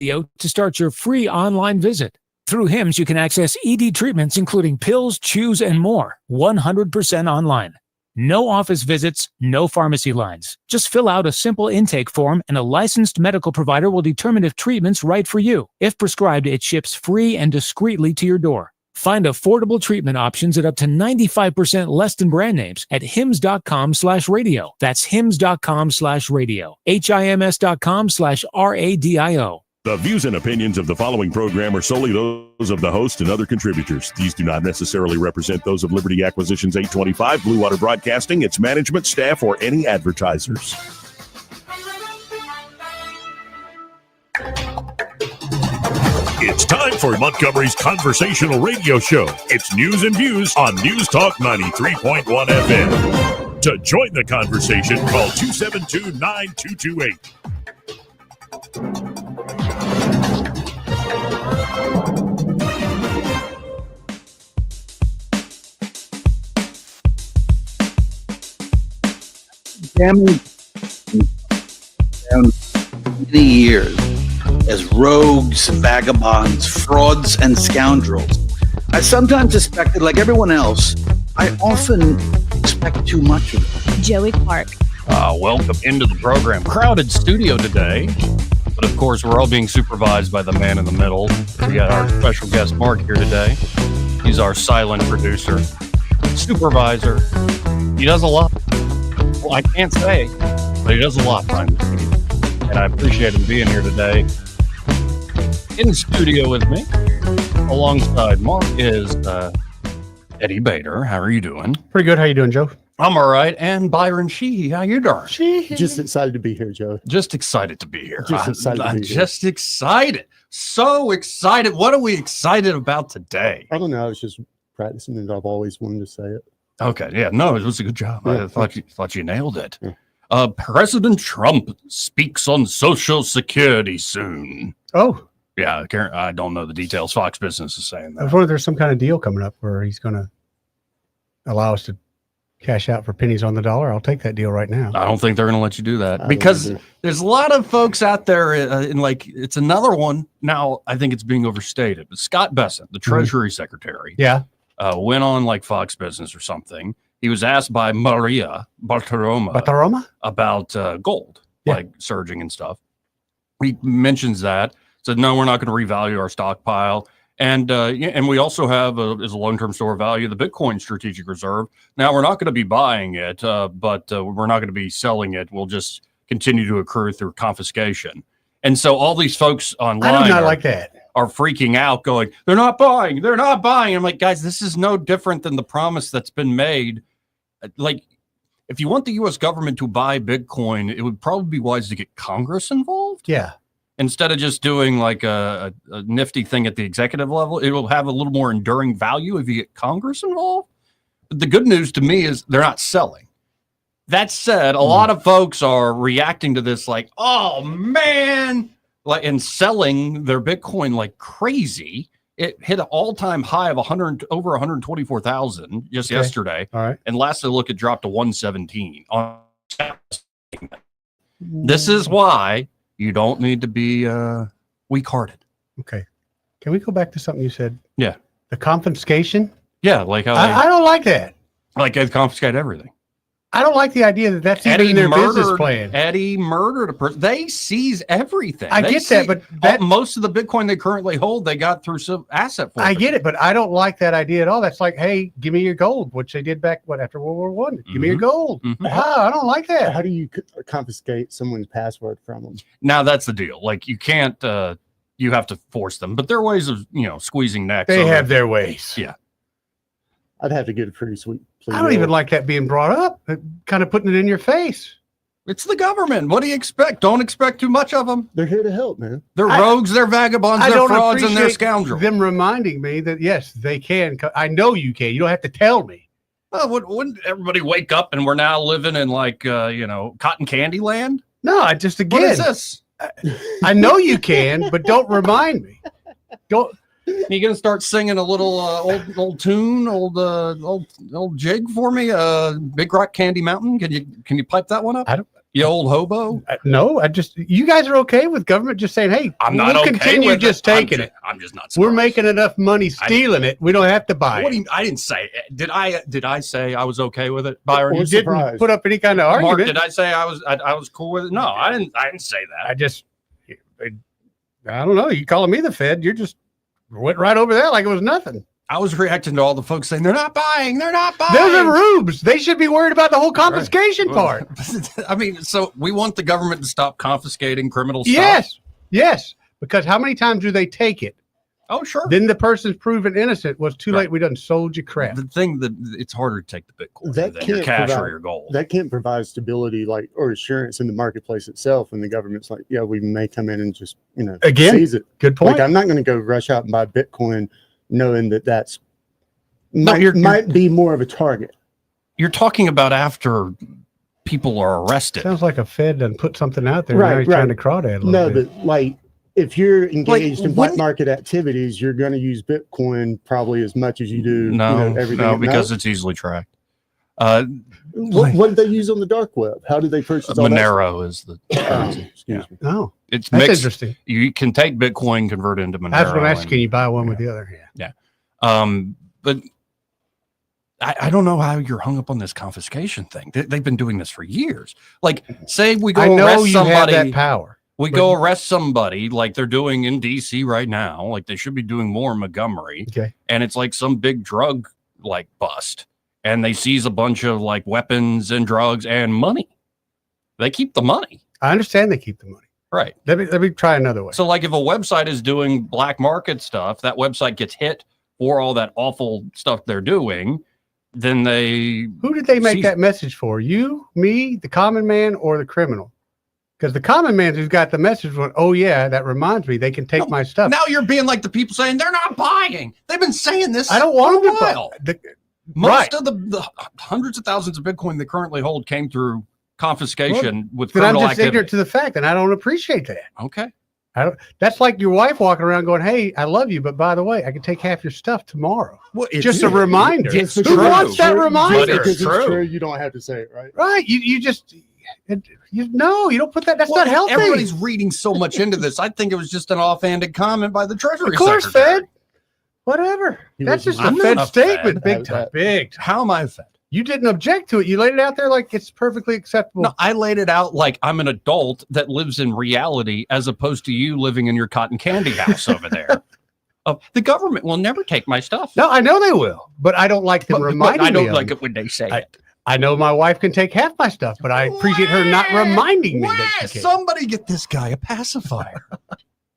to start your free online visit. Through HIMS, you can access ED treatments including pills, chews, and more, 100% online. No office visits, no pharmacy lines. Just fill out a simple intake form and a licensed medical provider will determine if treatment's right for you. If prescribed, it ships free and discreetly to your door. Find affordable treatment options at up to 95% less than brand names at hims.com/radio. That's hims.com/radio. HIMS.com/RADIO. The views and opinions of the following program are solely those of the host and other contributors. These do not necessarily represent those of Liberty Acquisitions 825, Blue Water Broadcasting, its management, staff, or any advertisers. It's time for Montgomery's Conversational Radio Show. It's news and views on News Talk 93.1 FM. To join the conversation, call 272-9228. Family down many years as rogues, vagabonds, frauds, and scoundrels. I sometimes expected, like everyone else, I often expect too much of them. Joey Clark. Welcome into the program. Crowded studio today, but of course we're all being supervised by the man in the middle. We got our special guest Mark here today. He's our silent producer, supervisor. He does a lot. Well, I can't say, but he does a lot behind the scenes. And I appreciate him being here today. In the studio with me, alongside Mark, is Eddie Bader. How are you doing? Pretty good. How you doing, Joe? I'm all right. And Byron Sheehy, how you doing? Just excited to be here, Joe. Just excited to be here. Just excited to be here. Just excited. So excited. What are we excited about today? I don't know. I was just practicing and I've always wanted to say it. Okay. Yeah. No, it was a good job. Yeah, I thought you nailed it. Yeah. President Trump speaks on Social Security soon. Oh. Yeah. I don't know the details. Fox Business is saying I was that. wondering if there's some kind of deal coming up where he's going to allow us to cash out for pennies on the dollar. I'll take that deal right now. I don't think they're going to let you do that I because don't either. there's a lot of folks out there it's another one. Now, I think it's being overstated, but Scott Bessent, the Treasury Secretary, Yeah. went on like Fox Business or something. He was asked by Maria Bartiromo Bataroma? about gold, Yeah. like surging and stuff. He mentions that, said, no, we're not going to revalue our stockpile. And we also have, as a long-term store of value, the Bitcoin Strategic Reserve. Now, we're not going to be buying it, but we're not going to be selling it. We'll just continue to accrue through confiscation. And so all these folks online I do not like that. are freaking out, going, they're not buying. I'm like, guys, this is no different than the promise that's been made. Like, if you want the U.S. government to buy Bitcoin, it would probably be wise to get Congress involved. Yeah. Instead of just doing like a nifty thing at the executive level. It will have a little more enduring value if you get Congress involved. But the good news to me is they're not selling. That said, a lot of folks are reacting to this like, oh, man, like, and selling their Bitcoin like crazy. It hit an all-time high of over 124,000 just yesterday. All right. And last I looked, it dropped to 117. This is why you don't need to be weak-hearted. Okay. Can we go back to something you said? Yeah. The confiscation? Yeah, like how I don't like that. they confiscate everything. I don't like the idea that that's even in their business plan. Eddie murdered a person. They seize everything. I get that, but most of the Bitcoin they currently hold, they got through some asset forfeiture. I get it, but I don't like that idea at all. That's like, hey, give me your gold, which they did back after World War One. Give me your gold. Mhm. Wow, I don't like that. How do you confiscate someone's password from them? Now that's the deal. Like you can't, you have to force them, but there are ways of squeezing necks. They have their ways. Yeah. I'd have to get a pretty sweet plea. I don't even like that being brought up. Kind of putting it in your face. It's the government. What do you expect? Don't expect too much of them. They're here to help, man. They're rogues, they're vagabonds, they're frauds, and they're scoundrels. Them reminding me that yes, they can. I know you can. You don't have to tell me. Well, wouldn't everybody wake up and we're now living in like cotton candy land? No, I just What again. is this? I know you can, but don't remind me. Don't. You gonna start singing a little old tune, old jig for me? Big Rock Candy Mountain. Can you pipe that one up? You old hobo. No, you guys are okay with government just saying, hey, I'm not we'll okay continue with just it. taking it. I'm just not. We're surprised. making enough money stealing it. We don't have to buy it. I didn't say. Did I say I was okay with it, Byron? You didn't put up any kind of Mark, argument. did I say I was cool with it? No, I didn't say that. I don't know. You calling me the Fed? You just went right over that like it was nothing. I was reacting to all the folks saying they're not buying. Those are rubes. They should be worried about the whole confiscation part. I mean, so we want the government to stop confiscating criminal stuff. Yes. Because how many times do they take it? Oh, sure. Then the person's proven innocent. Was too late. We done sold you crap. The thing that it's harder to take the Bitcoin than your cash or your gold. That can't provide stability or assurance in the marketplace itself. And the government's like, yeah, we may come in and just again seize it. Good point. Like, I'm not going to go rush out and buy Bitcoin knowing that might be more of a target. You're talking about after people are arrested. Sounds like a Fed done put something out there. Now he's trying to crawdad a little bit. But like if you're engaged in black market activities, you're going to use Bitcoin probably as much as you do everything. No, because it's easily tracked. What did they use on the dark web? How did they purchase Monero is the currency. Excuse me. Oh, it's that's mixed. Interesting. You can take Bitcoin, convert it into Monero. I was going to ask, can you buy one with the other hand? Yeah. But I don't know how you're hung up on this confiscation thing. They've been doing this for years. Like, say we go arrest somebody. Have that power. We go arrest somebody like they're doing in DC right now. Like they should be doing more in Montgomery. Okay. And it's like some big drug like bust. And they seize a bunch of like weapons and drugs and money. They keep the money. I understand they keep the money. Right. Let me try another way. So like if a website is doing black market stuff, that website gets hit for all that awful stuff they're doing. Then who did they make that message for? You, me, the common man, or the criminal? Because the common man who's got the message went, oh yeah, that reminds me, they can take my stuff. Now you're being like the people saying they're not buying. They've been saying this. I don't want them to buy. Most of the hundreds of thousands of Bitcoin they currently hold came through confiscation with criminal I'm just activity. ignorant to the fact, and I don't appreciate that. Okay. That's like your wife walking around going, hey, I love you, but by the way, I can take half your stuff tomorrow. Well, just a reminder. It's Who wants that reminder? Because it's true. You don't have to say it, right? Right. You don't put that. That's not healthy. Everybody's reading so much into this. I think it was just an offhanded comment by the Treasury Of course, Secretary. Fed. Whatever. That's just I'm a Fed not a statement. Fed. Big time. Big time. How am I a Fed? You didn't object to it. You laid it out there like it's perfectly acceptable. No, I laid it out like I'm an adult that lives in reality as opposed to you living in your cotton candy house over there. The government will never take my stuff. No, I know they will, but I don't like them reminding me. I don't like it when they say it. I know my wife can take half my stuff, but I appreciate her not reminding me that she can. Somebody get this guy a pacifier.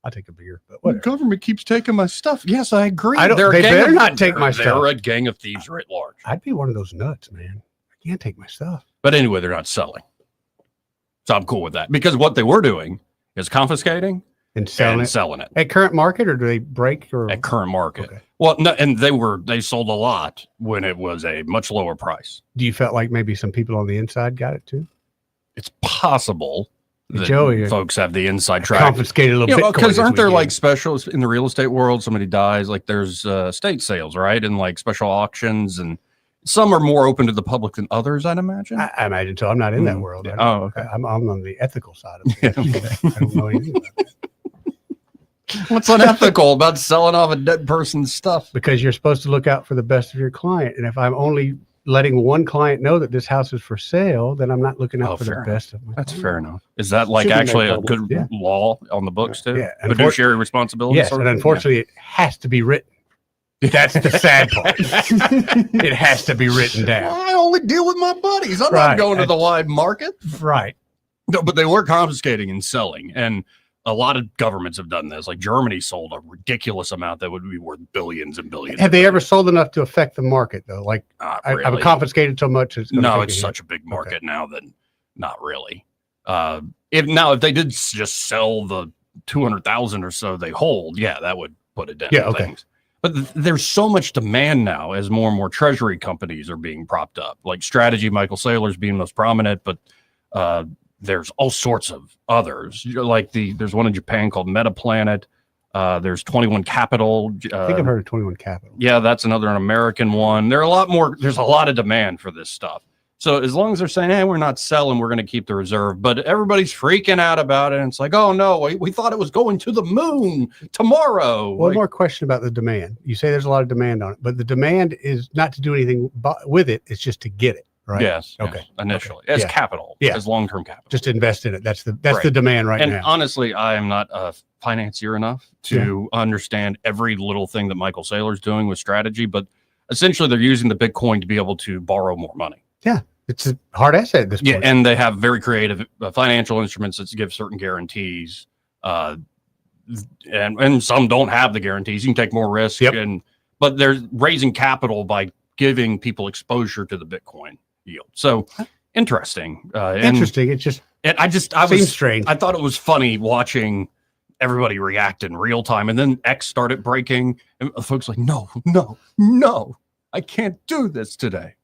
I'll take a beer, but the government keeps taking my stuff. Yes, I agree. They better not take my stuff. They're a gang of thieves writ large. I'd be one of those nuts, man. I can't take my stuff. But anyway, they're not selling. So I'm cool with that because what they were doing is confiscating and selling it at current market, or do they break or at current market? Okay. Well, no, and they sold a lot when it was a much lower price. Do you felt like maybe some people on the inside got it too? It's possible that Joey, folks have the inside track. Confiscated a little bit. Because aren't there like specials in the real estate world? Somebody dies, like there's estate sales, right? And like special auctions, and some are more open to the public than others, I'd imagine. I imagine so. I'm not in that world. Yeah. Oh, okay. I'm on the ethical side of it. I don't know anything about that. What's unethical about selling off a dead person's stuff? Because you're supposed to look out for the best of your client. And if I'm only letting one client know that this house is for sale, then I'm not looking out for the best of my That's client. fair enough. Is that like actually a good law on the books too? Yeah. Fiduciary responsibility? Yes, and unfortunately it has to be written. That's the sad part. It has to be written down. I only deal with my buddies. I'm not going to the wide market. Right. No, but they were confiscating and selling. And a lot of governments have done this. Like Germany sold a ridiculous amount that would be worth billions and billions. Have they ever sold enough to affect the market though? Like really. I've confiscated so much. It's such a big market now that not really. If they did just sell the 200,000 or so they hold, that would put it down. Things. But there's so much demand now as more and more treasury companies are being propped up. Like Strategy, Michael Saylor's being most prominent, but there's all sorts of others. Like there's one in Japan called MetaPlanet. There's 21 Capital. I think I've heard of 21 Capital. Yeah, that's an American one. There's a lot of demand for this stuff. So as long as they're saying, hey, we're not selling, we're going to keep the reserve. But everybody's freaking out about it. And it's like, oh, no, we thought it was going to the moon tomorrow. One more question about the demand. You say there's a lot of demand on it, but the demand is not to do anything with it. It's just to get it, right? Yes. Okay. Yes, initially. As capital. Yeah. As long-term capital. Just invest in it. That's the demand right now. And honestly, I am not a financier enough to understand every little thing that Michael Saylor's doing with strategy. But essentially, they're using the Bitcoin to be able to borrow more money. Yeah. It's a hard asset at this point. Yeah, and they have very creative financial instruments that give certain guarantees, and some don't have the guarantees. You can take more risk, but they're raising capital by giving people exposure to the Bitcoin yield. So interesting. Interesting. It's just seems strange. I thought it was funny watching everybody react in real time, and then X started breaking, and folks like, no, I can't do this today.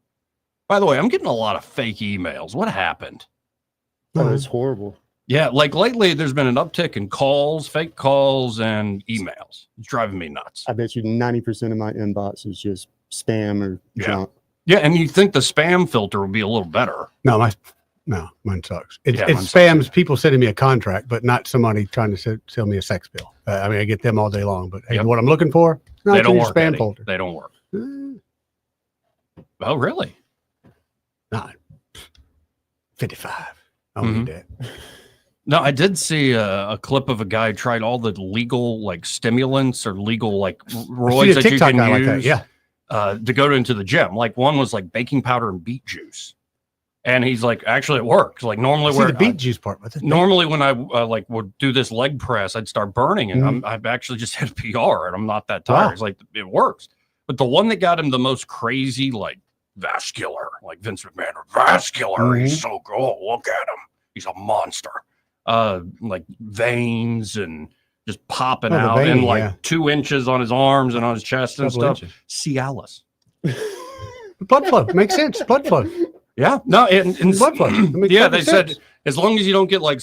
By the way, I'm getting a lot of fake emails. What happened? Oh, it's horrible. Yeah, like lately there's been an uptick in calls, fake calls, and emails. It's driving me nuts. I bet you 90% of my inbox is just spam or junk. Yeah, and you think the spam filter would be a little better. No, mine sucks. It mine spams sucks. people sending me a contract, but not somebody trying to sell me a sex bill. I mean, I get them all day long, but hey, what I'm looking for, they don't work. Spam folder. They don't work. Oh, really? Not 55. I don't need that. No, I did see a clip of a guy tried all the legal like stimulants or legal like roids that you can use to go into the gym. Like one was like baking powder and beet juice. And he's like, actually, it works. Like normally, the beet juice part. Normally, when I like would do this leg press, I'd start burning, and I've actually just hit a PR, and I'm not that tired. Wow. It's like it works. But the one that got him the most crazy, like vascular, like Vince McMahon, vascular. He's so good. Oh, look at him. He's a monster. Like veins and just popping out, and like 2 inches on his arms and on his chest and stuff. Cialis. Blood flow makes sense. Blood flow. Yeah, no, and blood flow. Yeah, they said as long as you don't get like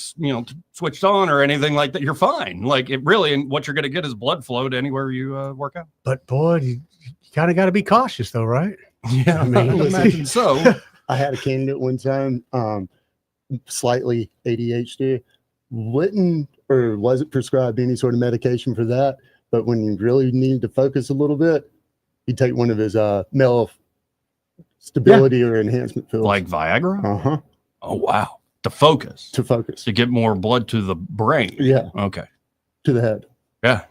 switched on or anything like that, you're fine. Like it really, and what you're going to get is blood flow to anywhere you work out. But boy, you kind of got to be cautious, though, right? Yeah, I mean, imagine so. I had a candidate one time, slightly ADHD, wouldn't or wasn't prescribed any sort of medication for that. But when you really needed to focus a little bit, he'd take one of his male stability or enhancement pills. Like Viagra? Uh-huh. Oh, wow. To focus. To get more blood to the brain. Yeah. Okay. To the head. Yeah.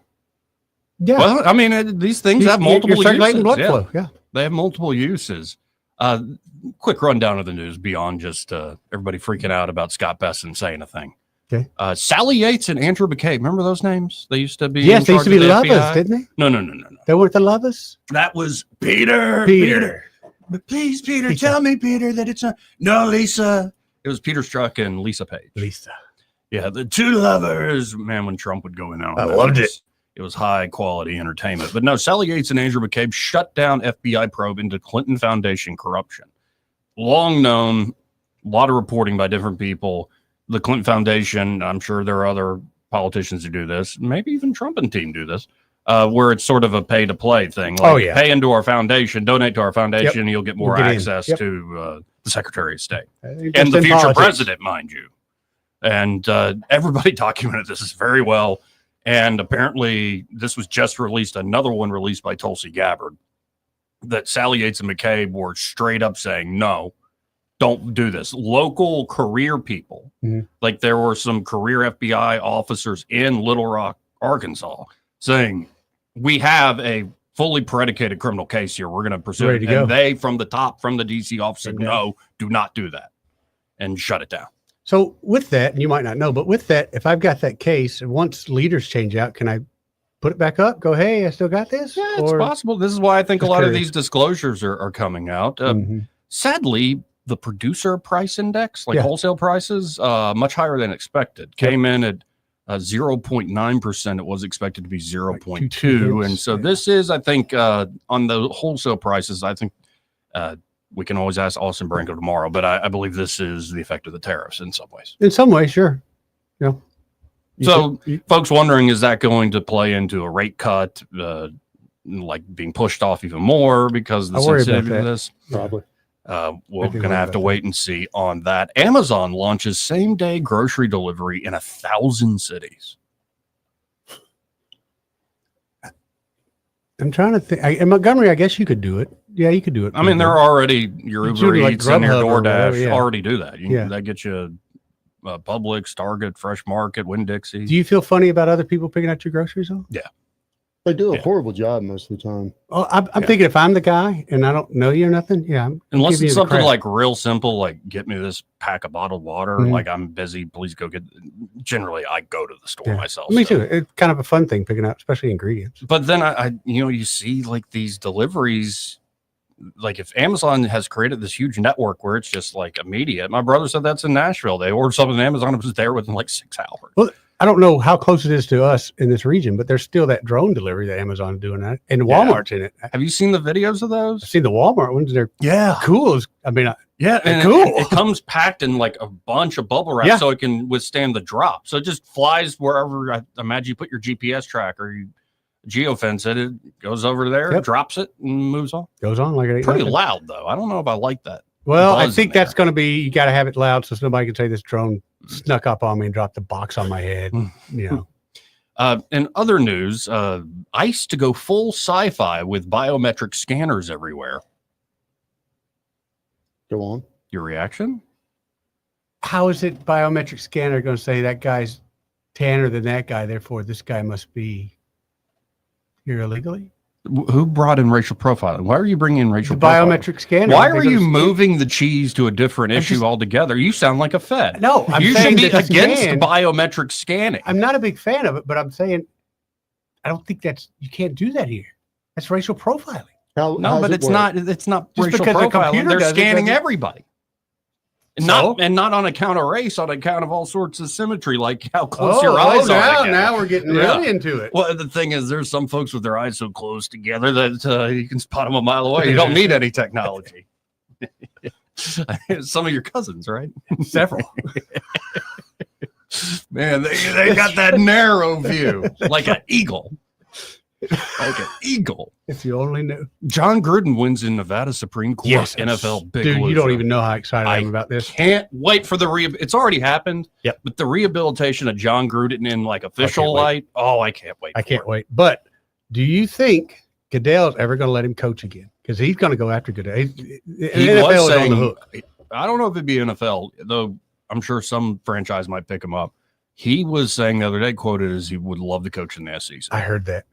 Yeah. Well, I mean, these things have multiple uses. Blood flow. Yeah. They have multiple uses. Quick rundown of the news beyond just everybody freaking out about Scott Bessent saying a thing. Okay. Sally Yates and Andrew McCabe. Remember those names? They used to be. Yes, they used to be lovers, didn't they? No. They weren't the lovers? That was Peter. But please, Peter, tell me, Peter, that it's no, Lisa. It was Peter Strzok and Lisa Page. Lisa. Yeah, the two lovers. Man, when Trump would go in on I loved it. It was high quality entertainment. But no, Sally Yates and Andrew McCabe shut down FBI probe into Clinton Foundation corruption. Long known, a lot of reporting by different people. The Clinton Foundation, I'm sure there are other politicians who do this. Maybe even Trump and team do this. Where it's sort of a pay-to-play thing. Like, pay into our foundation, donate to our foundation, and you'll get more access to the Secretary of State. And the future president, mind you. And everybody documented this very well. And apparently, this was just released, another one released by Tulsi Gabbard, that Sally Yates and McCabe were straight up saying, no, don't do this. Local career people, like there were some career FBI officers in Little Rock, Arkansas, saying, we have a fully predicated criminal case here. We're going to pursue it. And they, from the top, from the DC office, said, no, do not do that, and shut it down. So with that, and you might not know, but with that, if I've got that case, and once leaders change out, can I put it back up? Go, hey, I still got this? Yeah, it's possible. This is why I think a lot of these disclosures are coming out. Sadly, the producer price index, like wholesale prices, much higher than expected, came in at 0.9%. It was expected to be 0.2. And so this is, I think, on the wholesale prices, I think we can always ask Austin Branco tomorrow, but I believe this is the effect of the tariffs in some ways. In some ways, sure. Yeah. So folks wondering, is that going to play into a rate cut, like being pushed off even more because of the sensitivity of this? Probably. We're going to have to wait and see on that. Amazon launches same-day grocery delivery in 1,000 cities. I'm trying to think. In Montgomery, I guess you could do it. Yeah, you could do it. I mean, there are already your Uber Eats and your DoorDash already do that. That gets you Publix, Target, Fresh Market, Winn-Dixie. Do you feel funny about other people picking out your groceries, though? Yeah. They do a horrible job most of the time. Oh, I'm thinking if I'm the guy and I don't know you or nothing, unless it's something like real simple, like get me this pack of bottled water. Like I'm busy, please go get. Generally, I go to the store myself. Me too. It's kind of a fun thing picking out, especially ingredients. But then I you see like these deliveries. Like if Amazon has created this huge network where it's just like immediate. My brother said that's in Nashville. They ordered something on Amazon, it was there within like 6 hours. Well, I don't know how close it is to us in this region, but there's still that drone delivery that Amazon's doing that, and Walmart's in it. Have you seen the videos of those? I've seen the Walmart ones. They're cool. I mean, and cool. It comes packed in like a bunch of bubble wrap so it can withstand the drop. So it just flies wherever. I imagine you put your GPS tracker, you geofence it goes over there, drops it, and moves on. Goes on like it ain't pretty nothing. loud though. I don't know if I like that. Well, I think that's going to be, you got to have it loud so somebody can say this drone snuck up on me and dropped the box on my head. In other news, ICE to go full sci-fi with biometric scanners everywhere. Go on. Your reaction? How is it biometric scanner going to say that guy's tanner than that guy, therefore this guy must be here illegally? Who brought in racial profiling? Why are you bringing in racial profiling? Biometric scanner. Why are you moving the cheese to a different issue altogether? You sound like a Fed. No, you should be against biometric scanning. I'm not a big fan of it, but I'm saying I don't think you can't do that here. That's racial profiling. But it's not racial profiling. They're scanning everybody. Not on account of race, on account of all sorts of symmetry, like how close your eyes are together. Now we're getting really into it. Well, the thing is, there's some folks with their eyes so close together that you can spot them a mile away. You don't need any technology. Some of your cousins, right? Several. Man, they got that narrow view, like an eagle. Like an eagle. If you only knew. John Gruden wins in Nevada Supreme Court. Yes, NFL big dude, loser. you don't even know how excited I am about this. Can't wait for it's already happened. Yep. But the rehabilitation of John Gruden in like official light. Oh, I can't wait. I can't wait. But do you think Goodell's ever going to let him coach again? Because he's going to go after Goodell. He NFL was saying, is on the hook. I don't know if it'd be NFL, though I'm sure some franchise might pick him up. He was saying the other day, quoted as he would love to coach in the SEC. I heard that.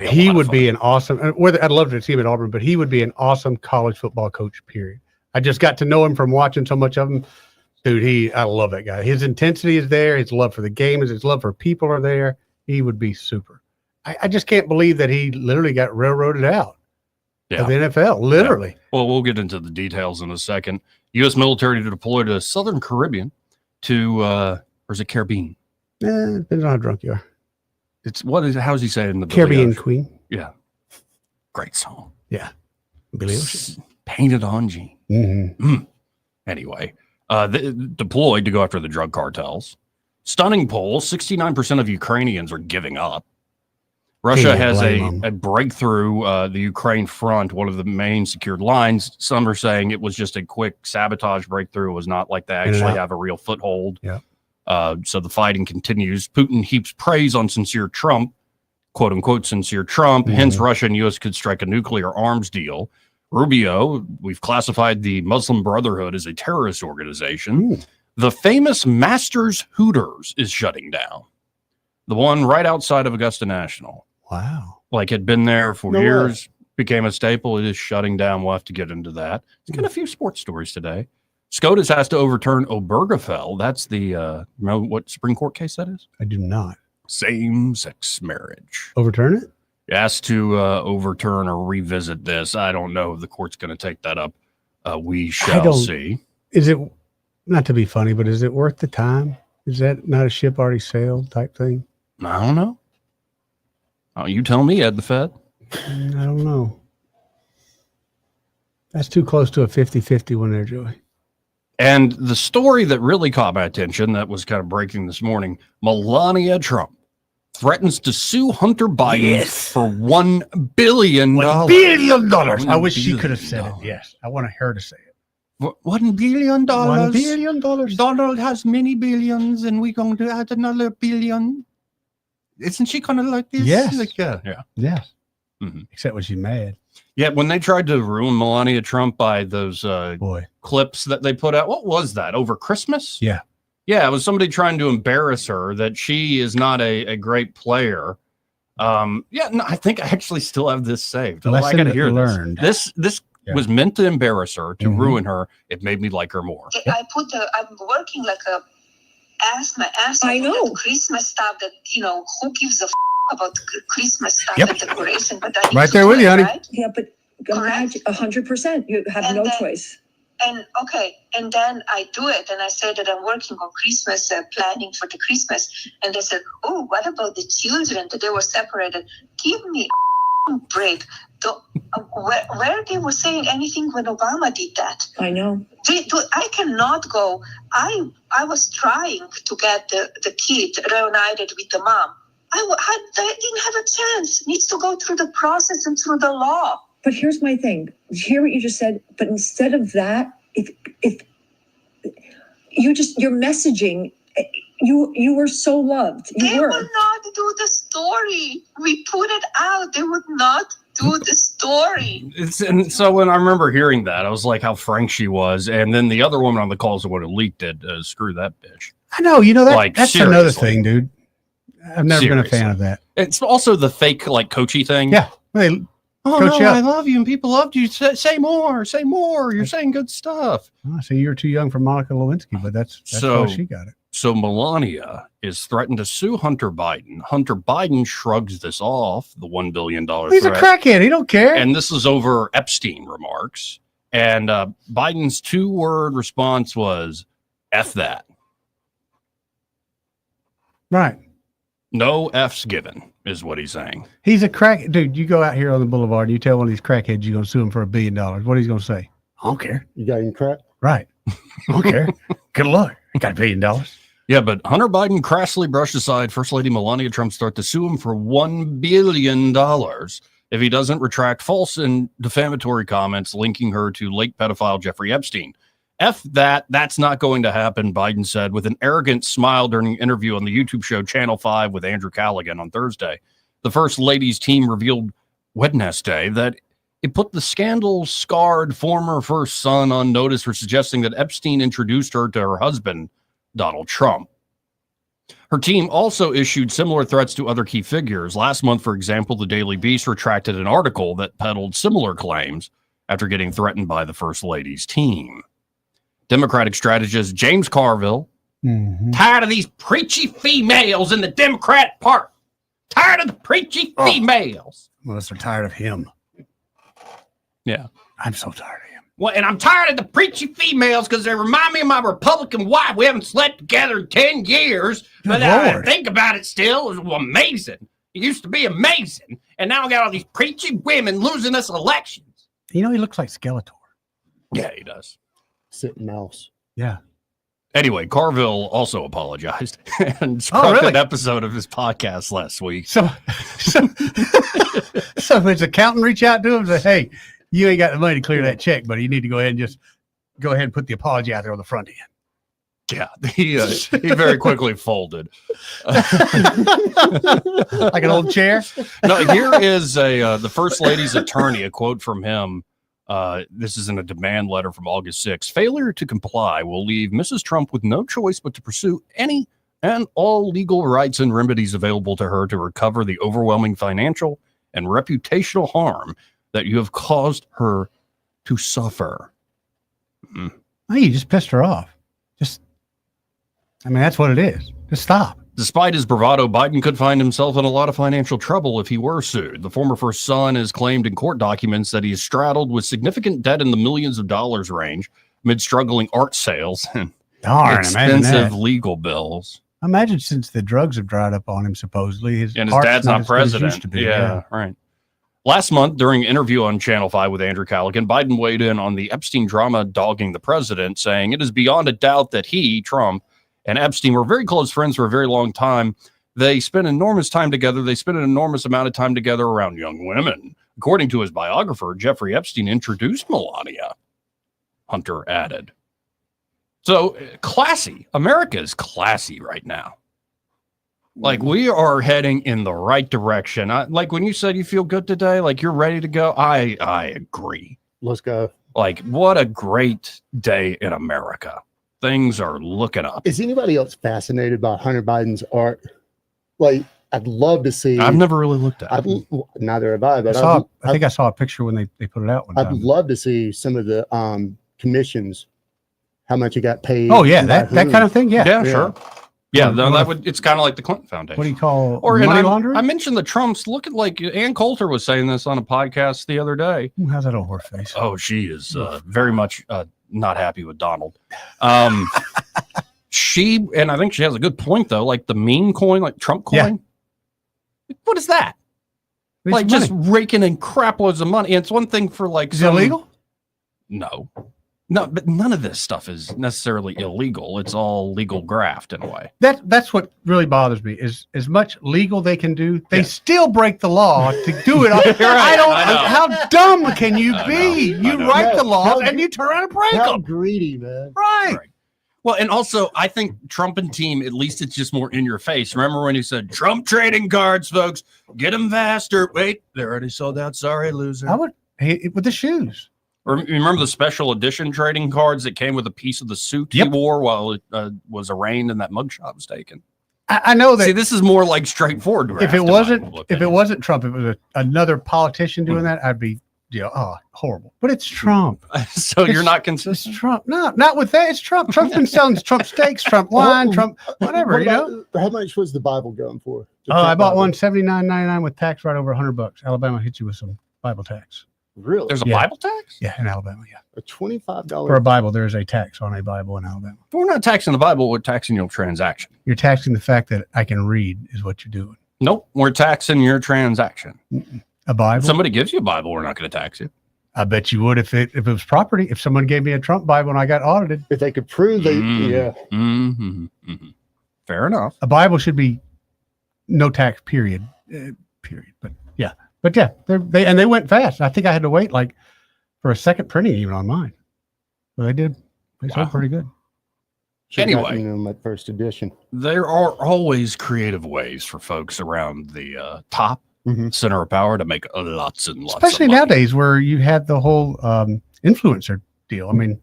He would be an awesome, I'd love to see him at Auburn, but he would be an awesome college football coach, period. I just got to know him from watching so much of him. Dude, I love that guy. His intensity is there. His love for the game his love for people are there. He would be super. I just can't believe that he literally got railroaded out of the NFL, literally. Yeah. Well, we'll get into the details in a second. U.S. military to deploy to Southern Caribbean or is it Caribbean? Depends on how drunk you are. How's he saying in the Caribbean Queen? Yeah. Great song. Yeah. Billy Ocean. Painted on Gene. Mm-hmm. Anyway, deployed to go after the drug cartels. Stunning poll, 69% of Ukrainians are giving up. Russia has a breakthrough, the Ukraine front, one of the main secured lines. Some are saying it was just a quick sabotage breakthrough. It was not like they actually have a real foothold. Yeah. So the fighting continues. Putin heaps praise on sincere Trump, quote unquote, sincere Trump. Mm-hmm. Hence, Russia and U.S. could strike a nuclear arms deal. Rubio, we've classified the Muslim Brotherhood as a terrorist organization. Ooh. The famous Masters Hooters is shutting down. The one right outside of Augusta National. Wow. Like had been there for years, became a staple. It is shutting down. We'll have to get into that. It's got a few sports stories today. SCOTUS has to overturn Obergefell. That's the, remember what Supreme Court case that is? I do not. Same-sex marriage. Overturn it? Asked to overturn or revisit this. I don't know if the court's going to take that up. We shall see. Is it, not to be funny, but is it worth the time? Is that not a ship already sailed type thing? I don't know. Oh, you tell me, Ed the Fed. I don't know. That's too close to a 50-50 one there, Joey. And the story that really caught my attention, that was kind of breaking this morning, Melania Trump threatens to sue Hunter Biden for $1 billion. $1 billion. I wish she could have said it. Yes. I want her to say it. $1 billion. $1 billion. Donald has many billions, and we're going to add another billion. Isn't she kind of like this? Yes. Like, yeah. Yes. Mm-hmm. Except when she's mad. Yeah, when they tried to ruin Melania Trump by those clips that they put out, what was that? Over Christmas? Yeah. Yeah, it was somebody trying to embarrass her that she is not a great player. I think I actually still have this saved. I got to hear learned. This was meant to embarrass her, to ruin her. It made me like her more. I'm working like a my ass off. I know Christmas stuff that who gives a about Christmas stuff and decoration, but I right there with you, honey. Right? Yeah, but 100%. You have no choice. And then I do it, and I say that I'm working on Christmas, planning for the Christmas, and they said, "Oh, what about the children? That they were separated? Give me a break." Where they were saying anything when Obama did that? I know. I cannot go. I was trying to get the kid reunited with the mom. I didn't have a chance. Needs to go through the process and through the law. But here's my thing. Hear what you just said. But instead of that, if your messaging, you were so loved. They would not do the story. We put it out. They would not do the story. And so when I remember hearing that, I was like, how frank she was. And then the other woman on the call would have leaked it. Screw that bitch. I know. That's seriously. Another thing, dude. I've never been a fan of that. It's also the fake coachy thing. Yeah. I love you and people loved you. Say more. Say more. You're saying good stuff. Oh, so you're too young for Monica Lewinsky, but that's how she got it. So Melania is threatened to sue Hunter Biden. Hunter Biden shrugs this off, the $1 billion He's threat. A crackhead. He don't care. And this is over Epstein remarks. And Biden's 2-word response was, F that. Right. No F's given, is what he's saying. He's a crack. Dude, you go out here on the boulevard, you tell one of these crackheads you're going to sue him for $1 billion. What he's going to say? I don't care. You got any crack? Right. I don't care. Good luck. I got $1 billion. Yeah, but Hunter Biden crassly brushed aside First Lady Melania Trump's threat to sue him for $1 billion if he doesn't retract false and defamatory comments linking her to late pedophile Jeffrey Epstein. F that. That's not going to happen, Biden said with an arrogant smile during an interview on the YouTube show Channel 5 with Andrew Callaghan on Thursday. The First Lady's team revealed Wednesday that it put the scandal-scarred former first son on notice for suggesting that Epstein introduced her to her husband, Donald Trump. Her team also issued similar threats to other key figures. Last month, for example, the Daily Beast retracted an article that peddled similar claims after getting threatened by the First Lady's team. Democratic strategist James Carville, tired of these preachy females in the Democratic Party. Tired of the preachy females. Unless they're tired of him. Yeah. I'm so tired of him. Well, and I'm tired of the preachy females because they remind me of my Republican wife. We haven't slept together in 10 years. But I think about it still. It was amazing. It used to be amazing. And now we got all these preachy women losing us elections. He looks like Skeletor. Yeah, he does. Sitting mouse. Yeah. Anyway, Carville also apologized and scrubbed an episode of his podcast last week. So his accountant reach out to him and say, hey, you ain't got the money to clear that check, but you need to go ahead and put the apology out there on the front end. Yeah, he very quickly folded. Like an old chair? No, here is the First Lady's attorney, a quote from him. This is in a demand letter from August 6th. Failure to comply will leave Mrs. Trump with no choice but to pursue any and all legal rights and remedies available to her to recover the overwhelming financial and reputational harm that you have caused her to suffer. Oh, you just pissed her off. That's what it is. Just stop. Despite his bravado, Biden could find himself in a lot of financial trouble if he were sued. The former first son has claimed in court documents that he is straddled with significant debt in the millions of dollars range amid struggling art sales and expensive legal bills. Imagine since the drugs have dried up on him, supposedly. His dad's not president. Yeah, right. Last month, during an interview on Channel 5 with Andrew Callaghan, Biden weighed in on the Epstein drama dogging the president, saying it is beyond a doubt that he, Trump, and Epstein were very close friends for a very long time. They spent enormous time together. They spent an enormous amount of time together around young women. According to his biographer, Jeffrey Epstein introduced Melania. Hunter added. So classy. America is classy right now. Like we are heading in the right direction. Like when you said you feel good today, like you're ready to go. I agree. Let's go. Like what a great day in America. Things are looking up. Is anybody else fascinated by Hunter Biden's art? Like, I'd love to see. I've never really looked at it. Neither have I, but I think I saw a picture when they put it out one I'd time. love to see some of the commissions, how much you got paid. Oh yeah, that kind of thing. Yeah, Sure. Yeah, that would. It's kind of like the Clinton Foundation. What do you call money laundering? I mentioned the Trumps. Look at like Ann Coulter was saying this on a podcast the other day. How's that old horse face? Oh, she is very much not happy with Donald. She and I think she has a good point though. Like the meme coin, like Trump coin. Yeah. What is that? It's like money. just raking in crap loads of money. It's one thing for like is it illegal? No, but none of this stuff is necessarily illegal. It's all legal graft in a way. That's what really bothers me is as much legal they can do, they still break the law to do it. I know. How dumb can you be? You write the laws and you turn around and break How them. greedy, man. Right. Well, and also I think Trump and team, at least it's just more in your face. Remember when he said Trump trading cards, folks, get them faster. Wait, they already sold out. Sorry, loser. I would with the shoes. Remember the special edition trading cards that came with a piece of the suit he wore while it was arraigned and that mugshot was taken? I know that. See, this is more like straightforward. If it wasn't Trump, if it was another politician doing that, I'd be, horrible. But it's Trump. So you're not consistent? It's Trump. No, not with that. It's Trump. Trump's been selling Trump steaks, Trump wine, Trump whatever. How much was the Bible going for? I bought one $79.99 with tax right over $100. Alabama hits you with some Bible tax. Really? There's a Bible tax? Yeah, in Alabama, yeah. A $25 for a Bible. There is a tax on a Bible in Alabama. But we're not taxing the Bible. We're taxing your transaction. You're taxing the fact that I can read is what you're doing. Nope, we're taxing your transaction. A Bible. If somebody gives you a Bible, we're not going to tax you. I bet you would if it was property. If someone gave me a Trump Bible and I got audited, if they could prove they, Fair enough. A Bible should be no tax. Period. But yeah. But yeah, they went fast. I think I had to wait like for a second printing even on mine. But they did. They sold pretty good. Anyway, my first edition. There are always creative ways for folks around the top center of power to make lots and lots. Especially of money. nowadays, where you had the whole influencer deal. I mean,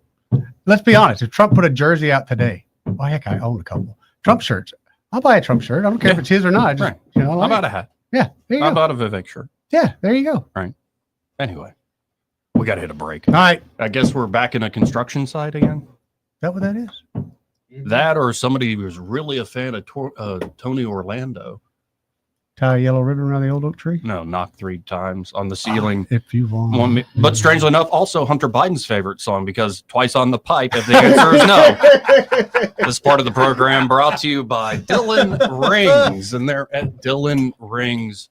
let's be honest. If Trump put a jersey out today, well, heck, I own a couple Trump shirts. I'll buy a Trump shirt. I don't care if it's his or not. I just, I How about a hat? Yeah, there you How go. about a Vivek shirt? Yeah, there you go. Right. Anyway, we got to hit a break. All right. I guess we're back in a construction site again. Is that what that is? That or somebody who was really a fan of Tony Orlando. Tie a yellow ribbon around the old oak tree? No, knock 3 times on the ceiling. If you want. But strangely enough, also Hunter Biden's favorite song because twice on the pipe if the answer is no. This part of the program brought to you by Dylan Rings. And they're at Dylan Rings.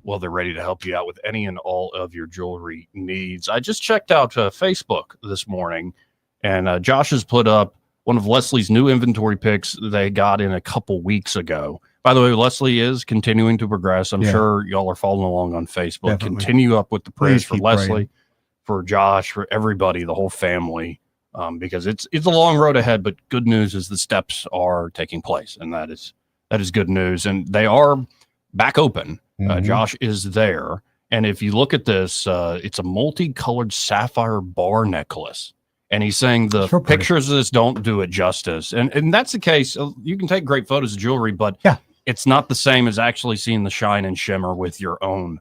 Well, they're ready to help you out with any and all of your jewelry needs. I just checked out Facebook this morning, and Josh has put up one of Leslie's new inventory picks they got in a couple weeks ago. By the way, Leslie is continuing to progress. I'm sure y'all are following along on Facebook. Definitely. Continue up with the prayers for keep Leslie, praying. for Josh, for everybody, the whole family, because it's a long road ahead. But good news is the steps are taking place, and that is good news. And they are back open. Josh is there, and if you look at this, it's a multicolored sapphire bar necklace. And he's saying the pictures of this don't do it justice. And that's the case. You can take great photos of jewelry, but it's not the same as actually seeing the shine and shimmer with your own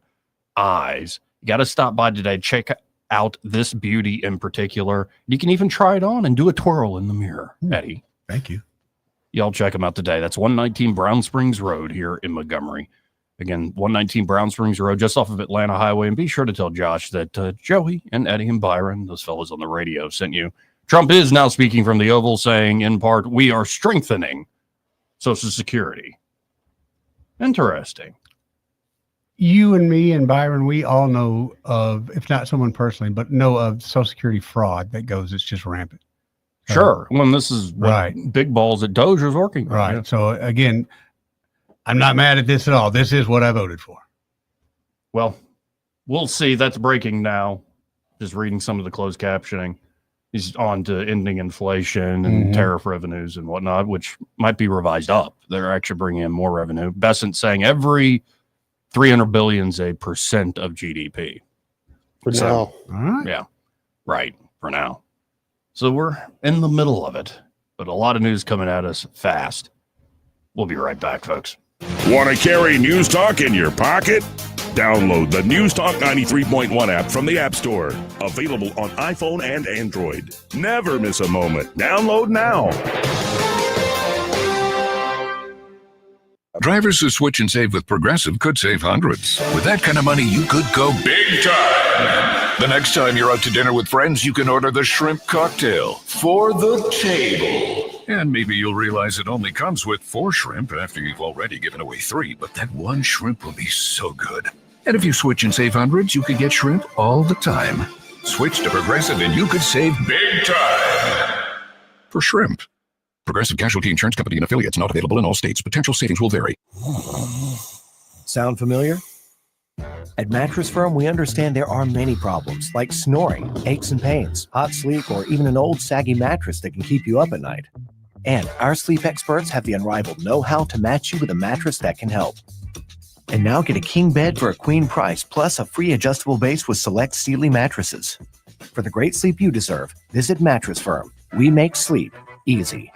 eyes. You got to stop by today. Check out this beauty in particular. You can even try it on and do a twirl in the mirror, Eddie. Thank you. Y'all check them out today. That's 119 Brown Springs Road here in Montgomery. Again, 119 Brown Springs Road, just off of Atlanta Highway. And be sure to tell Josh that Joey and Eddie and Byron, those fellas on the radio, sent you. Trump is now speaking from the Oval, saying, in part, we are strengthening Social Security. Interesting. You and me and Byron, we all know of, if not someone personally, but know of Social Security fraud that goes, it's just rampant. Sure. When this is what Big Balls at Doge is working. Right. Yeah. So again, I'm not mad at this at all. This is what I voted for. Well, we'll see. That's breaking now. Just reading some of the closed captioning. He's on to ending inflation and tariff revenues and whatnot, which might be revised up. They're actually bringing in more revenue. Bessent saying every 300 billion is a % of GDP. For now. All right. Yeah, right, for now. So we're in the middle of it, but a lot of news coming at us fast. We'll be right back, folks. Want to carry News Talk in your pocket? Download the News Talk 93.1 app from the App Store. Available on iPhone and Android. Never miss a moment. Download now. Drivers who switch and save with Progressive could save hundreds. With that kind of money, you could go big time. The next time you're out to dinner with friends, you can order the shrimp cocktail for the table. And maybe you'll realize it only comes with 4 shrimp after you've already given away 3, but that one shrimp will be so good. And if you switch and save hundreds, you could get shrimp all the time. Switch to Progressive and you could save big time. For shrimp. Progressive Casualty Insurance Company and affiliates, not available in all states. Potential savings will vary. Sound familiar? At Mattress Firm, we understand there are many problems, like snoring, aches and pains, hot sleep, or even an old saggy mattress that can keep you up at night. And our sleep experts have the unrivaled know-how to match you with a mattress that can help. And now get a king bed for a queen price, plus a free adjustable base with select Sealy mattresses. For the great sleep you deserve, visit Mattress Firm. We make sleep easy.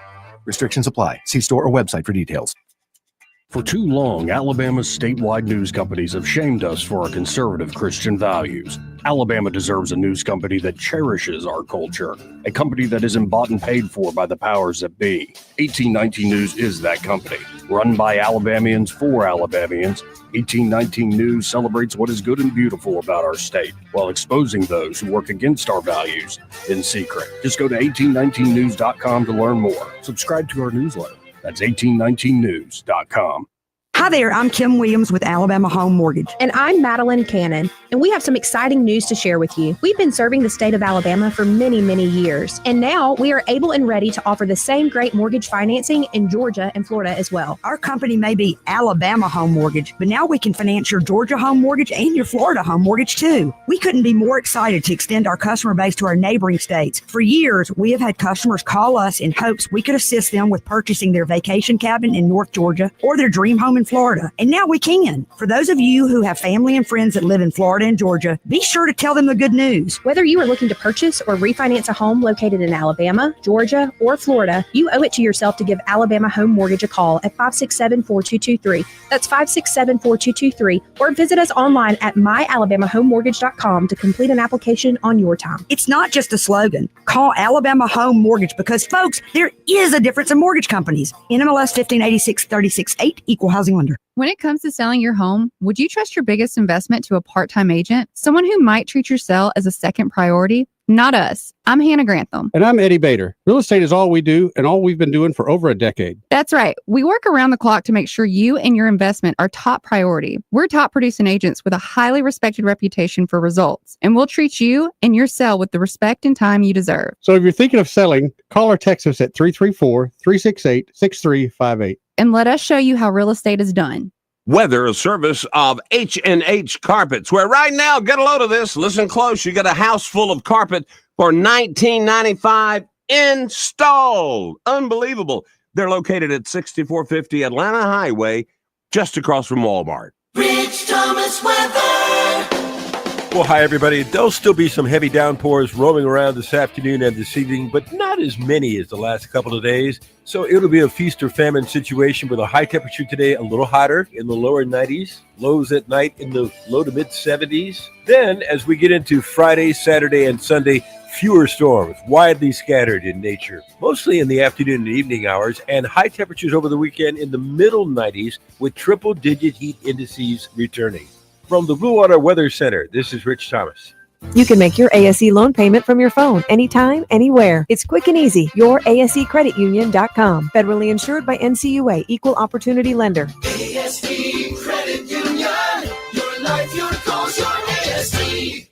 Restrictions apply. See store or website for details. For too long, Alabama's statewide news companies have shamed us for our conservative Christian values. Alabama deserves a news company that cherishes our culture, a company that isn't bought and paid for by the powers that be. 1819 News is that company. Run by Alabamians for Alabamians, 1819 News celebrates what is good and beautiful about our state, while exposing those who work against our values in secret. Just go to 1819news.com to learn more. Subscribe to our newsletter. That's 1819news.com. Hi there, I'm Kim Williams with Alabama Home Mortgage. And I'm Madeline Cannon, and we have some exciting news to share with you. We've been serving the state of Alabama for many, many years, and now we are able and ready to offer the same great mortgage financing in Georgia and Florida as well. Our company may be Alabama Home Mortgage, but now we can finance your Georgia home mortgage and your Florida home mortgage too. We couldn't be more excited to extend our customer base to our neighboring states. For years, we have had customers call us in hopes we could assist them with purchasing their vacation cabin in North Georgia or their dream home in Florida. And now we can. For those of you who have family and friends that live in Florida and Georgia, be sure to tell them the good news. Whether you are looking to purchase or refinance a home located in Alabama, Georgia, or Florida, you owe it to yourself to give Alabama Home Mortgage a call at 567-4223. That's 567-4223. Or visit us online at myalabamahomemortgage.com to complete an application on your time. It's not just a slogan. Call Alabama Home Mortgage because, folks, there is a difference in mortgage companies. NMLS 1586-36-8, Equal Housing Lender. When it comes to selling your home, would you trust your biggest investment to a part-time agent? Someone who might treat your sale as a second priority? Not us. I'm Hannah Grantham. And I'm Eddie Bader. Real estate is all we do and all we've been doing for over a decade. That's right. We work around the clock to make sure you and your investment are top priority. We're top producing agents with a highly respected reputation for results, and we'll treat you and your sale with the respect and time you deserve. So if you're thinking of selling, call or text us at 334-368-6358. And let us show you how real estate is done. Weather, a service of H&H Carpets, where right now, get a load of this, listen close, you got a house full of carpet for $19.95 installed. Unbelievable. They're located at 6450 Atlanta Highway, just across from Walmart. Rich Thomas Weather. Well, hi, everybody. There'll still be some heavy downpours roaming around this afternoon and this evening, but not as many as the last couple of days. So it'll be a feast or famine situation with a high temperature today, a little hotter in the lower 90s, lows at night in the low to mid 70s. Then as we get into Friday, Saturday, and Sunday, fewer storms, widely scattered in nature, mostly in the afternoon and evening hours, and high temperatures over the weekend in the middle 90s with triple-digit heat indices returning. From the Blue Water Weather Center, this is Rich Thomas. You can make your ASE loan payment from your phone anytime, anywhere. It's quick and easy. YourASECreditUnion.com. Federally insured by NCUA. Equal Opportunity Lender. ASE Credit Union. Your life, your goals, your ASE.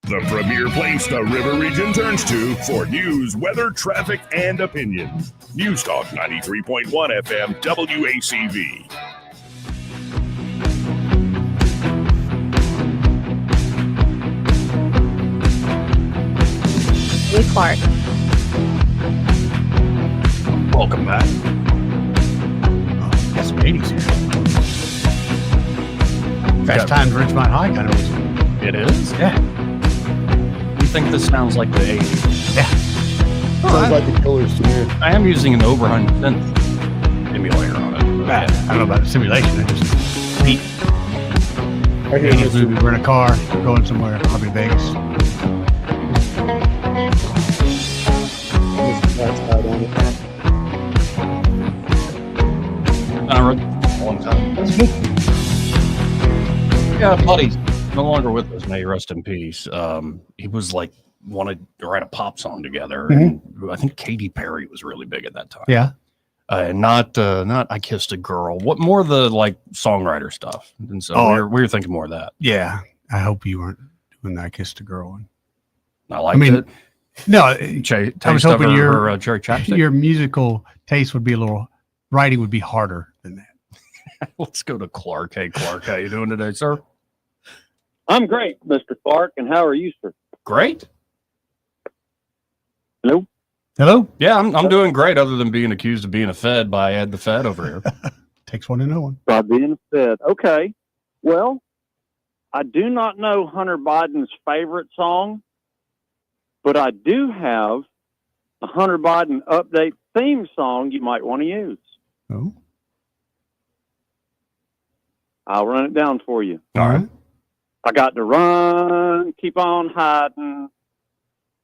The premier place the River Region turns to for news, weather, traffic, and opinions. News Talk 93.1 FM WACV. Lee Clark. Welcome back. Got some 80s here. Fast Times at Ridgemont High kind of music. It is? Yeah. You think this sounds like the 80s? Yeah. Sounds like the Killers to me. I am using an Overhunt synth emulator on it. I don't know about the simulation. I just beat. I hear 80s this. movie. We're in a car going somewhere, probably Vegas. That's out on it. I read a long time. That's good. Yeah, buddy's no longer with us. May he rest in peace. He was like wanted to write a pop song together. And I think Katy Perry was really big at that time. Yeah. Not I Kissed a Girl. What more the like songwriter stuff. And so we were thinking more of that. Yeah. I hope you weren't doing that Kissed a Girl one. I liked it. No, I was hoping your cherry chapstick. Your musical taste would be a little, writing would be harder than that. Let's go to Clark. Hey, Clark, how you doing today, sir? I'm great, Mr. Clark, and how are you, sir? Great. Hello? Hello? Yeah, I'm doing great, other than being accused of being a Fed by Ed the Fed over here. Takes one to know one. By being a Fed. Okay. Well, I do not know Hunter Biden's favorite song, but I do have a Hunter Biden update theme song you might want to use. Oh. I'll run it down for you. All right. I got to run, keep on hiding.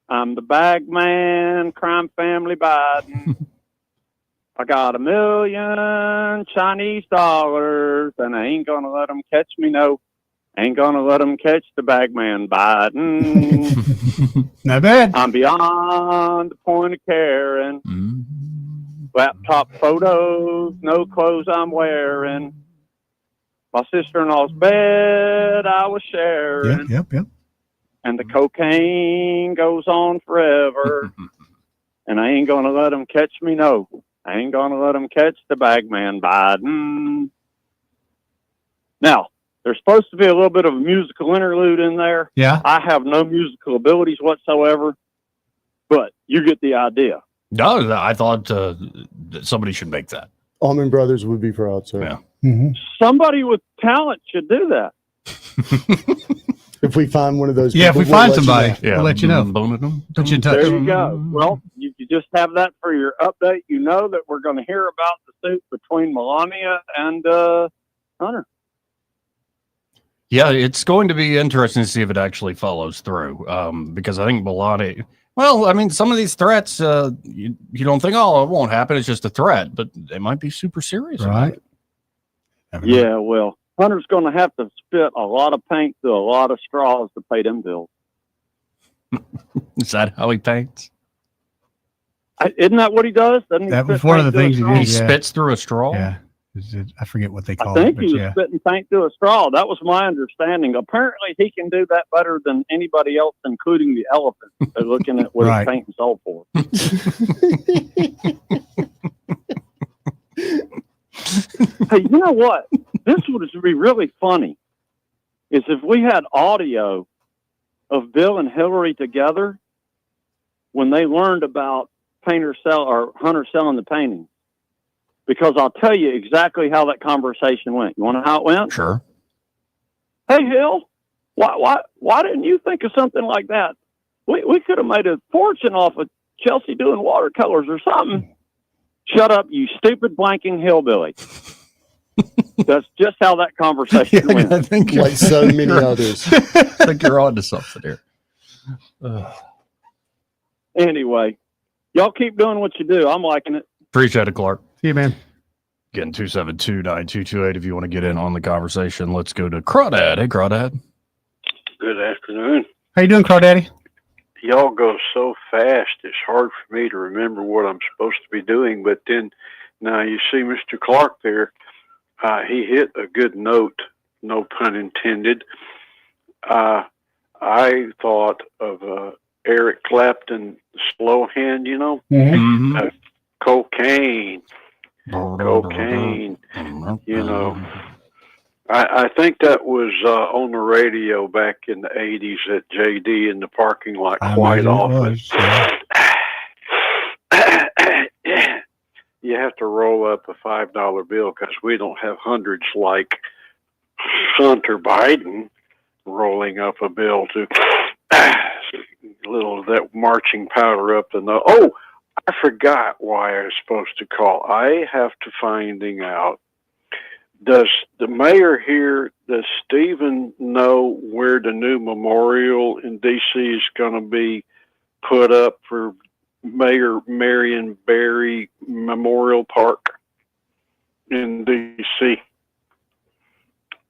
I'm the bag man, crime family Biden. I got $1 million Chinese dollars, and I ain't gonna let them catch me, no. Ain't gonna let them catch the bag man Biden. Not bad. I'm beyond the point of caring. Laptop photos, no clothes I'm wearing. My sister-in-law's bed I was sharing. Yep. And the cocaine goes on forever. And I ain't going to let them catch me, no. I ain't going to let them catch the bagman Biden. Now, there's supposed to be a little bit of a musical interlude in there. Yeah. I have no musical abilities whatsoever, but you get the idea. No, I thought somebody should make that. Allman Brothers would be proud, sir. Yeah. Somebody with talent should do that. If we find one of those Yeah, if people, we find let you somebody, know. we'll let you know. Put you in touch. There you go. Well, you just have that for your update. You know that we're going to hear about the suit between Melania and Hunter. Yeah, it's going to be interesting to see if it actually follows through. Because I think Melania, well, I mean, some of these threats, you don't think, oh, it won't happen. It's just a threat, but they might be super serious. Right. Yeah, well, Hunter's going to have to spit a lot of paint through a lot of straws to pay them bills. Is that how he paints? Isn't that what he does? Doesn't he That was spit one of the paint things through he a did. He straw? spits through a straw? Yeah. I forget what they I call think it. he was spitting paint through a straw. That was my understanding. Apparently, he can do that better than anybody else, including the elephant. They're looking at what Right. he's painting soul for. Hey, you know what? This would be really funny. Is if we had audio of Bill and Hillary together when they learned about Hunter selling the painting. Because I'll tell you exactly how that conversation went. You want to know how it went? Sure. Hey, Hill, why didn't you think of something like that? We could have made a fortune off of Chelsea doing watercolors or something. Shut up, you stupid blanking hillbilly. That's just how that conversation went. I think Like so many others. I think you're on to something here. Anyway, y'all keep doing what you do. I'm liking it. Appreciate it, Clark. See you, man. Again, 272-9228 if you want to get in on the conversation. Let's go to Crawdad. Hey, Crawdad. Good afternoon. How you doing, Crawdaddy? Y'all go so fast, it's hard for me to remember what I'm supposed to be doing. But then, now you see Mr. Clark there, he hit a good note, no pun intended. I thought of Eric Clapton, Slow Hand, you know? Mm-hmm. Cocaine, you know. I think that was on the radio back in the 80s at JD in the parking lot quite often. you have to roll up a $5 bill because we don't have hundreds like Hunter Biden rolling up a bill to little of that marching powder up the nose. Oh, I forgot why I was supposed to call. I have to finding out. Does the mayor here, does Stephen know where the new memorial in D.C. is going to be put up for Mayor Marion Barry Memorial Park in D.C.?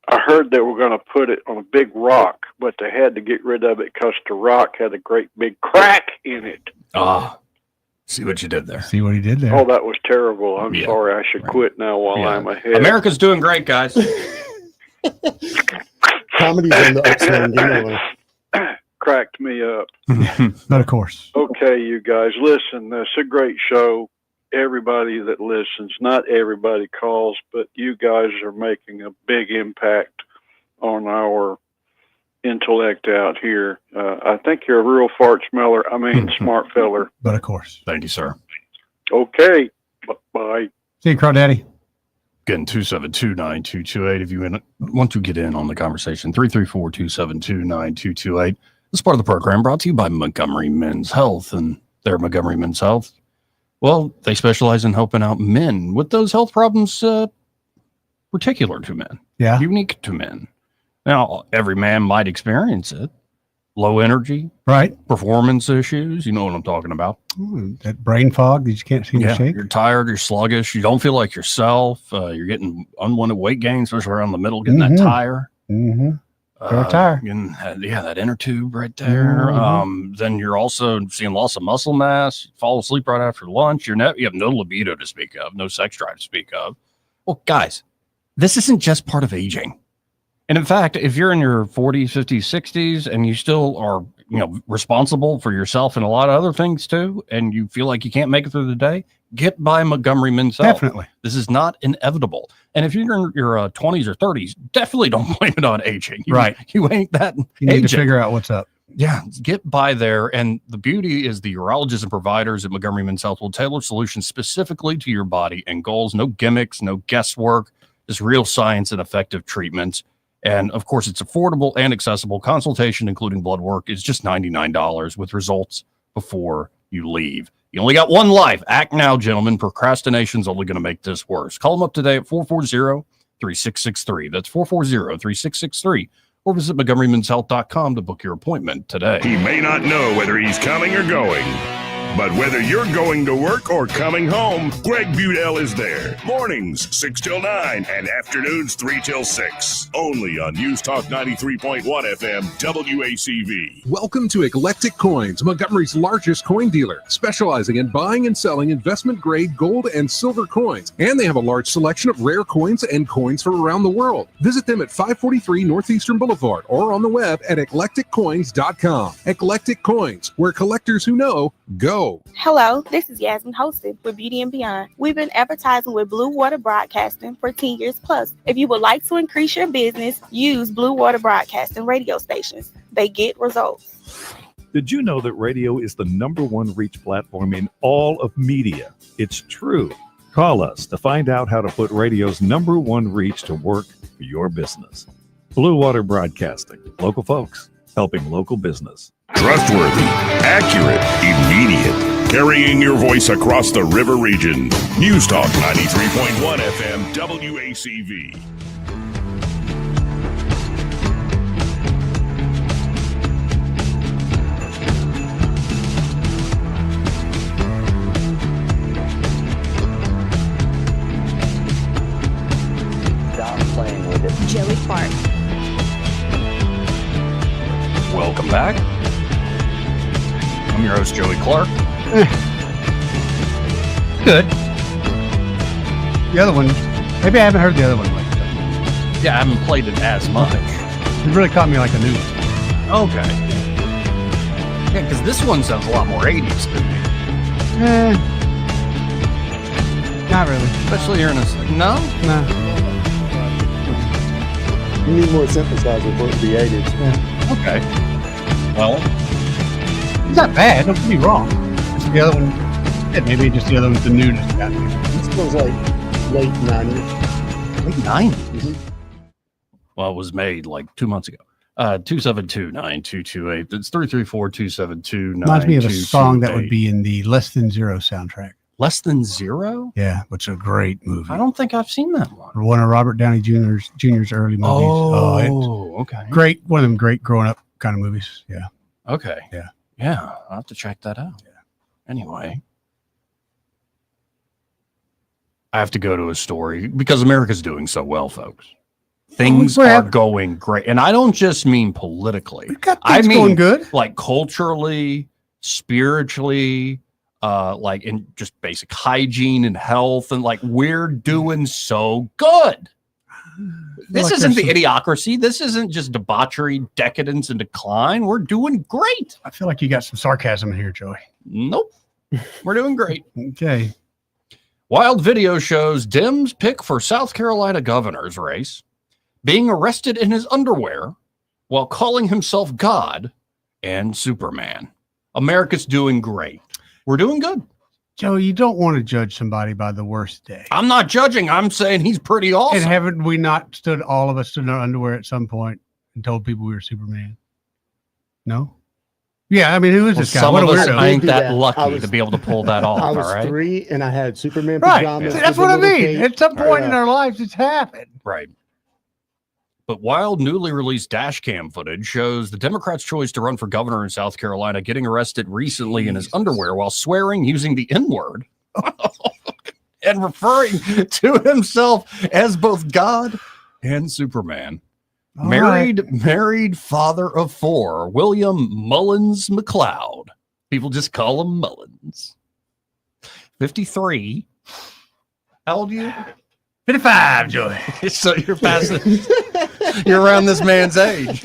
I heard they were going to put it on a big rock, but they had to get rid of it because the rock had a great big crack in it. Ah, see what you did there. See what he did there. Oh, that was terrible. I'm sorry. I should quit now while I'm ahead. America's doing great, guys. Comedy's on the upswing anyway. Cracked me up. But of course. Okay, you guys, listen, it's a great show. Everybody that listens, not everybody calls, but you guys are making a big impact on our intellect out here. I think you're a real fart smeller. I mean, smart feller. But of course. Thank you, sir. Okay. Bye. See you, Crawdaddy. Again, 272-9228 if you want to get in on the conversation. 334-272-9228. This part of the program brought to you by Montgomery Men's Health. And their Montgomery Men's Health, well, they specialize in helping out men with those health problems particular to men. Yeah. Unique to men. Now, every man might experience it. Low energy. Right. Performance issues. You know what I'm talking about. Ooh, that brain fog that you can't seem to shake. You're tired. You're sluggish. You don't feel like yourself. You're getting unwanted weight gain, especially around the middle, getting that tire. Mm-hmm. Tire. That inner tube right there. Then you're also seeing loss of muscle mass. Fall asleep right after lunch. You have no libido to speak of, no sex drive to speak of. Well, guys, this isn't just part of aging. And in fact, if you're in your 40s, 50s, 60s, and you still are, responsible for yourself and a lot of other things too, and you feel like you can't make it through the day, get by Montgomery Men's Health. Definitely. This is not inevitable. And if you're in your 20s or 30s, definitely don't blame it on aging. Right. You ain't that You need aging. to figure out what's up. Yeah, get by there. And the beauty is the urologists and providers at Montgomery Men's Health will tailor solutions specifically to your body and goals. No gimmicks, no guesswork, just real science and effective treatments. And of course, it's affordable and accessible. Consultation, including blood work, is just $99 with results before you leave. You only got one life. Act now, gentlemen. Procrastination's only going to make this worse. Call them up today at 440-3663. That's 440-3663. Or visit MontgomeryMen'sHealth.com to book your appointment today. He may not know whether he's coming or going, but whether you're going to work or coming home, Greg Budell is there. Mornings, 6 till 9, and afternoons, 3 till 6. Only on News Talk 93.1 FM, WACV. Welcome to Eclectic Coins, Montgomery's largest coin dealer, specializing in buying and selling investment-grade gold and silver coins. And they have a large selection of rare coins and coins from around the world. Visit them at 543 Northeastern Boulevard or on the web at eclecticcoins.com. Eclectic Coins, where collectors who know go. Hello, this is Yasmin Hosted with Beauty and Beyond. We've been advertising with Blue Water Broadcasting for 10 years plus. If you would like to increase your business, use Blue Water Broadcasting radio stations. They get results. Did you know that radio is the #1 reach platform in all of media? It's true. Call us to find out how to put radio's #1 reach to work for your business. Blue Water Broadcasting. Local folks helping local business. Trustworthy, accurate, immediate. Carrying your voice across the river region. News Talk 93.1 FM, WACV. Stop playing with it. Joey Clark. Welcome back. I'm your host, Joey Clark. Good. The other one, maybe I haven't heard the other one lately. Yeah, I haven't played it as much. It really caught me like a new one. Okay. Yeah, because this one sounds a lot more 80s to me. Not really. Especially here in a... No? No. You need more synthesizer for it to be 80s. Yeah. Okay. Well... It's not bad, don't get me wrong. Just the other one, maybe just the other one's the newness got me. This was like late 90s. Late 90s? Well, it was made like 2 months ago. 272-9228. That's 334-272-9228. Reminds me of a song that would be in the Less Than Zero soundtrack. Less Than Zero? Yeah, which is a great movie. I don't think I've seen that one. One of Robert Downey Jr.'s early movies. Okay. Great. One of them great growing up kind of movies. Yeah. Okay. Yeah. Yeah. I'll have to check that out. Yeah. Anyway. I have to go to a story because America's doing so well, folks. Things are going great. And I don't just mean politically. I mean going good. Like culturally, spiritually, like in just basic hygiene and health. And like we're doing so good. This isn't the idiocracy. This isn't just debauchery, decadence, and decline. We're doing great. I feel like you got some sarcasm in here, Joey. Nope. We're doing great. Okay. Wild video shows Dems pick for South Carolina governor's race, being arrested in his underwear while calling himself God and Superman. America's doing great. We're doing good. Joe, you don't want to judge somebody by the worst day. I'm not judging. I'm saying he's pretty awesome. And haven't we not all of us stood in our underwear at some point and told people we were Superman? No? Yeah, I mean, who is this guy? Some what of us weirdo. ain't that lucky to be able to pull that off, I was all right? 3 and I had Superman Right. pajamas. That's with what a I little mean. cape. At some point in our lives, it's happened. Right. But wild, newly released dash cam footage shows the Democrats' choice to run for governor in South Carolina getting arrested recently in his underwear while swearing using the N-word and referring to himself as both God and Superman. All Married father of 4, William Mullins McLeod. People just call him Mullins. 53. How old are you? 55, Joey. So you're past you're around this man's age.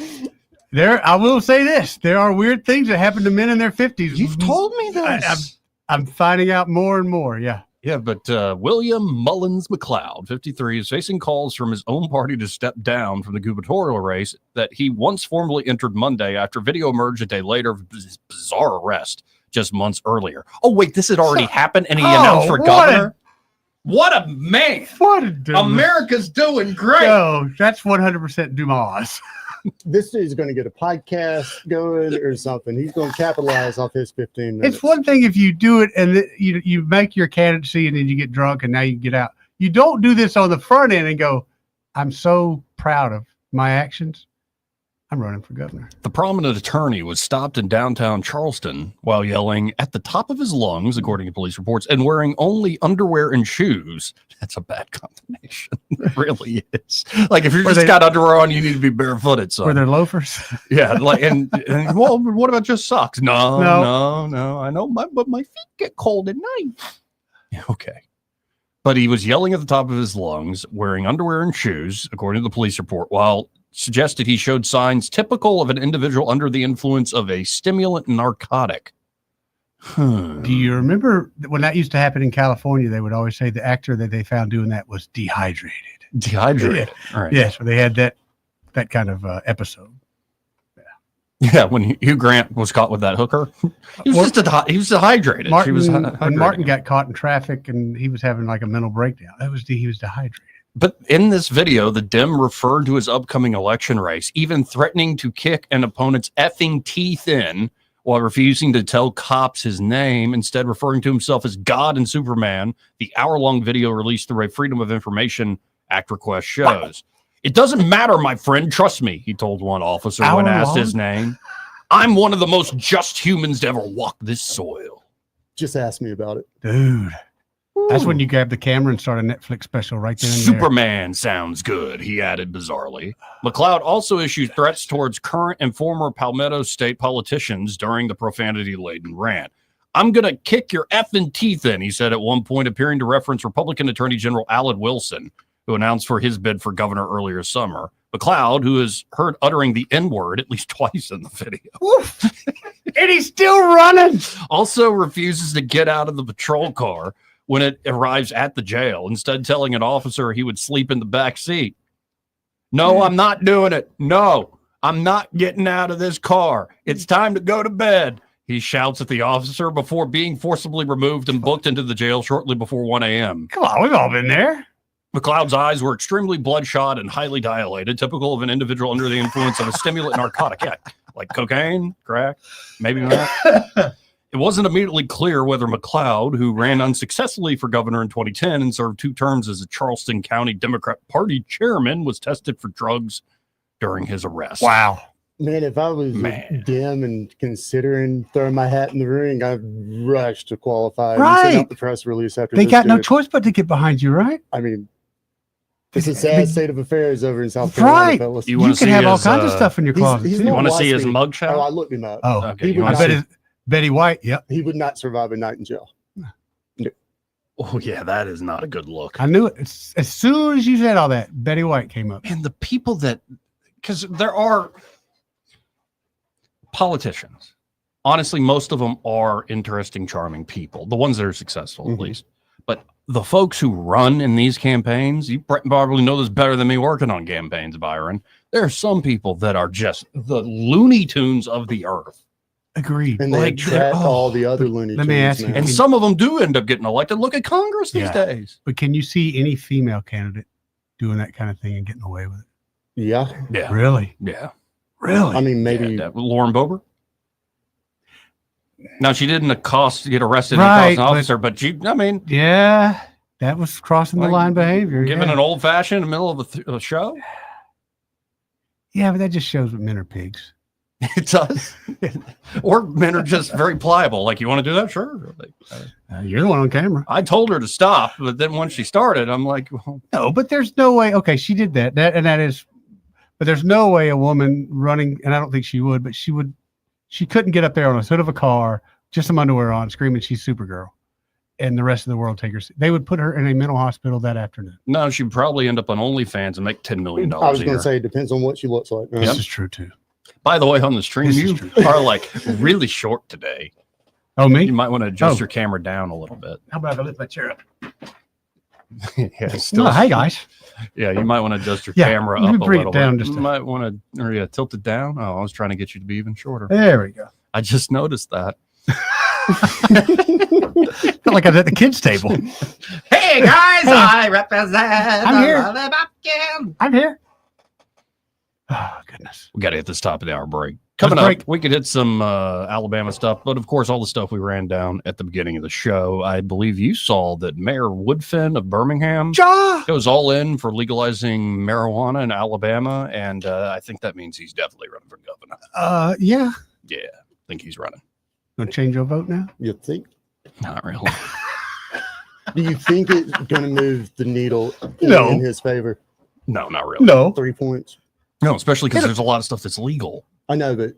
I will say this. There are weird things that happen to men in their 50s. You've told me this. I'm finding out more and more. Yeah. Yeah, but William Mullins McLeod, 53, is facing calls from his own party to step down from the gubernatorial race that he once formally entered Monday after video emerged a day later of his bizarre arrest just months earlier. Oh, wait, this had already happened and he announced for governor? What a man. What a dude. America's doing great. No, that's 100% Dumas. This dude's going to get a podcast going or something. He's going to capitalize off his 15 minutes. It's one thing if you do it and you make your candidacy and then you get drunk and now you get out. You don't do this on the front end and go, I'm so proud of my actions. I'm running for governor. The prominent attorney was stopped in downtown Charleston while yelling at the top of his lungs, according to police reports, and wearing only underwear and shoes. That's a bad combination. It really is. Like if you're just got underwear on, you need to be barefooted. Son. Were there loafers? Yeah. Like and well, what about just socks? No. I know, but my feet get cold at night. Okay. But he was yelling at the top of his lungs, wearing underwear and shoes, according to the police report, while suggested he showed signs typical of an individual under the influence of a stimulant narcotic. Do you remember when that used to happen in California? They would always say the actor that they found doing that was dehydrated. Dehydrated. Yeah. Right. Yes, they had that kind of episode. Yeah, when Hugh Grant was caught with that hooker, he was he was dehydrated. When Martin got caught in traffic and he was having like a mental breakdown, he was dehydrated. But in this video, the Dem referred to his upcoming election race, even threatening to kick an opponent's effing teeth in while refusing to tell cops his name, instead referring to himself as God and Superman. The hour-long video released through a Freedom of Information Act request shows. It doesn't matter, my friend. Trust me, he told one officer when asked his name. I'm one of the most just humans to ever walk this soil. Just ask me about it. Dude. That's when you grab the camera and start a Netflix special right there. Superman sounds good, he added bizarrely. McLeod also issued threats towards current and former Palmetto State politicians during the profanity-laden rant. I'm going to kick your effing teeth in, he said at one point, appearing to reference Republican Attorney General Alan Wilson, who announced for his bid for governor earlier summer. McLeod, who is heard uttering the N-word at least twice in the video. And he's still running. Also refuses to get out of the patrol car when it arrives at the jail, instead telling an officer he would sleep in the back seat. No, I'm not doing it. No, I'm not getting out of this car. It's time to go to bed. He shouts at the officer before being forcibly removed and booked into the jail shortly before 1 a.m. Come on, we've all been there. McLeod's eyes were extremely bloodshot and highly dilated, typical of an individual under the influence of a stimulant narcotic, like cocaine, crack, maybe not. It wasn't immediately clear whether McLeod, who ran unsuccessfully for governor in 2010 and served 2 terms as a Charleston County Democrat Party chairman, was tested for drugs during his arrest. Wow. Man, if I was dim and considering throwing my hat in the ring, I'd rush to qualify. And send out the press release after They this got no dude. choice but to get behind you, right? I mean, it's a sad state of affairs over in South Carolina, Right. fellas. You can have all kinds of stuff in your closet. You want to see his mugshot? Oh, I looked him up. Oh, okay. He would I not- bet it's Betty White. Yep. He would not survive a night in jail. Oh, yeah, that is not a good look. I knew it. As soon as you said all that, Betty White came up. And the people that, because there are politicians. Honestly, most of them are interesting, charming people, the ones that are successful, at least. But the folks who run in these campaigns, you probably know this better than me working on campaigns, Byron. There are some people that are just the Looney Tunes of the earth. Agreed. And they Like, attract they're- all the other Looney Let me Tunes ask you, now. And some of them do end up getting elected. Look at Congress these Yeah. days. But can you see any female candidate doing that kind of thing and getting away with it? Yeah. Yeah. Really? Yeah. Really? I mean, maybe Yeah, Lauren Boebert. Now, she didn't get arrested Right, and accost an officer, but she, I mean, Yeah, that was crossing the Like, line behavior. given yeah. an old fashioned in the middle of a show. Yeah, but that just shows that men are pigs. It does. Or men are just very pliable. Like, you want to do that? Sure. You're the one on camera. I told her to stop, but then once she started, I'm like, well, No, but there's no way. Okay, she did that. That is, but there's no way a woman running, and I don't think she would, but she couldn't get up there on the hood of a car, just some underwear on, screaming she's Supergirl, and the rest of the world take her. They would put her in a mental hospital that afternoon. no, she'd probably end up on OnlyFans and make $10 million I was a going year. to say it depends on what she looks like. This is true too. By the way, on the stream, This is you true. are like really short today. Oh, me? You might want to adjust Oh. your camera down a little bit. How about I lift my chair up? Yeah, it's still, No, hey guys. yeah, you might want to adjust your Yeah, camera let me up a bring it little down bit. just You a- might want to, or yeah, tilt it down. Oh, I was trying to get you to be even shorter. There we go. I just noticed that. Felt like I was at the kids' table. Hey guys, Hey. I represent. I'm here. here. I'm here. Oh goodness. We got to hit this top of the hour break. Let's Coming up, break. we could hit some Alabama stuff, but of course, all the stuff we ran down at the beginning of the show. I believe you saw that Mayor Woodfin of Birmingham goes all in for legalizing marijuana in Alabama, and I think that means he's definitely running for governor. Yeah. Yeah, I think he's running. Gonna change your vote now? You think? Not really. Do you think it's going to move the needle No. in his favor? No, not really. No. 3 points. No, especially because there's a lot of stuff that's legal. I know, but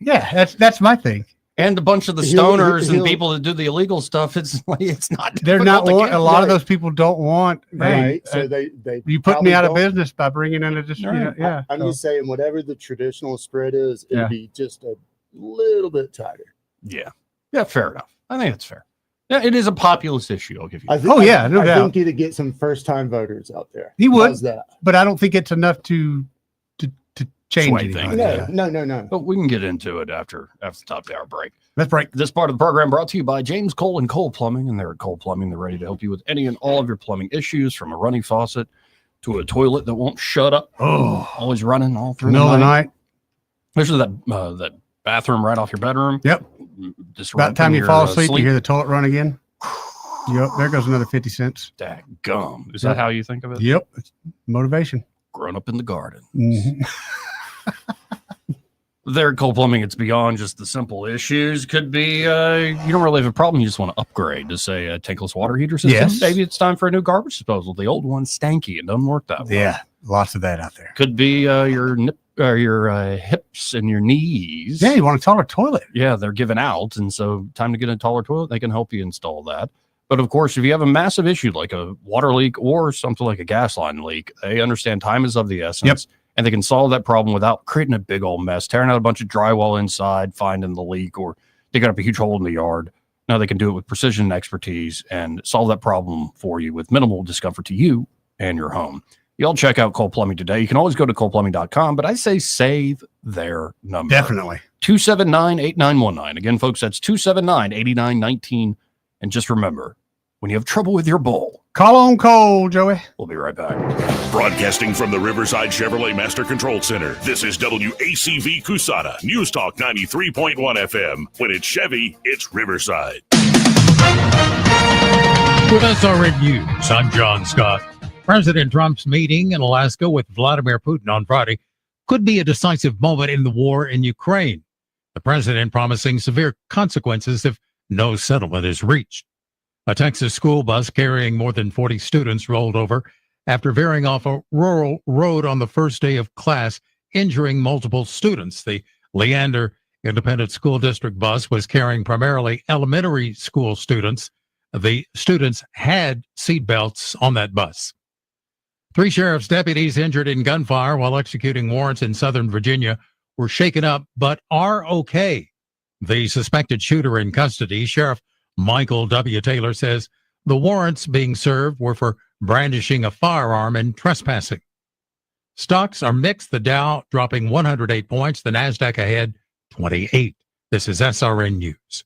Yeah, that's my thing. And a bunch of the He'll- stoners and he'll- people that do the illegal stuff, it's like it's not. They're not difficult to want, get. a lot of Right. those people don't want. Hey, right. So they you put me probably out of don't. business by bringing in a just Right. yeah. I'm so- just saying, whatever the traditional spread is, it'll Yeah. be just a little bit tighter. Yeah. Yeah, fair enough. I think it's fair. Yeah, it is a populist issue. I'll give you. I that. think, Oh, yeah, no I doubt. think it'd get some first-time voters out there. He would. How's that? but I don't think it's enough to change Sway anything. things. No, Yeah. no. But we can get into it after the top of the hour break. Let's break. This part of the program brought to you by James Cole and Cole Plumbing, and they're at Cole Plumbing. They're ready to help you with any and all of your plumbing issues, from a running faucet to a toilet that won't shut up. Oh, Always running all through middle the of the night. night. Especially that bathroom right off your bedroom. Yep. Disrupting About the time you your, fall asleep, you hear the toilet run again. Yep. There goes another 50 cents. Daggum. Is that how you think of it? Yep. It's motivation. Grown up in the garden. Mhm. There at Cole Plumbing, it's beyond just the simple issues. Could be you don't really have a problem. You just want to upgrade to, say, a tankless water heater system. Yes. Maybe it's time for a new garbage disposal. The old one's stanky and doesn't work that well. Yeah. Lots of that out there. Could be your hips and your knees. Yeah. You want a taller toilet. Yeah, they're giving out. And so time to get a taller toilet. They can help you install that. But of course, if you have a massive issue like a water leak or something like a gas line leak, they understand time is of the essence. Yep. And they can solve that problem without creating a big old mess, tearing out a bunch of drywall inside, finding the leak, or digging up a huge hole in the yard. No, they can do it with precision and expertise and solve that problem for you with minimal discomfort to you and your home. Y'all check out Cole Plumbing today. You can always go to coleplumbing.com, but I say save their number. Definitely. 279-8919. Again, folks, that's 279-8919. And just remember, when you have trouble with your bowl, call on Cole, Joey. We'll be right back. Broadcasting from the Riverside Chevrolet Master Control Center, this is WACV Cusada, News Talk 93.1 FM. When it's Chevy, it's Riverside. With SRN News, I'm John Scott. President Trump's meeting in Alaska with Vladimir Putin on Friday could be a decisive moment in the war in Ukraine. The president promising severe consequences if no settlement is reached. A Texas school bus carrying more than 40 students rolled over after veering off a rural road on the first day of class, injuring multiple students. The Leander Independent School District bus was carrying primarily elementary school students. The students had seatbelts on that bus. 3 sheriff's deputies injured in gunfire while executing warrants in Southern Virginia were shaken up, but are okay. The suspected shooter in custody, Sheriff Michael W. Taylor, says the warrants being served were for brandishing a firearm and trespassing. Stocks are mixed, the Dow dropping 108 points, the NASDAQ ahead 28. This is SRN News.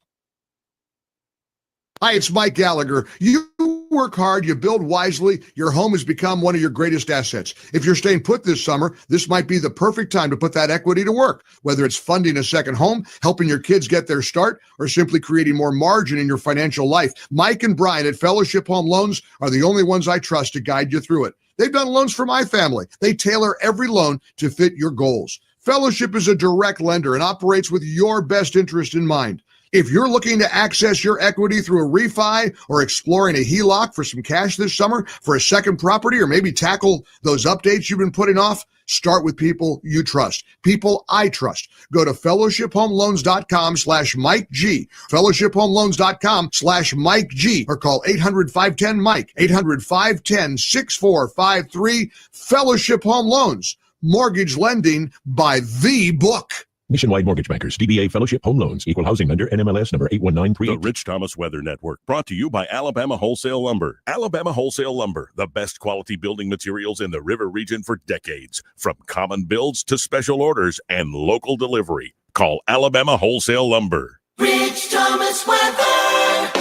Hi, it's Mike Gallagher. You work hard, you build wisely, your home has become one of your greatest assets. If you're staying put this summer, this might be the perfect time to put that equity to work, whether it's funding a second home, helping your kids get their start, or simply creating more margin in your financial life. Mike and Brian at Fellowship Home Loans are the only ones I trust to guide you through it. They've done loans for my family. They tailor every loan to fit your goals. Fellowship is a direct lender and operates with your best interest in mind. If you're looking to access your equity through a refi or exploring a HELOC for some cash this summer for a second property, or maybe tackle those updates you've been putting off, start with people you trust, people I trust. Go to fellowshiphomeloans.com/Mike G, fellowshiphomeloans.com/Mike G, or call 800-510-MIKE, 800-510-6453. Fellowship Home Loans, mortgage lending by the book. Nationwide Mortgage Bankers, DBA Fellowship Home Loans, Equal Housing Lender, NMLS number 8193. The Rich Thomas Weather Network, brought to you by Alabama Wholesale Lumber. Alabama Wholesale Lumber, the best quality building materials in the river region for decades. From common builds to special orders and local delivery. Call Alabama Wholesale Lumber. Rich Thomas Weather.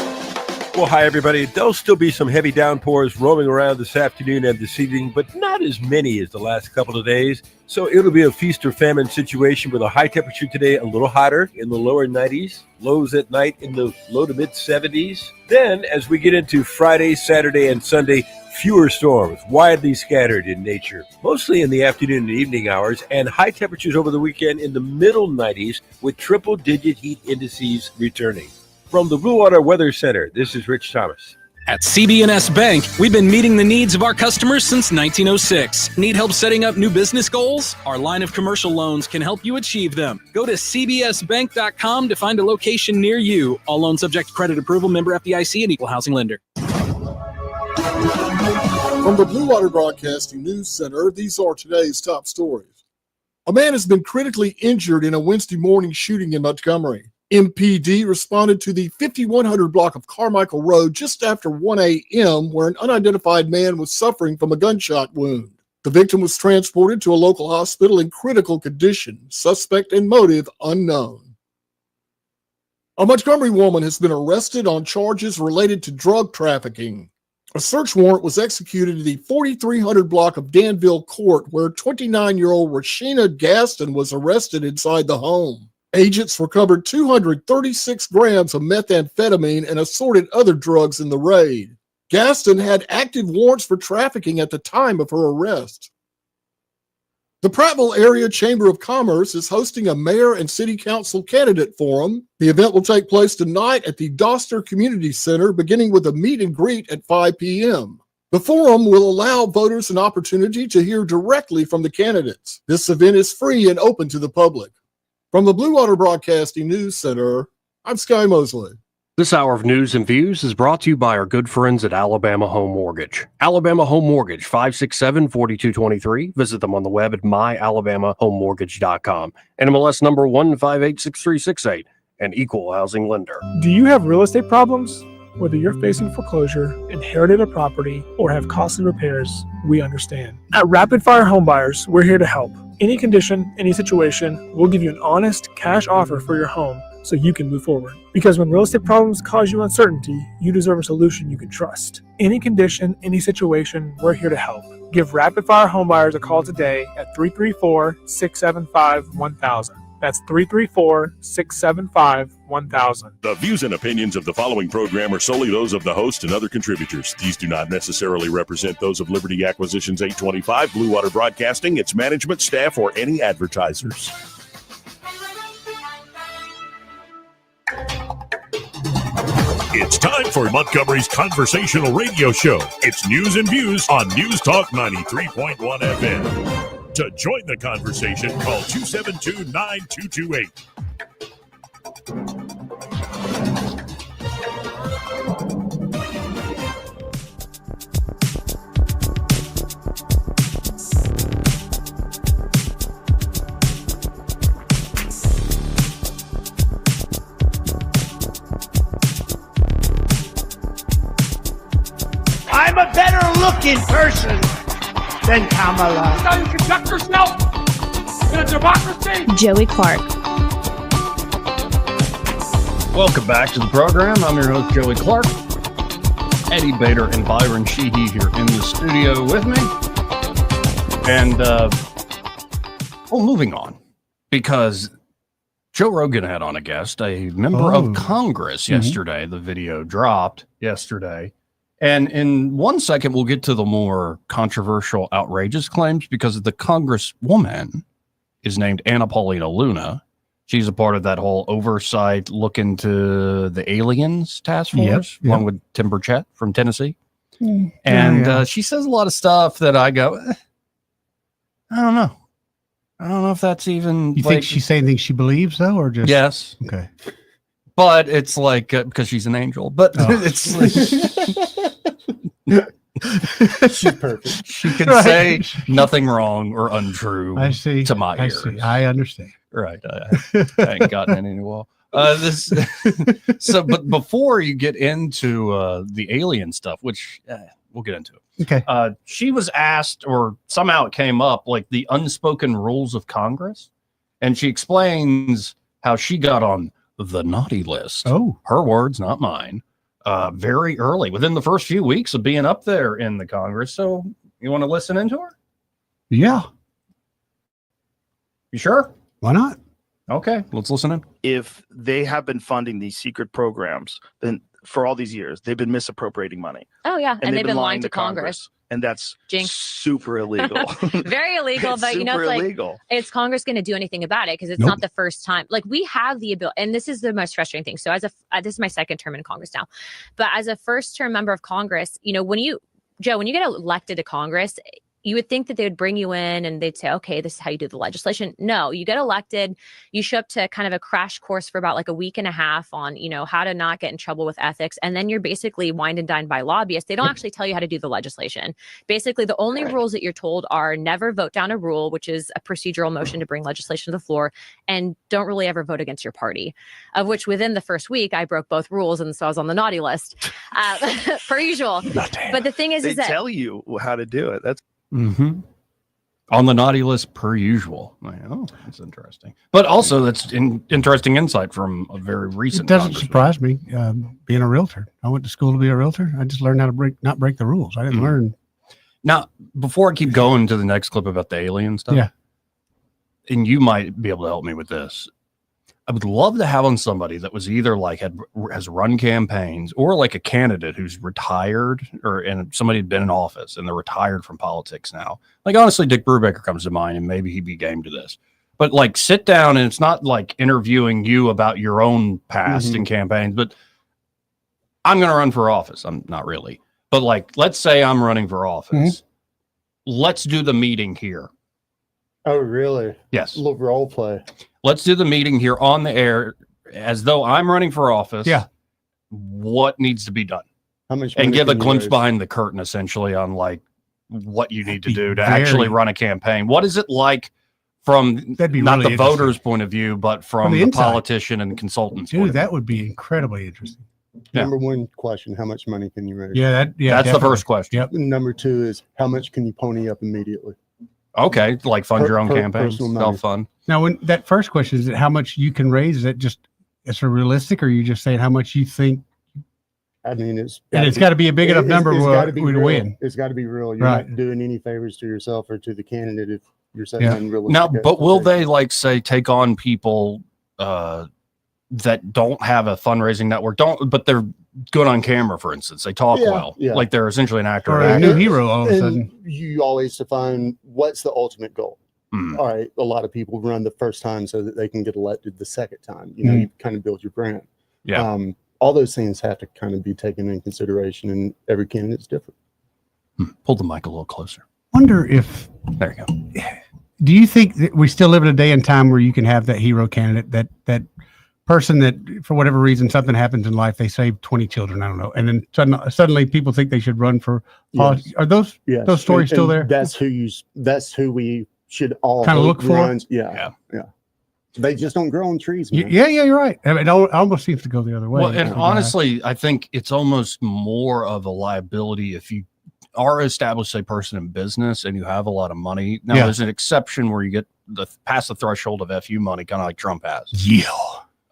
Well, hi, everybody. There'll still be some heavy downpours roaming around this afternoon and this evening, but not as many as the last couple of days. So it'll be a feast or famine situation with a high temperature today, a little hotter in the lower 90s, lows at night in the low to mid 70s. Then, as we get into Friday, Saturday, and Sunday, fewer storms, widely scattered in nature, mostly in the afternoon and evening hours, and high temperatures over the weekend in the middle 90s with triple-digit heat indices returning. From the Blue Water Weather Center, this is Rich Thomas. At CB&S Bank, we've been meeting the needs of our customers since 1906. Need help setting up new business goals? Our line of commercial loans can help you achieve them. Go to cbsbank.com to find a location near you. All loans subject to credit approval, member FDIC, and equal housing lender. From the Blue Water Broadcasting News Center, these are today's top stories. A man has been critically injured in a Wednesday morning shooting in Montgomery. MPD responded to the 5100 block of Carmichael Road just after 1 a.m., where an unidentified man was suffering from a gunshot wound. The victim was transported to a local hospital in critical condition. Suspect and motive unknown. A Montgomery woman has been arrested on charges related to drug trafficking. A search warrant was executed in the 4300 block of Danville Court, where 29-year-old Rashina Gaston was arrested inside the home. Agents recovered 236 grams of methamphetamine and assorted other drugs in the raid. Gaston had active warrants for trafficking at the time of her arrest. The Prattville Area Chamber of Commerce is hosting a mayor and city council candidate forum. The event will take place tonight at the Doster Community Center, beginning with a meet and greet at 5 p.m. The forum will allow voters an opportunity to hear directly from the candidates. This event is free and open to the public. From the Blue Water Broadcasting News Center, I'm Sky Mosley. This hour of news and views is brought to you by our good friends at Alabama Home Mortgage. Alabama Home Mortgage, 567-4223. Visit them on the web at myalabamahomemortgage.com. NMLS number 1586368, an equal housing lender. Do you have real estate problems? Whether you're facing foreclosure, inherited a property, or have costly repairs, we understand. At Rapid Fire Home Buyers, we're here to help. Any condition, any situation, we'll give you an honest cash offer for your home so you can move forward. Because when real estate problems cause you uncertainty, you deserve a solution you can trust. Any condition, any situation, we're here to help. Give Rapid Fire Homebuyers a call today at 334-675-1000. That's 334-675-1000. The views and opinions of the following program are solely those of the host and other contributors. These do not necessarily represent those of Liberty Acquisitions 825, Blue Water Broadcasting, its management, staff, or any advertisers. It's time for Montgomery's conversational radio show. It's news and views on News Talk 93.1 FM. To join the conversation, call 272-9228. I'm a better looking person than Kamala. How you conduct yourself in a democracy? Joey Clark. Welcome back to the program. I'm your host, Joey Clark. Eddie Bader and Byron Sheehy here in the studio with me. And, moving on. Because Joe Rogan had on a guest, a member of Congress yesterday. The video dropped yesterday. And in 1 second, we'll get to the more controversial, outrageous claims because the congresswoman is named Anna Paulina Luna. She's a part of that whole oversight look into the aliens task force, one with Tim Burchett from Tennessee. And she says a lot of stuff that I go, I don't know. I don't know if that's even. You think she's saying things she believes, though, or just. Yes. Okay. But it's like, because she's an angel, but it's like. She's perfect. She can say nothing wrong or untrue. I see. To my ears. See. I understand. Right. I ain't gotten any well. But before you get into the alien stuff, which we'll get into it. Okay. She was asked, or somehow it came up, like the unspoken rules of Congress, and she explains how she got on the naughty list. Oh, her words, not mine. Very early, within the first few weeks of being up there in the Congress. So you want to listen into her? Yeah. You sure? Why not? Okay, let's listen in. If they have been funding these secret programs, then for all these years, they've been misappropriating money. Oh, yeah. And they've been lying to Congress. And that's Jinx. Super illegal. Very illegal. But, you know, it's illegal. Is Congress going to do anything about it? Because it's not the first time. Like, we have the ability, and this is the most frustrating thing. So this is my second term in Congress now. But as a first term member of Congress, you know, when you get elected to Congress, you would think that they would bring you in and they'd say, okay, this is how you do the legislation. No, you get elected, you show up to kind of a crash course for about like a week and a half on, you know, how to not get in trouble with ethics. And then you're basically wined and dined by lobbyists. They don't actually tell you how to do the legislation. Basically, the only rules that you're told are never vote down a rule, which is a procedural motion to bring legislation to the floor, and don't really ever vote against your party, of which within the first week, I broke both rules. And so I was on the naughty list, per usual. But the thing is they that tell you how to do it. That's on the naughty list per usual. Like, oh, that's interesting. But also, that's interesting insight from a very recent. It doesn't surprise me. Being a realtor, I went to school to be a realtor. I just learned how to not break the rules. I didn't learn. Now, before I keep going to the next clip about the alien stuff, and you might be able to help me with this. I would love to have on somebody that was either like has run campaigns or like a candidate who's retired and somebody had been in office and they're retired from politics now. Like, honestly, Dick Brubaker comes to mind and maybe he'd be game to this. But like, sit down, and it's not like interviewing you about your own past and campaigns, but I'm going to run for office. I'm not really, but like, let's say I'm running for office. Let's do the meeting here. Oh, really? Yes. A little role play. Let's do the meeting here on the air as though I'm running for office. Yeah. What needs to be done? How much? And give a glimpse behind the curtain, essentially, on like what you need to do to actually run a campaign. What is it like from not really the voters' point of view, but from the politician and consultants? Dude, that would be incredibly interesting. Number one question: how much money can you raise? That's the first question. Yep. Number two is how much can you pony up immediately? Okay, like fund your own campaigns, personal money. self-fund. Now, when that first question is how much you can raise, is it just it's a realistic, or are you just saying how much you think? I mean, it's got to be a big enough number to win. It's got to be real. You're Right. not doing any favors to yourself or to the candidate if you're setting unrealistic. Now, but will they like say take on people that don't have a fundraising network, but they're good on camera, for instance, they talk well, like they're essentially an actor or a new hero all of a sudden. You always define what's the ultimate goal. All right, a lot of people run the first time so that they can get elected the second time. You know, you kind of build your brand. Yeah. All those things have to kind of be taken in consideration, and every candidate's different. Pull the mic a little closer. Wonder if there you go. Do you think that we still live in a day and time where you can have that hero candidate, that person that for whatever reason something happens in life, they save 20 children, I don't know, and then suddenly people think they should run for politics? Are those stories still there? That's who we should all kind of look for. Yeah. They just don't grow on trees, man. Yeah, you're right. I mean, it almost seems to go the other way. Well, and honestly, I think it's almost more of a liability if you are established, say, person in business and you have a lot of money. Now, there's an exception where you get past the threshold of FU money, kind of like Trump has. Yeah.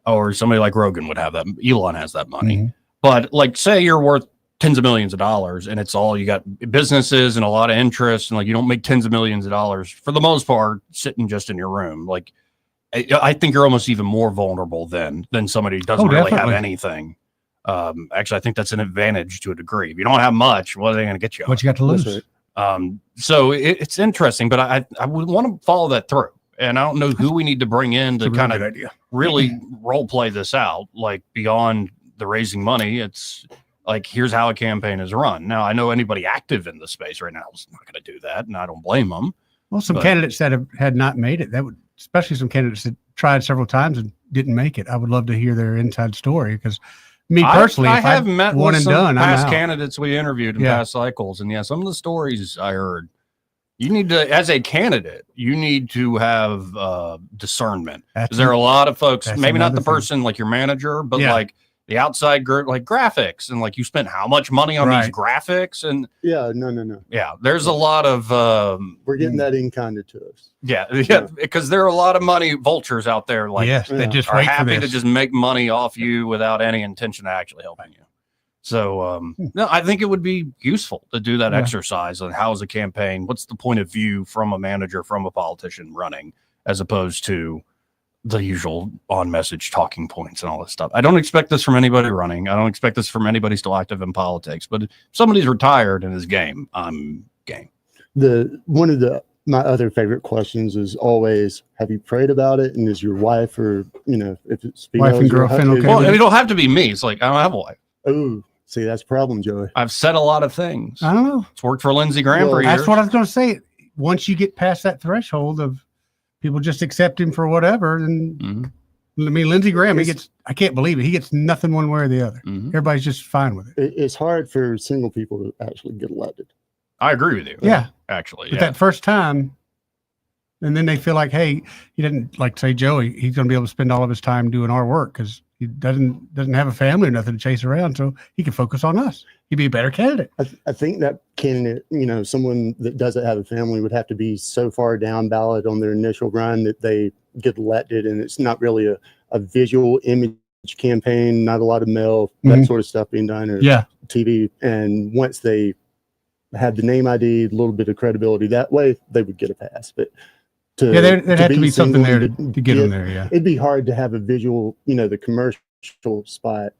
Or somebody like Rogan would have that. Elon has that money. But like, say you're worth tens of millions of dollars and it's all you got businesses and a lot of interest, and like you don't make tens of millions of dollars for the most part sitting just in your room. Like, I think you're almost even more vulnerable than somebody who doesn't really have anything. Actually, I think that's an advantage to a degree. If you don't have much, what are they going to get you? What you got to lose? So it's interesting, but I would want to follow that through. And I don't know who we need to bring in to kind of really role play this out, like beyond the raising money. It's like, here's how a campaign is run. Now, I know anybody active in the space right now is not going to do that, and I don't blame them. Well, some candidates that had not made it, that would, especially some candidates that tried several times and didn't make it. I would love to hear their inside story, because me personally, I have met one with and some done, past candidates we interviewed in past cycles, and some of the stories I heard, you need to, as a candidate, you need to have discernment. There are a lot of folks, maybe not the person like your manager, but like the outside group, like graphics, and like you spent how much money on these graphics, and there's a lot of we're getting that in kind of to us. Because there are a lot of money vultures out there, like they just are wait happy for to this. just make money off you without any intention of actually helping you. So no, I think it would be useful to do that exercise on how is a campaign, what's the point of view from a manager, from a politician running, as opposed to the usual on message talking points and all this stuff. I don't expect this from anybody running. I don't expect this from anybody still active in politics, but if somebody's retired in his game, I'm game. One of my other favorite questions is always, have you prayed about it? And is your wife, or, if it's wife and girlfriend, okay? Well, it don't have to be me. It's like, I don't have a wife. Oh, see, that's a problem, Joey. I've said a lot of things. I don't know. It's worked for Lindsey Graham for years. That's what I was going to say. Once you get past that threshold of people just accept him for whatever, and I mean, Lindsey Graham, I can't believe it. He gets nothing one way or the other. Everybody's just fine with it. It's hard for single people to actually get elected. I agree with you. Yeah. Actually. But that first time, and then they feel like, hey, he didn't, like, say, Joey, he's going to be able to spend all of his time doing our work because he doesn't have a family or nothing to chase around, so he can focus on us. He'd be a better candidate. I think that candidate, someone that doesn't have a family would have to be so far down ballot on their initial run that they get elected, and it's not really a visual image campaign, not a lot of mail, that sort of stuff being done, or TV. And once they had the name ID, a little bit of credibility that way, they would get a pass. But there'd have to be something there to get them there. Yeah, it'd be hard to have a visual, the commercial spot.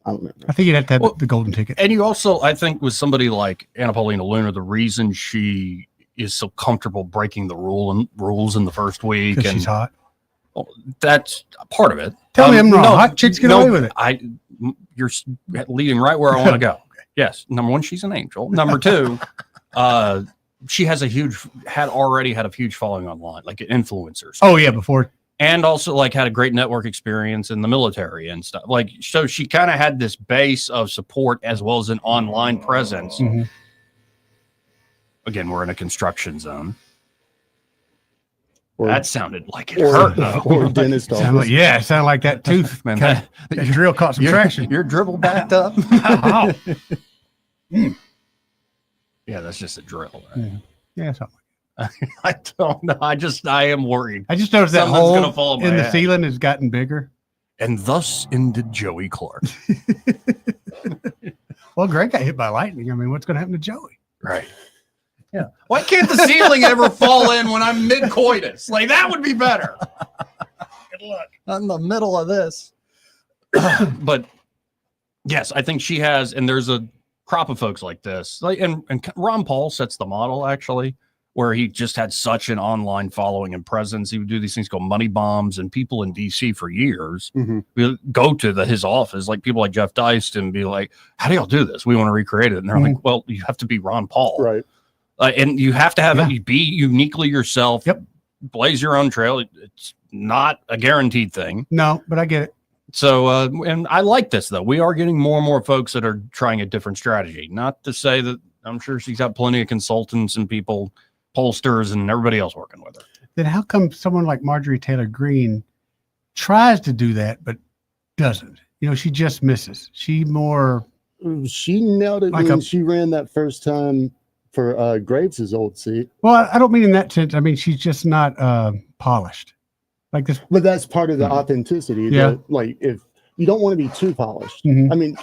I don't know. I think you'd have to have the golden ticket. And you also, I think, with somebody like Anna Paulina Luna, the reason she is so comfortable breaking the rules in the first week, and she's hot. Well, that's part of it. Tell me I'm wrong. Hot chicks get away with it. You're leading right where I want to go. Yes. Number one, she's an angel. Number two, she has already had a huge following online, like influencers. Oh yeah, before. And also like had a great network experience in the military and stuff. Like, so she kind of had this base of support as well as an online presence. Again, we're in a construction zone. That sounded like it hurt, though. Or dentist office. It sounded like that tooth. Man, that drill caught some traction. Your dribble backed up. Yeah, that's just a drill. Right? Yeah, something. I don't know. I am worried. I just noticed that Something's hole gonna fall in my in the head. ceiling has gotten bigger. And thus ended Joey Clark. Well, Greg got hit by lightning. I mean, what's going to happen to Joey? Right. Yeah. Why can't the ceiling ever fall in when I'm mid-coitus? Like, that would be better. Good luck. Not in the middle of this. But yes, I think she has, and there's a crop of folks like this. Like, and Ron Paul sets the model, actually, where he just had such an online following and presence. He would do these things called money bombs, and people in DC for years would go to his office, like people like Jeff Deist, and be like, how do y'all do this? We want to recreate it. And they're like, well, you have to be Ron Paul. Right. And you have to have it, be uniquely yourself. Yep. Blaze your own trail. It's not a guaranteed thing. No, but I get it. So, and I like this, though. We are getting more and more folks that are trying a different strategy. Not to say that I'm sure she's got plenty of consultants and people, pollsters and everybody else working with her. Then how come someone like Marjorie Taylor Greene tries to do that, but doesn't? You know, she just misses. She nailed it when she ran that first time for Graves' old seat. Well, I don't mean in that sense. I mean, she's just not polished. Like this. But that's part of the authenticity. Yeah. Like, if you don't want to be too polished. I mean,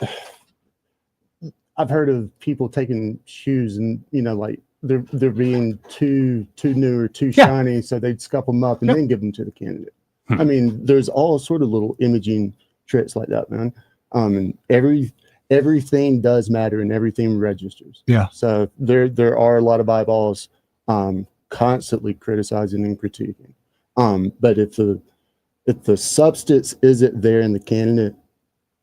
I've heard of people taking shoes and, you know, like, they're being too new or too shiny, so they'd scuff them up and then give them to the candidate. I mean, there's all sort of little imaging tricks like that, man. And everything does matter and everything registers. Yeah. So there are a lot of eyeballs constantly criticizing and critiquing. But if the substance isn't there in the candidate,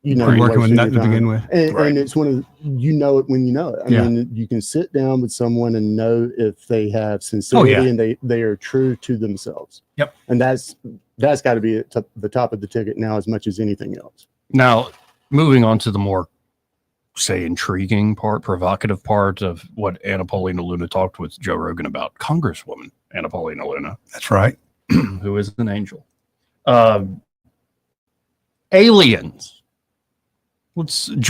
you know, you're working with nothing to begin with. And it's one of you know it when you know it. I mean, you can sit down with someone and know if they have sincerity and they are true to themselves. Yep. And that's got to be at the top of the ticket now as much as anything else. Now, moving on to the more, say, intriguing part, provocative part of what Anna Paulina Luna talked with Joe Rogan about, Congresswoman Anna Paulina Luna. That's right. Who is an angel. Aliens.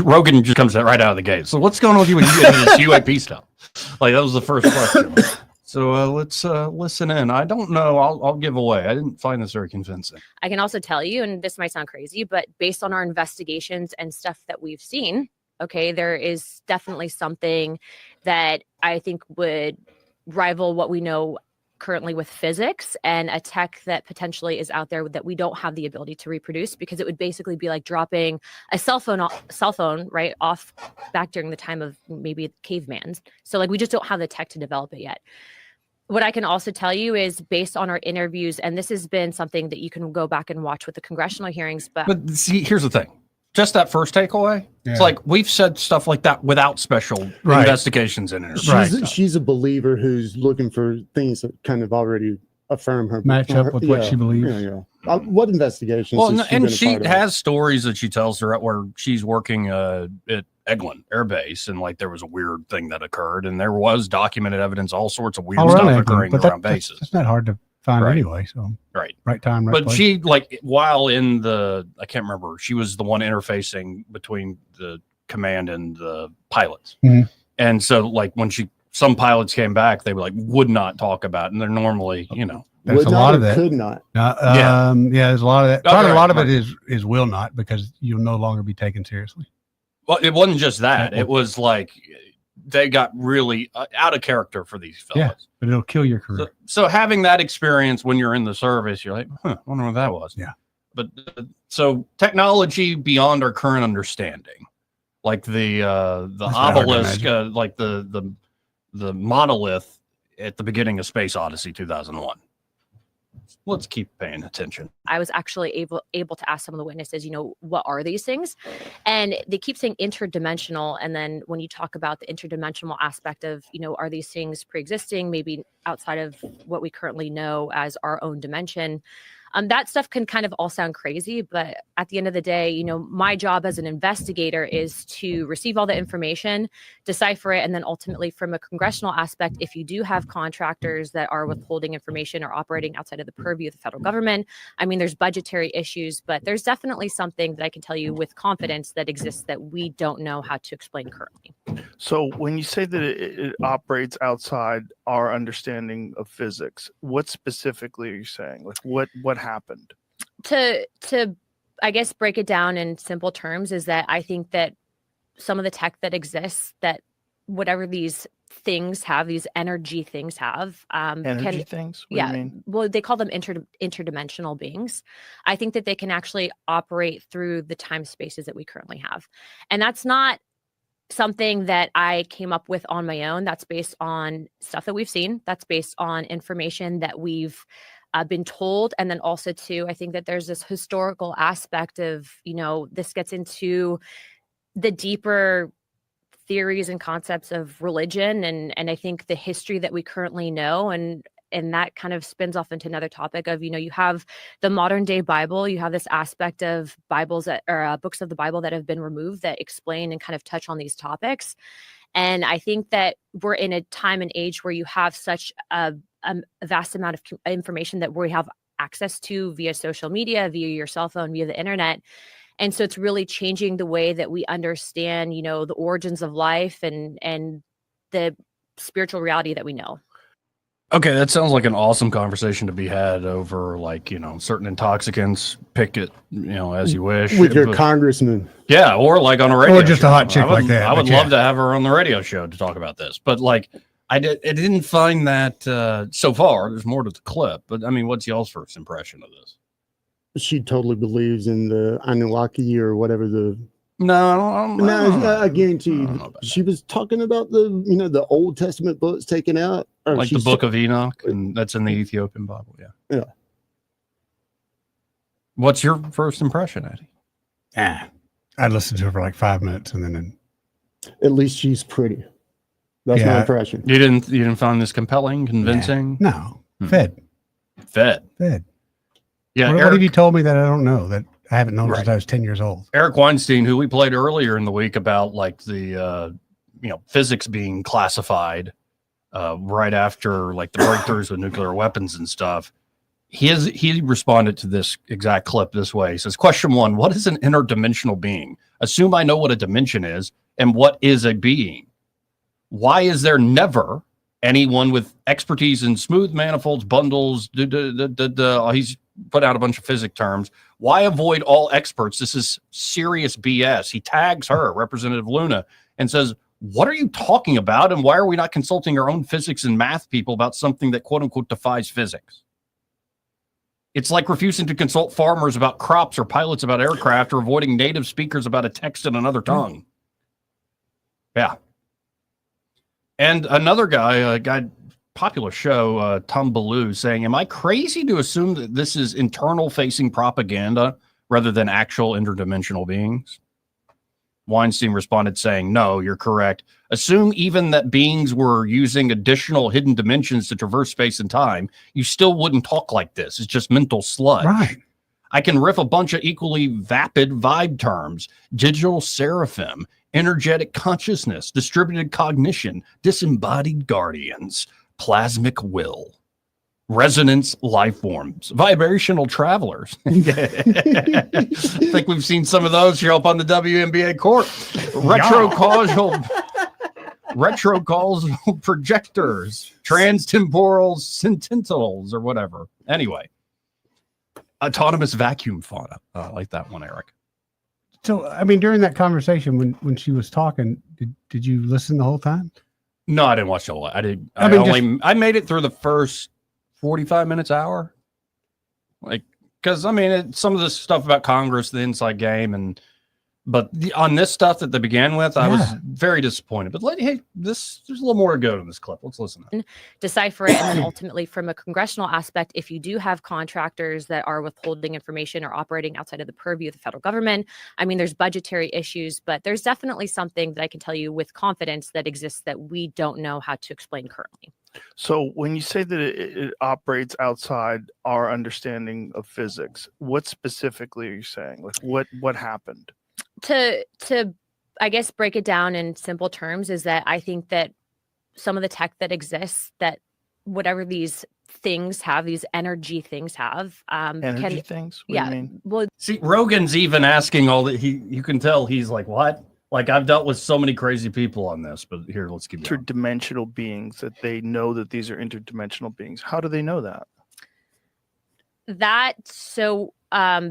Rogan just comes right out of the gate. So what's going on with you when you get into this UAP stuff? Like, that was the first question. So let's listen in. I don't know. I'll give away. I didn't find this very convincing. I can also tell you, and this might sound crazy, but based on our investigations and stuff that we've seen, okay, there is definitely something that I think would rival what we know currently with physics, and a tech that potentially is out there that we don't have the ability to reproduce, because it would basically be like dropping a cell phone right off back during the time of maybe caveman. So like, we just don't have the tech to develop it yet. What I can also tell you is, based on our interviews, and this has been something that you can go back and watch with the congressional hearings, but see, here's the thing. Just that first takeaway. It's like, we've said stuff like that without special investigations in it. She's a believer who's looking for things that kind of already affirm her match up with what she believes. What investigations? Well, and she has stories that she tells her where she's working at Eglin Air Base, and like, there was a weird thing that occurred, and there was documented evidence, all sorts of weird stuff occurring around bases. It's not hard to find anyway. So right time, right place. She, like, while in the, I can't remember, she was the one interfacing between the command and the pilots. And so, like, when some pilots came back, they would not talk about it, and they're normally, you know, there's a lot of that. Could not. There's a lot of that. Probably a lot of it is will not, because you'll no longer be taken seriously. Well, it wasn't just that. It was like, they got really out of character for these fellas. Yeah, but it'll kill your career. So having that experience when you're in the service, you're like, I wonder what that was. Yeah. But so technology beyond our current understanding, like the obelisk, like the monolith at the beginning of Space Odyssey 2001. Let's keep paying attention. I was actually able to ask some of the witnesses, you know, what are these things? And they keep saying interdimensional. And then when you talk about the interdimensional aspect of, you know, are these things pre-existing, maybe outside of what we currently know as our own dimension? That stuff can kind of all sound crazy, but at the end of the day, you know, my job as an investigator is to receive all the information, decipher it, and then ultimately from a congressional aspect, if you do have contractors that are withholding information or operating outside of the purview of the federal government, I mean, there's budgetary issues, but there's definitely something that I can tell you with confidence that exists that we don't know how to explain currently. So when you say that it operates outside our understanding of physics, what specifically are you saying? Like what happened? To I guess break it down in simple terms is that I think that some of the tech that exists, that whatever these things have, these energy things have, Energy things? What do you mean? well, they call them interdimensional beings. I think that they can actually operate through the time spaces that we currently have, and that's not something that I came up with on my own. That's based on stuff that we've seen. That's based on information that we've been told. And then also too, I think that there's this historical aspect of, you know, this gets into the deeper theories and concepts of religion. And I think the history that we currently know, and that kind of spins off into another topic of, you know, you have the modern day Bible, you have this aspect of Bibles that, or books of the Bible that have been removed that explain and kind of touch on these topics. And I think that we're in a time and age where you have such a vast amount of information that we have access to via social media, via your cell phone, via the internet. And so it's really changing the way that we understand, you know, the origins of life and the spiritual reality that we know. Okay, that sounds like an awesome conversation to be had over, like, you know, certain intoxicants. Pick it, you know, as you wish. With your congressman. Yeah, or like on a radio Or just show. a hot chick like that. I would but yeah. love to have her on the radio show to talk about this. But like, I didn't find that so far. There's more to the clip. But I mean, what's y'all's first impression of this? She totally believes in the Anunnaki or whatever the. No, I guarantee you. She was talking about the Old Testament books taken out. Like the Book of Enoch, and that's in the Ethiopian Bible. Yeah. Yeah. What's your first impression, Eddie? I listened to her for like 5 minutes and then. At least she's pretty. That's my impression. You didn't find this compelling, convincing? No. Fed. Yeah, What have you told me that I don't know, that I haven't known since I was 10 years old? Eric Weinstein, who we played earlier in the week about like the physics being classified right after like the breakthroughs with nuclear weapons and stuff. He responded to this exact clip this way. He says, question 1, what is an interdimensional being? Assume I know what a dimension is, and what is a being? Why is there never anyone with expertise in smooth manifolds, bundles? He's put out a bunch of physics terms. Why avoid all experts? This is serious BS. He tags her, Representative Luna, and says, what are you talking about? And why are we not consulting our own physics and math people about something that quote unquote defies physics? It's like refusing to consult farmers about crops or pilots about aircraft or avoiding native speakers about a text in another tongue. Yeah. And another guy, popular show, Tom Ballou, saying, am I crazy to assume that this is internal facing propaganda rather than actual interdimensional beings? Weinstein responded saying, no, you're correct. Assume even that beings were using additional hidden dimensions to traverse space and time, you still wouldn't talk like this. It's just mental sludge. Right. I can riff a bunch of equally vapid vibe terms: digital seraphim, energetic consciousness, distributed cognition, disembodied guardians, plasmic will, resonance life forms, vibrational travelers. I think we've seen some of those show up on the WNBA court. Retrocausal projectors, transtemporal sentinels, or whatever. Anyway, autonomous vacuum fauna. I like that one, Eric. So, I mean, during that conversation, when she was talking, did you listen the whole time? No, I didn't watch the whole. I made it through the first 45 minutes, hour. Like, because I mean, some of this stuff about Congress, the inside game, but on this stuff that they began with, I was very disappointed. But there's a little more to go in this clip. Let's listen to it. Decipher it, and then ultimately, from a congressional aspect, if you do have contractors that are withholding information or operating outside of the purview of the federal government, I mean, there's budgetary issues, but there's definitely something that I can tell you with confidence that exists that we don't know how to explain currently. So when you say that it operates outside our understanding of physics, what specifically are you saying? Like what happened? To I guess break it down in simple terms is that I think that some of the tech that exists, that whatever these things have, these energy things have, Energy things? What do you mean? Well, See, Rogan's even asking all that. You can tell he's like, what? Like, I've dealt with so many crazy people on this, but here, let's keep going. Interdimensional beings, that they know that these are interdimensional beings. How do they know that?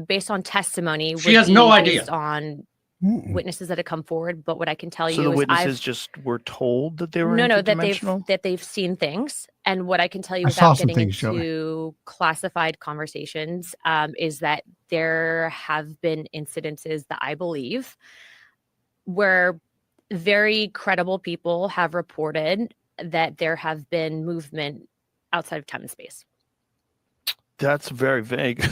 Based on testimony, She has no idea. Based on witnesses that have come forward, but what I can tell So you the is witnesses just were told that they were that they've seen things, and what I can tell you I saw without some getting things, into classified conversations is that there have been incidences that I believe where very credible people have reported that there have been movement outside of time and space. That's very vague.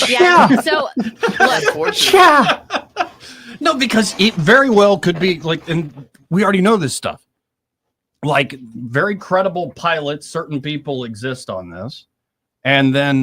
Yeah. So look, Yeah. No, because it very well could be like, and we already know this stuff. Like, very credible pilots, certain people exist on this, and then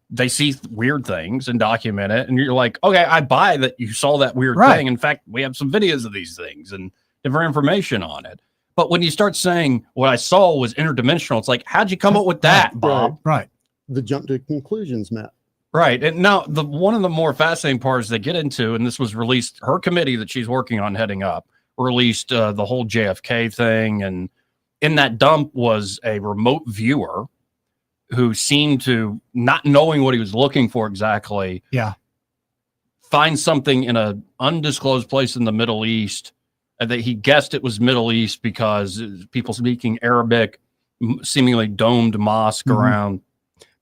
they see weird things and document it, and you're like, okay, I buy that you saw that weird thing. In fact, we have some videos of these things and different information on it. But when you start saying what I saw was interdimensional, it's like, how'd you come up with that, Bob? Right. The jump to conclusions, Matt. Right. And now one of the more fascinating parts they get into, and this was released, her committee that she's working on heading up released the whole JFK thing. And in that dump was a remote viewer who seemed to, not knowing what he was looking for exactly, find something in an undisclosed place in the Middle East. That he guessed it was Middle East because people speaking Arabic, seemingly domed mosque around.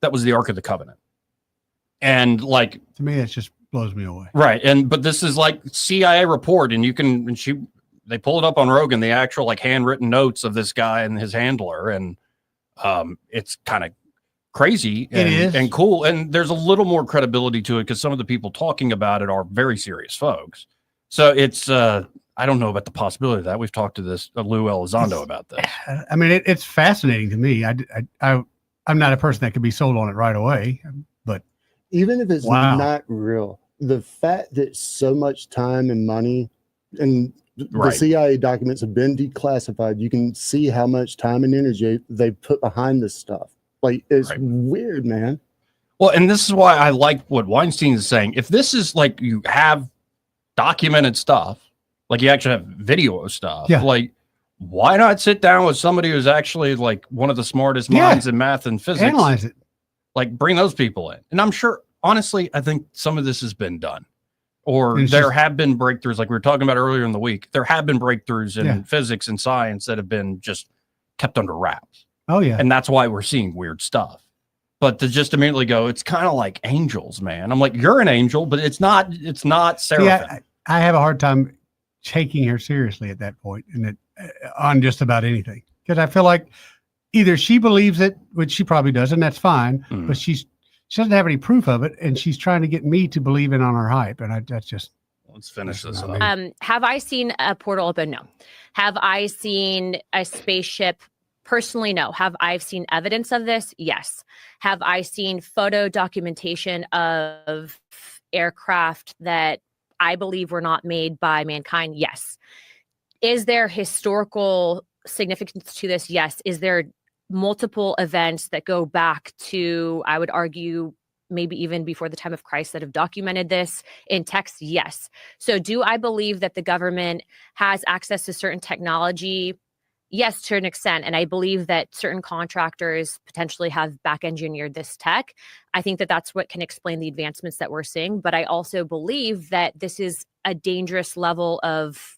That was the Ark of the Covenant. And like, to me, it just blows me away. Right. But this is like CIA report, and they pull it up on Rogan, the actual like handwritten notes of this guy and his handler. And it's kind of crazy and cool. And there's a little more credibility to it because some of the people talking about it are very serious folks. So it's, I don't know about the possibility of that. We've talked to Lou Elizondo about this. I mean, it's fascinating to me. I'm not a person that could be sold on it right away, but even if it's not real, the fact that so much time and money and the CIA documents have been declassified, you can see how much time and energy they put behind this stuff. Like, it's weird, man. Well, and this is why I like what Weinstein is saying. If this is like, you have documented stuff, like you actually have video of stuff, like, why not sit down with somebody who's actually like one of the smartest minds in math and physics? Analyze it. Like, bring those people in. And I'm sure, honestly, I think some of this has been done. Or there have been breakthroughs, like we were talking about earlier in the week. There have been breakthroughs in physics and science that have been just kept under wraps. Oh, yeah. And that's why we're seeing weird stuff. But to just immediately go, it's kind of like angels, man. I'm like, you're an angel, but it's not seraphim. Yeah, I have a hard time taking her seriously at that point, and on just about anything, because I feel like either she believes it, which she probably does, and that's fine, but she doesn't have any proof of it, and she's trying to get me to believe in on her hype, and that's just. Let's finish this up. Have I seen a portal open? No. Have I seen a spaceship? Personally, no. Have I seen evidence of this? Yes. Have I seen photo documentation of aircraft that I believe were not made by mankind? Yes. Is there historical significance to this? Yes. Is there multiple events that go back to, I would argue, maybe even before the time of Christ that have documented this in text? Yes. So do I believe that the government has access to certain technology? Yes, to an extent. And I believe that certain contractors potentially have back engineered this tech. I think that that's what can explain the advancements that we're seeing. But I also believe that this is a dangerous level of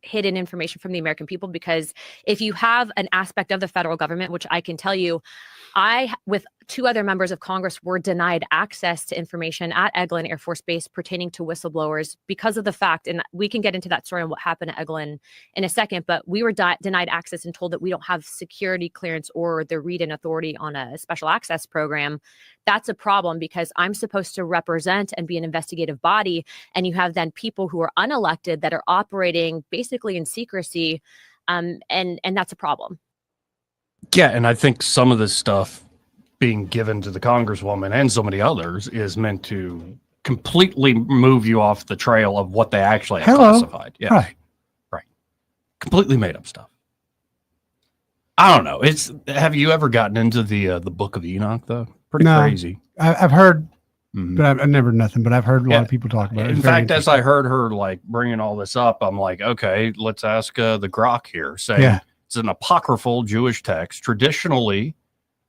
hidden information from the American people, because if you have an aspect of the federal government, which I can tell you, I, with two other members of Congress, were denied access to information at Eglin Air Force Base pertaining to whistleblowers because of the fact, and we can get into that story and what happened at Eglin in a second, but we were denied access and told that we don't have security clearance or the read-in authority on a special access program. That's a problem, because I'm supposed to represent and be an investigative body, and you have then people who are unelected that are operating basically in secrecy, and that's a problem. Yeah, and I think some of this stuff being given to the Congresswoman and so many others is meant to completely move you off the trail of what they actually have classified. Yeah. Right. Right. Completely made up stuff. I don't know. Have you ever gotten into the Book of Enoch though? Pretty crazy. I've heard, but I've never nothing. But I've heard a lot of people talk about it. In fact, as I heard her like bringing all this up, I'm like, okay, let's ask the Grok here. Saying it's an apocryphal Jewish text, traditionally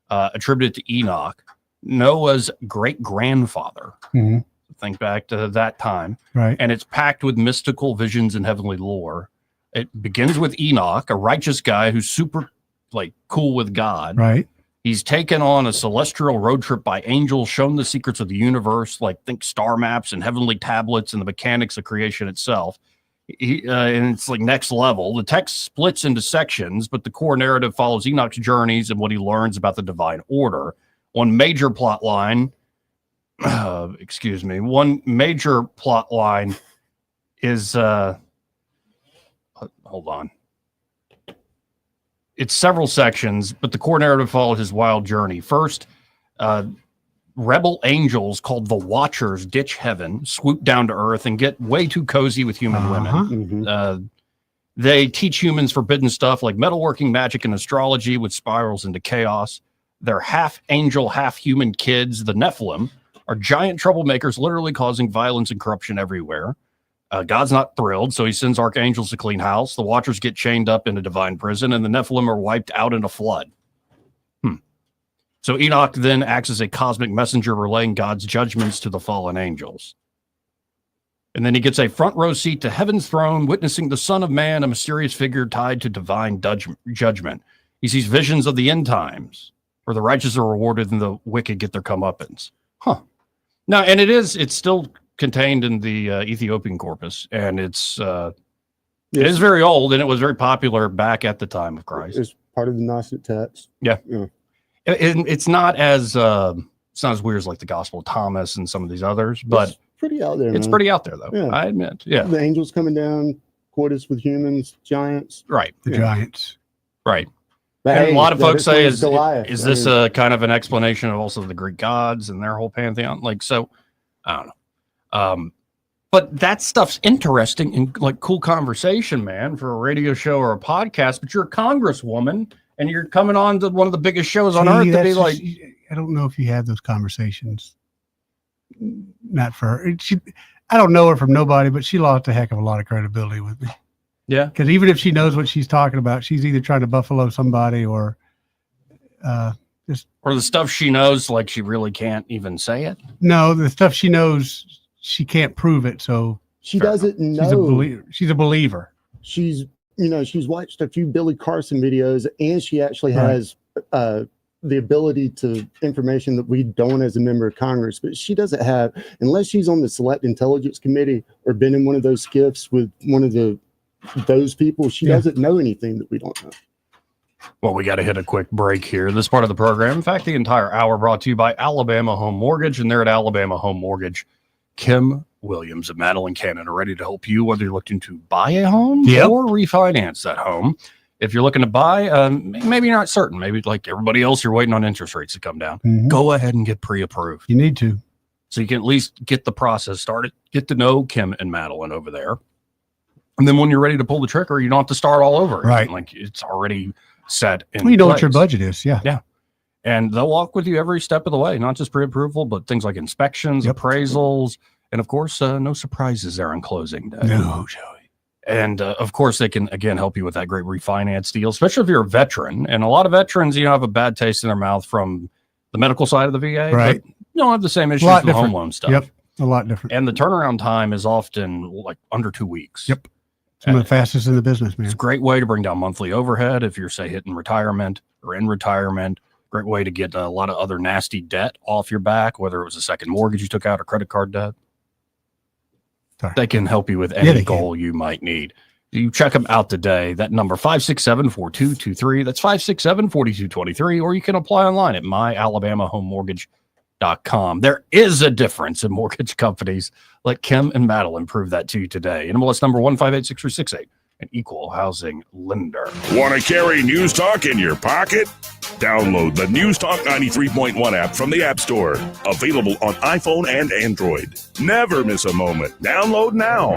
attributed to Enoch, Noah's great grandfather. Mm-hmm. Think back to that time, right? And it's packed with mystical visions and heavenly lore. It begins with Enoch, a righteous guy who's super like cool with God, right? He's taken on a celestial road trip by angels, shown the secrets of the universe, like think star maps and heavenly tablets and the mechanics of creation itself. And it's like next level. The text splits into sections, but the core narrative follows Enoch's journeys and what he learns about the divine order. One major plot line is hold on. It's several sections, but the core narrative followed his wild journey. First, rebel angels called the Watchers ditch heaven, swoop down to earth, and get way too cozy with human women. They teach humans forbidden stuff like metalworking, magic, and astrology, which spirals into chaos. They're half angel, half human kids, the Nephilim, are giant troublemakers, literally causing violence and corruption everywhere. God's not thrilled, so he sends archangels to clean house. The Watchers get chained up in a divine prison, and the Nephilim are wiped out in a flood. So Enoch then acts as a cosmic messenger, relaying God's judgments to the fallen angels. And then he gets a front row seat to heaven's throne, witnessing the Son of Man, a mysterious figure tied to divine judgment. He sees visions of the end times, where the righteous are rewarded and the wicked get their comeuppance. Now, and it's still contained in the Ethiopian corpus, and it is very old, and it was very popular back at the time of Christ. It's part of the Gnostic text. Yeah. It's not as weird as like the Gospel of Thomas and some of these others, but it's pretty out there. It's pretty out there, though. Yeah. I admit. Yeah, the angels coming down, coitus with humans, giants. Right. The giants. Right. But and hey, a lot of folks say, is this a kind of an explanation of also the Greek gods and their whole pantheon? Like, so I don't know. But that stuff's interesting and like cool conversation, man, for a radio show or a podcast. But you're a congresswoman and you're coming on to one of the biggest shows on earth to be like, I don't know if you had those conversations. Not for her. I don't know her from nobody, but she lost a heck of a lot of credibility with me. Yeah. Because even if she knows what she's talking about, she's either trying to buffalo somebody or or the stuff she knows, like she really can't even say it. No, the stuff she knows, she can't prove it. So she doesn't know. She's a believer. She's watched a few Billy Carson videos, and she actually has the ability to information that we don't as a member of Congress, but she doesn't have, unless she's on the Select Intelligence Committee or been in one of those skiffs with one of those people, she doesn't know anything that we don't know. Well, we got to hit a quick break here. This part of the program, in fact, the entire hour, brought to you by Alabama Home Mortgage, and they're at Alabama Home Mortgage. Kim Williams of Madeline Cannon are ready to help you, whether you're looking to buy a home or refinance that home. If you're looking to buy, maybe you're not certain. Maybe like everybody else, you're waiting on interest rates to come down. Go ahead and get pre-approved. You need to. So you can at least get the process started, get to know Kim and Madeline over there. And then when you're ready to pull the trigger, you don't have to start all over. Right. Like it's already set in Well, you know place. what your budget is. Yeah. Yeah. And they'll walk with you every step of the way, not just pre-approval, but things like inspections, appraisals, and of course, no surprises there on closing day. No, Joey. And of course, they can, again, help you with that great refinance deal, especially if you're a veteran. And a lot of veterans, have a bad taste in their mouth from the medical side of the VA. Right. But you don't have the same issues with the home loan stuff. Yep. A lot different. And the turnaround time is often like under 2 weeks. Yep. Some of the fastest in the business, man. It's a great way to bring down monthly overhead if you're, say, hitting retirement or in retirement. Great way to get a lot of other nasty debt off your back, whether it was a second mortgage you took out or credit card debt. They can help you with any goal you might need. You check them out today. That number, 567-4223. That's 567-4223. Or you can apply online at myalabamahomemortgage.com. There is a difference in mortgage companies. Let Kim and Madeline prove that to you today. NMLS number 1586368. an equal housing lender. Want to carry News Talk in your pocket? Download the News Talk 93.1 app from the App Store. Available on iPhone and Android. Never miss a moment. Download now.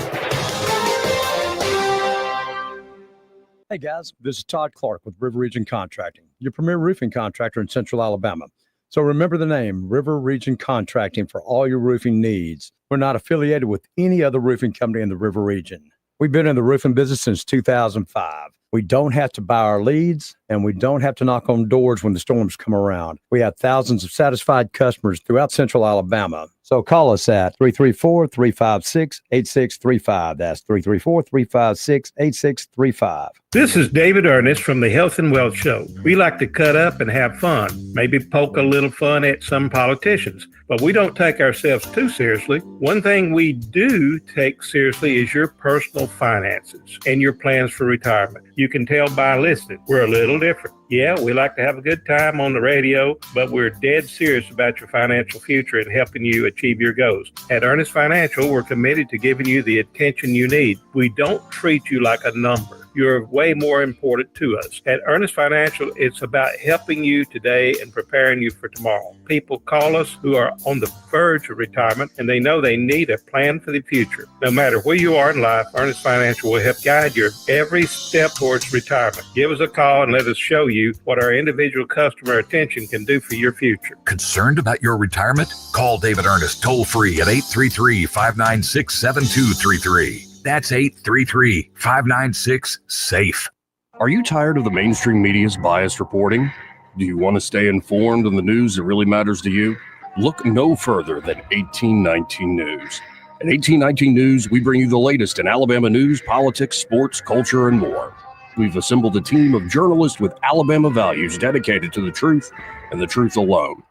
Hey guys, this is Todd Clark with River Region Contracting, your premier roofing contractor in Central Alabama. So remember the name, River Region Contracting, for all your roofing needs. We're not affiliated with any other roofing company in the River Region. We've been in the roofing business since 2005. We don't have to buy our leads, and we don't have to knock on doors when the storms come around. We have thousands of satisfied customers throughout Central Alabama. So call us at 334-356-8635. That's 334-356-8635. This is David Ernest from the Health and Wealth Show. We like to cut up and have fun, maybe poke a little fun at some politicians, but we don't take ourselves too seriously. One thing we do take seriously is your personal finances and your plans for retirement. You can tell by listening, we're a little different. Yeah, we like to have a good time on the radio, but we're dead serious about your financial future and helping you achieve your goals. At Ernest Financial, we're committed to giving you the attention you need. We don't treat you like a number. You're way more important to us. At Ernest Financial, it's about helping you today and preparing you for tomorrow. People call us who are on the verge of retirement, and they know they need a plan for the future. No matter where you are in life, Ernest Financial will help guide your every step towards retirement. Give us a call and let us show you what our individual customer attention can do for your future. Concerned about your retirement? Call David Ernest toll-free at 833-596-7233. That's 833-596-SAFE. Are you tired of the mainstream media's biased reporting? Do you want to stay informed on the news that really matters to you? Look no further than 1819 News. At 1819 News, we bring you the latest in Alabama news, politics, sports, culture, and more. We've assembled a team of journalists with Alabama values dedicated to the truth and the truth alone.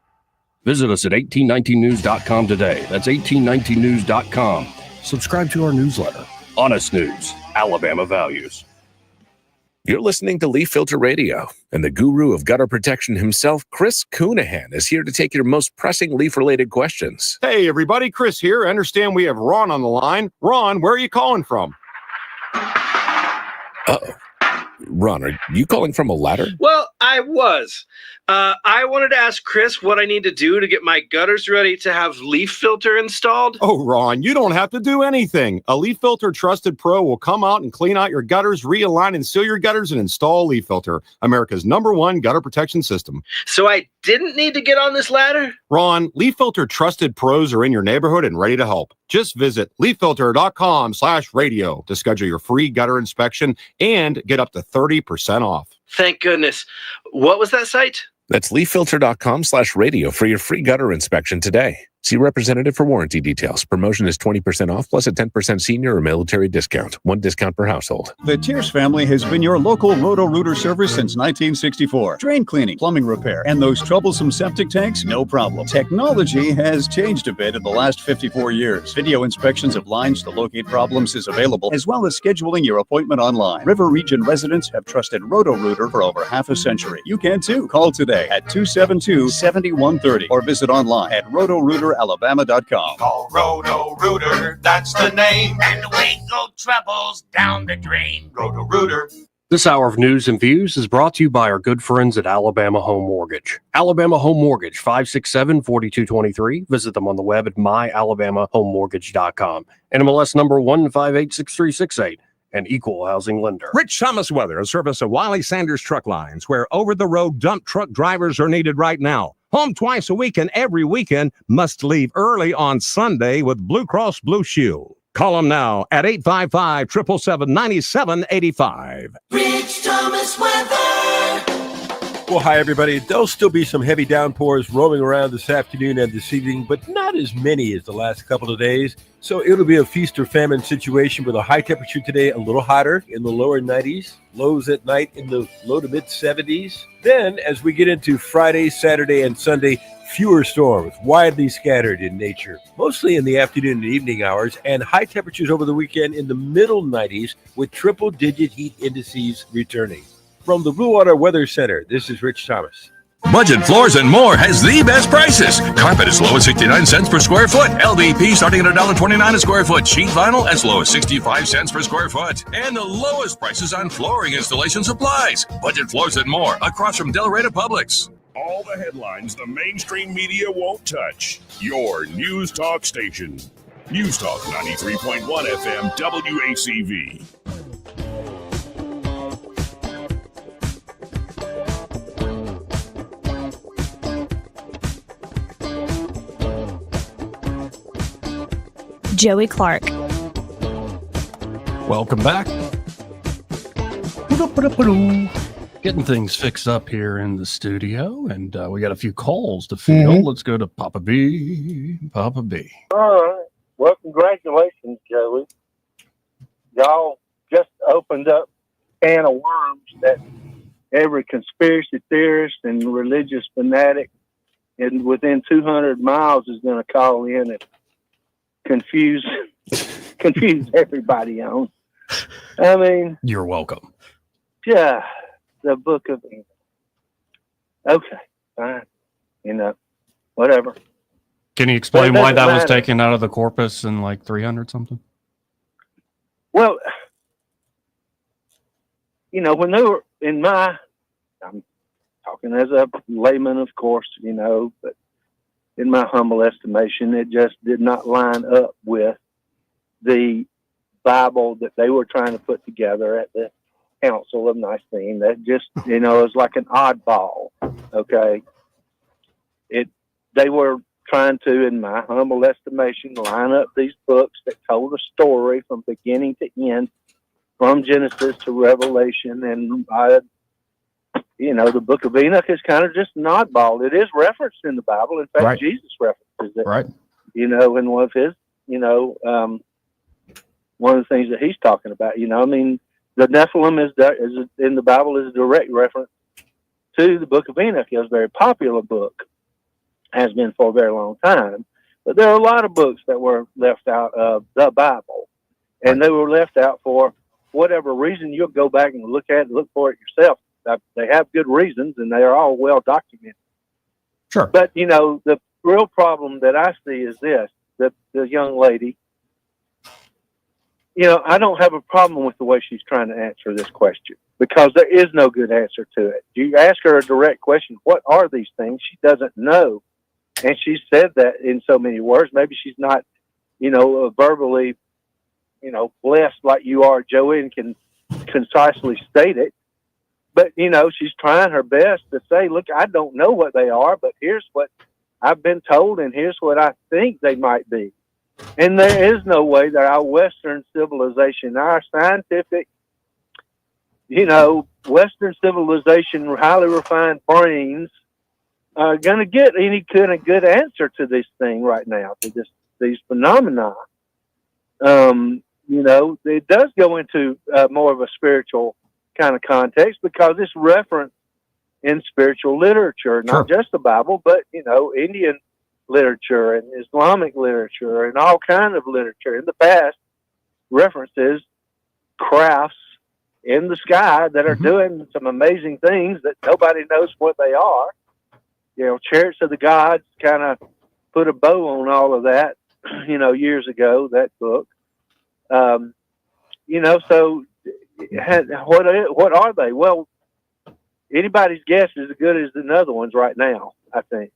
Visit us at 1819news.com today. That's 1819news.com. Subscribe to our newsletter. Honest News, Alabama Values. You're listening to Leaf Filter Radio, and the guru of gutter protection himself, Chris Coonahan, is here to take your most pressing leaf-related questions. Hey, everybody, Chris here. I understand we have Ron on the line. Ron, where are you calling from? Uh-oh. Ron, are you calling from a ladder? Well, I was. I wanted to ask Chris what I need to do to get my gutters ready to have leaf filter installed. Oh, Ron, you don't have to do anything. A Leaf Filter Trusted Pro will come out and clean out your gutters, realign and seal your gutters, and install Leaf Filter, America's #1 gutter protection system. So I didn't need to get on this ladder? Ron, Leaf Filter Trusted Pros are in your neighborhood and ready to help. Just visit leaffilter.com/radio to schedule your free gutter inspection and get up to 30% off. Thank goodness. What was that site? That's leaffilter.com/radio for your free gutter inspection today. See representative for warranty details. Promotion is 20% off plus a 10% senior or military discount. One discount per household. The Tierce family has been your local Roto-Rooter service since 1964. Drain cleaning, plumbing repair, and those troublesome septic tanks, no problem. Technology has changed a bit in the last 54 years. Video inspections of lines to locate problems is available, as well as scheduling your appointment online. River Region residents have trusted Roto-Rooter for over half a century. You can too. Call today at 272-7130 or visit online at rotorooteralabama.com. Call Roto-Rooter, that's the name. And away go troubles down the drain. Roto-Rooter. This hour of news and views is brought to you by our good friends at Alabama Home Mortgage. Alabama Home Mortgage, 567-4223. Visit them on the web at myalabamahomemortgage.com. NMLS number 1586368. An equal housing lender. Rich Thomas Weather, a service of Wiley Sanders Truck Lines, where over-the-road dump truck drivers are needed right now. Home twice a week and every weekend, must leave early on Sunday with Blue Cross Blue Shield. Call them now at 855-777-9785. Rich Thomas Weather. Well, hi, everybody. There'll still be some heavy downpours roaming around this afternoon and this evening, but not as many as the last couple of days. So it'll be a feast or famine situation with a high temperature today, a little hotter in the lower 90s, lows at night in the low to mid 70s. Then as we get into Friday, Saturday, and Sunday, fewer storms, widely scattered in nature, mostly in the afternoon and evening hours, and high temperatures over the weekend in the middle 90s with triple-digit heat indices returning. From the Blue Water Weather Center, this is Rich Thomas. Budget Floors and More has the best prices. Carpet as low as 69 cents per square foot. LVP starting at $1.29 a square foot. Sheet vinyl as low as 65 cents per square foot. And the lowest prices on flooring installation supplies. Budget Floors and More across from Delray Publix. All the headlines the mainstream media won't touch. Your News Talk station. News Talk 93.1 FM WACV. Joey Clark. Welcome back. Getting things fixed up here in the studio, and we got a few calls to field. Let's go to Papa B. Papa B. All right. Well, congratulations, Joey. Y'all just opened up a can of worms that every conspiracy theorist and religious fanatic within 200 miles is going to call in and confuse everybody on. I mean, you're welcome. Yeah, the Book of Enoch. Okay, fine. Whatever. Can you explain why that was taken out of the corpus in like 300 something? Well, when they were I'm talking as a layman, of course, but in my humble estimation, it just did not line up with the Bible that they were trying to put together at the Council of Nicene. That just, is like an oddball. Okay. They were trying to, in my humble estimation, line up these books that told a story from beginning to end, from Genesis to Revelation. And the Book of Enoch is kind of just an oddball. It is referenced in the Bible. In fact, Jesus references it. Right. In one of his, one of the things that he's talking about. The Nephilim is in the Bible is a direct reference to the Book of Enoch. It was a very popular book, has been for a very long time. But there are a lot of books that were left out of the Bible, and they were left out for whatever reason. You'll go back and look for it yourself. They have good reasons, and they are all well documented. Sure. But, the real problem that I see is this, the young lady, I don't have a problem with the way she's trying to answer this question, because there is no good answer to it. You ask her a direct question, what are these things? She doesn't know. And she said that in so many words. Maybe she's not, verbally, blessed like you are, Joey, and can concisely state it. But, she's trying her best to say, look, I don't know what they are, but here's what I've been told, and here's what I think they might be. And there is no way that our Western civilization, our scientific, Western civilization, highly refined brains are going to get any kind of good answer to this thing right now, to these phenomena. It does go into more of a spiritual kind of context, because it's referenced in spiritual literature, not just the Bible, but Indian literature and Islamic literature and all kinds of literature in the past references crafts in the sky that are doing some amazing things that nobody knows what they are. Chariots of the Gods kind of put a bow on all of that, years ago, that book. So what are they? Well, anybody's guess is as good as another one's right now, I think.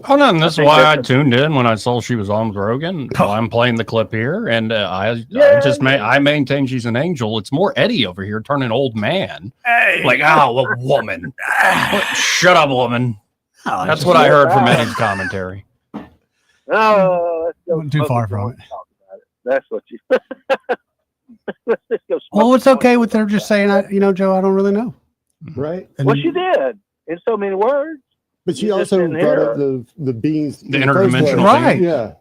Oh, no, and this is why I tuned in when I saw she was on with Rogan. Well, I'm playing the clip here, and I maintain she's an angel. It's more Eddie over here turning old man. Hey. Like, a woman. Shut up, woman. Oh, that's what I heard from Eddie's commentary. Oh, Not too far from it. That's what you. Well, it's okay with her just saying, Joe, I don't really know. Right. Well, she did in so many words. But she also brought up the beings. The interdimensional. Right. Yeah.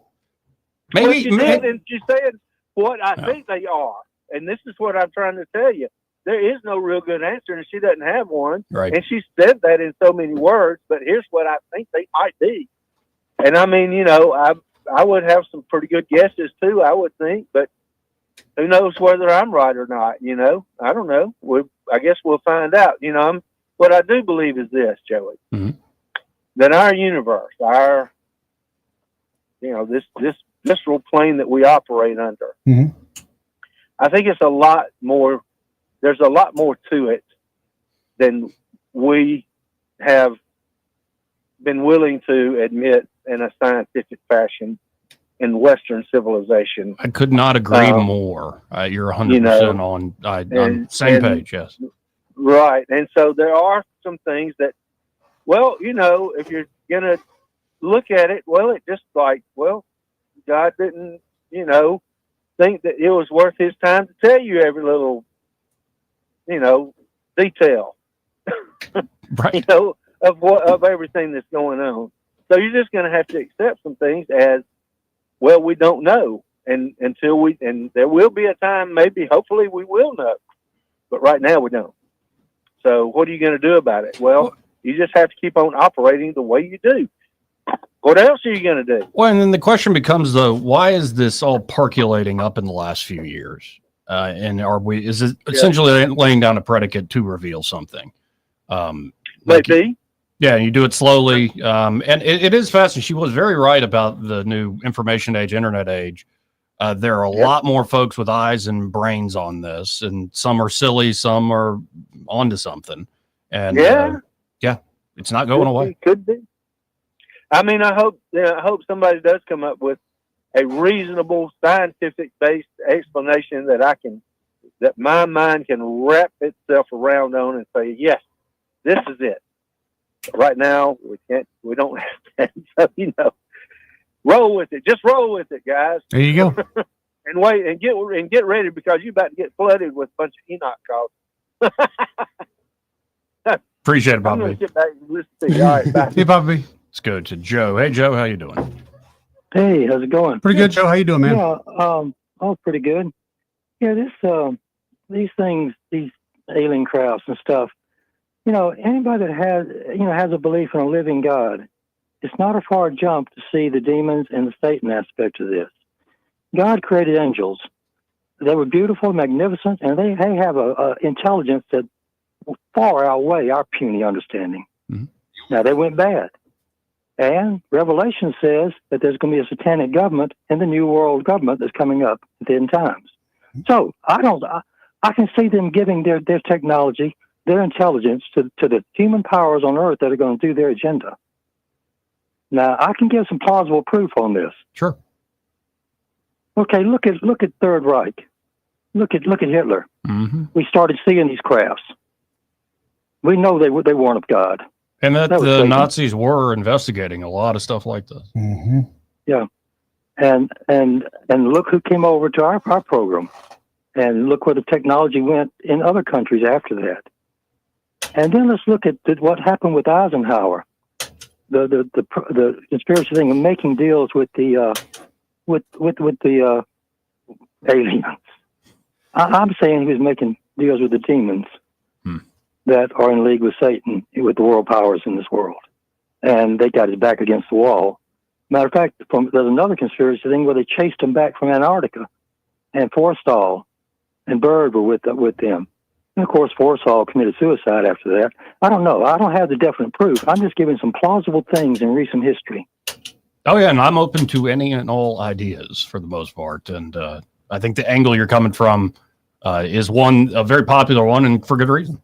Maybe she did, and she said what I think they are. And this is what I'm trying to tell you. There is no real good answer, and she doesn't have one. Right. And she said that in so many words, but here's what I think they might be. And I mean, I would have some pretty good guesses too, I would think, but who knows whether I'm right or not, I don't know. I guess we'll find out. What I do believe is this, Joey. Mm-hmm. that our universe, our, this visceral plane that we operate under, I think it's a lot more. There's a lot more to it than we have been willing to admit in a scientific fashion in Western civilization. I could not agree more. You're 100% on the same page. Yes. Right. And so there are some things that, well, if you're going to look at it, well, it just like, well, God didn't, think that it was worth his time to tell you every little, detail, right. of everything that's going on. So you're just going to have to accept some things as, well, we don't know. And and there will be a time, maybe, hopefully we will know, but right now we don't. So what are you going to do about it? Well, you just have to keep on operating the way you do. What else are you going to do? Well, and then the question becomes, though, why is this all percolating up in the last few years? And is it essentially laying down a predicate to reveal something? Maybe. Yeah, you do it slowly. And it is fascinating. She was very right about the new information age, internet age. There are a lot more folks with eyes and brains on this, and some are silly, some are onto something. And it's not going away. Could be. I mean, I hope somebody does come up with a reasonable, scientific-based explanation that my mind can wrap itself around on and say, yes, this is it. But right now, we don't have that. So, roll with it. Just roll with it, guys. There you go. And wait and get ready, because you're about to get flooded with a bunch of Enoch calls. Appreciate it, I'm Bobby. going to get back and listen to you. All right, bye. Hey, Bobby. Let's go to Joe. Hey, Joe, how you doing? Hey, how's it going? Pretty good, Joe. How you doing, man? Yeah, pretty good. Yeah, these things, these alien crafts and stuff. Anybody that has a belief in a living God, it's not a far jump to see the demons and the Satan aspect of this. God created angels. They were beautiful, magnificent, and they have a intelligence that far outweigh our puny understanding. Mm-hmm. Now, they went bad. And Revelation says that there's going to be a satanic government in the new world government that's coming up at the end times. So I can see them giving their technology, their intelligence to the human powers on earth that are going to do their agenda. Now, I can give some plausible proof on this. Sure. Okay, look at Third Reich. Look at Hitler. Mm-hmm. We started seeing these crafts. We know they weren't of God. And that was the Satan. Nazis were investigating a lot of stuff like this. Mm-hmm. Yeah, and look who came over to our program, and look where the technology went in other countries after that. And then let's look at what happened with Eisenhower, the conspiracy thing of making deals with the aliens. I'm saying he was making deals with the demons that are in league with Satan, with the world powers in this world. And they got his back against the wall. Matter of fact, there's another conspiracy thing where they chased him back from Antarctica, and Forstall and Byrd were with them. And of course, Forstall committed suicide after that. I don't know. I don't have the definite proof. I'm just giving some plausible things in recent history. Oh, yeah, and I'm open to any and all ideas for the most part. And I think the angle you're coming from is a very popular one, and for good reason.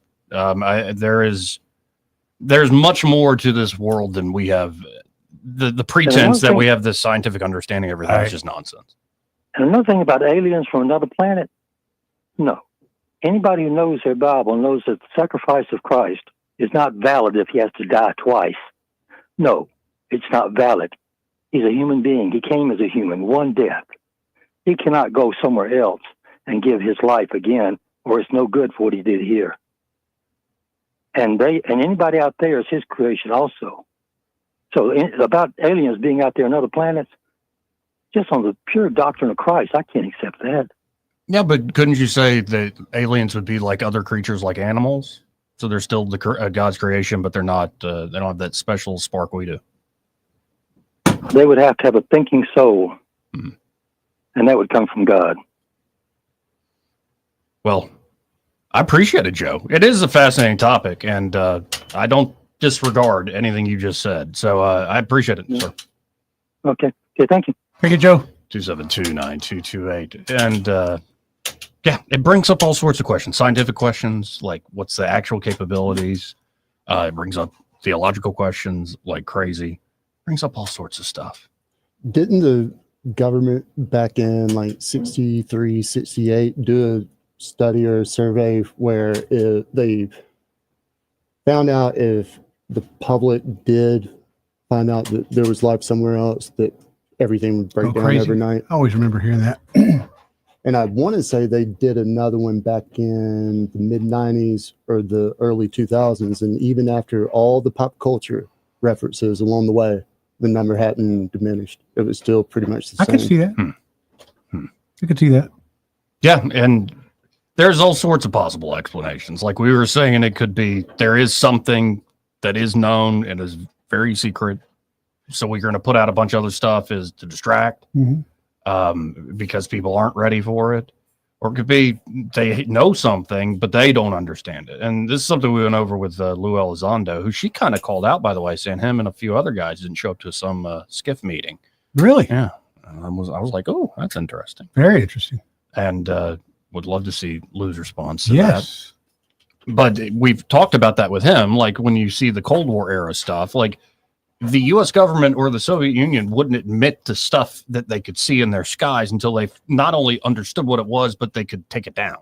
There's much more to this world than we have. The pretense that we have this scientific understanding of everything is just nonsense. And another thing about aliens from another planet, no. Anybody who knows their Bible knows that the sacrifice of Christ is not valid if he has to die twice. No, it's not valid. He's a human being. He came as a human, one death. He cannot go somewhere else and give his life again, or it's no good for what he did here. And anybody out there is his creation also. So about aliens being out there on other planets, just on the pure doctrine of Christ, I can't accept that. Yeah, but couldn't you say that aliens would be like other creatures, like animals? So they're still God's creation, but they're not. They don't have that special spark we do. They would have to have a thinking soul, and that would come from God. Well, I appreciate it, Joe. It is a fascinating topic, and I don't disregard anything you just said. So I appreciate it, sir. Okay. Okay. Thank you. Thank you, Joe. 272-9228. And yeah, it brings up all sorts of questions, scientific questions, like what's the actual capabilities. It brings up theological questions like crazy. Brings up all sorts of stuff. Didn't the government back in like 63, 68 do a study or a survey where they found out if the public did find out that there was life somewhere else, that everything would break down overnight? I always remember hearing that. And I want to say they did another one back in the mid 90s or the early 2000s. And even after all the pop culture references along the way, the number hadn't diminished. It was still pretty much the same. I could see that. I could see that. Yeah, and there's all sorts of possible explanations. Like we were saying, it could be there is something that is known and is very secret. So we're going to put out a bunch of other stuff is to distract. Because people aren't ready for it. Or it could be they know something, but they don't understand it. And this is something we went over with Lou Elizondo, who she kind of called out, by the way, saying him and a few other guys didn't show up to some skiff meeting. Really? Yeah. I was like, oh, that's interesting. Very interesting. And would love to see Lou's response to that. But we've talked about that with him. Like when you see the Cold War era stuff, like the U.S. government or the Soviet Union wouldn't admit to stuff that they could see in their skies until they not only understood what it was, but they could take it down.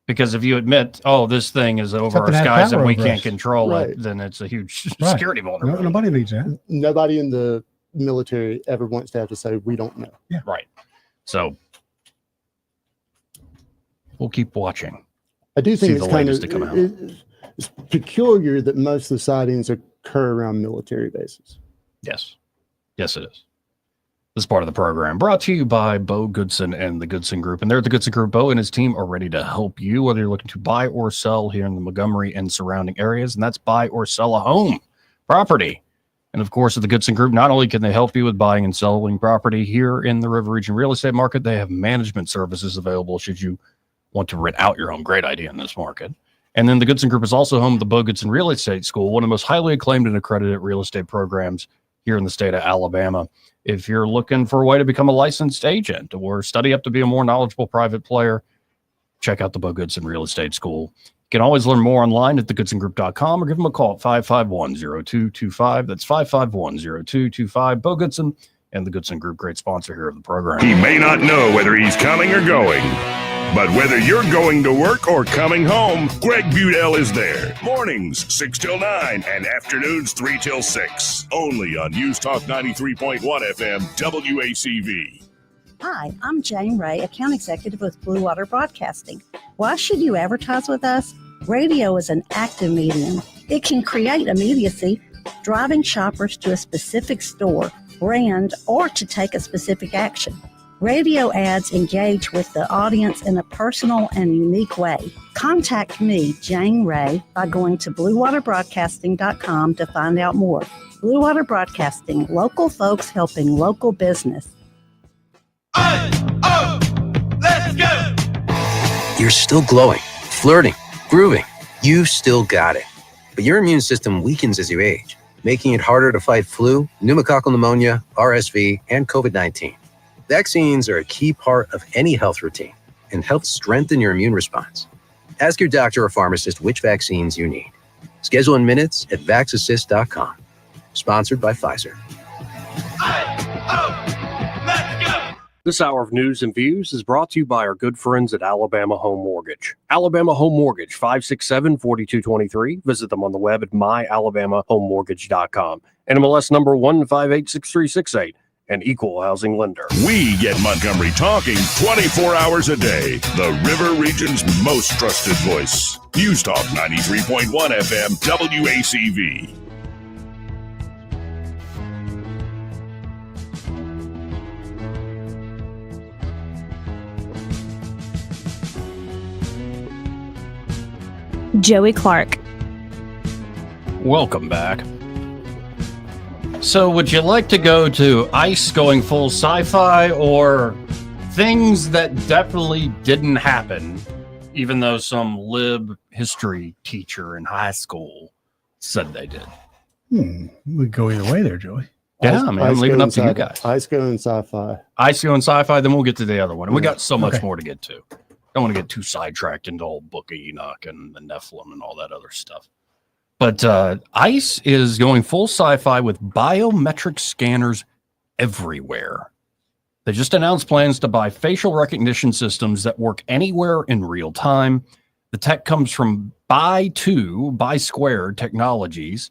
Because if you admit, oh, this thing is over our skies and we can't control it, then it's a huge security vulnerability. Nobody needs that. Nobody in the military ever wants to have to say, we don't know. Yeah. Right. So we'll keep watching. I do think See it's the kind latest of to come out. it's peculiar that most of the sightings occur around military bases. Yes. Yes, it is. This part of the program brought to you by Bo Goodson and the Goodson Group. And they're the Goodson Group. Bo and his team are ready to help you, whether you're looking to buy or sell here in the Montgomery and surrounding areas. And that's buy or sell a home property. And of course, at the Goodson Group, not only can they help you with buying and selling property here in the River Region real estate market, they have management services available should you want to rent out your home. Great idea in this market. And then the Goodson Group is also home to the Bo Goodson Real Estate School, one of the most highly acclaimed and accredited real estate programs here in the state of Alabama. If you're looking for a way to become a licensed agent or study up to be a more knowledgeable private player, check out the Bo Goodson Real Estate School. You can always learn more online at thegoodsongroup.com or give them a call at 551-0225. That's 551-0225. Bo Goodson and the Goodson Group, great sponsor here of the program. He may not know whether he's coming or going, but whether you're going to work or coming home, Greg Budell is there. Mornings, 6 till 9, and afternoons, 3 till 6. Only on News Talk 93.1 FM, WACV. Hi, I'm Jane Ray, account executive with Blue Water Broadcasting. Why should you advertise with us? Radio is an active medium. It can create immediacy, driving shoppers to a specific store, brand, or to take a specific action. Radio ads engage with the audience in a personal and unique way. Contact me, Jane Ray, by going to bluewaterbroadcasting.com to find out more. Blue Water Broadcasting, local folks helping local business. Let's go! You're still glowing, flirting, grooving. You've still got it. But your immune system weakens as you age, making it harder to fight flu, pneumococcal pneumonia, RSV, and COVID-19. Vaccines are a key part of any health routine and help strengthen your immune response. Ask your doctor or pharmacist which vaccines you need. Schedule in minutes at vaxassist.com. Sponsored by Pfizer. This hour of news and views is brought to you by our good friends at Alabama Home Mortgage. Alabama Home Mortgage, 567-4223. Visit them on the web at myalabamahomemortgage.com. NMLS number 1586368. An equal housing lender. We get Montgomery talking 24 hours a day. The River Region's most trusted voice. News Talk 93.1 FM, WACV. Joey Clark. Welcome back. So would you like to go to ICE going full sci-fi or things that definitely didn't happen, even though some lib history teacher in high school said they did. We go either way there, Joey. Yeah, I mean, I'm leaving up to you guys. ISCO and sci-fi. ICO and sci-fi, then we'll get to the other one. And we got so much Okay. more to get to. Don't want to get too sidetracked into old Book of Enoch and the Nephilim and all that other stuff. But ICE is going full sci-fi with biometric scanners everywhere. They just announced plans to buy facial recognition systems that work anywhere in real time. The tech comes from Buy Squared Technologies,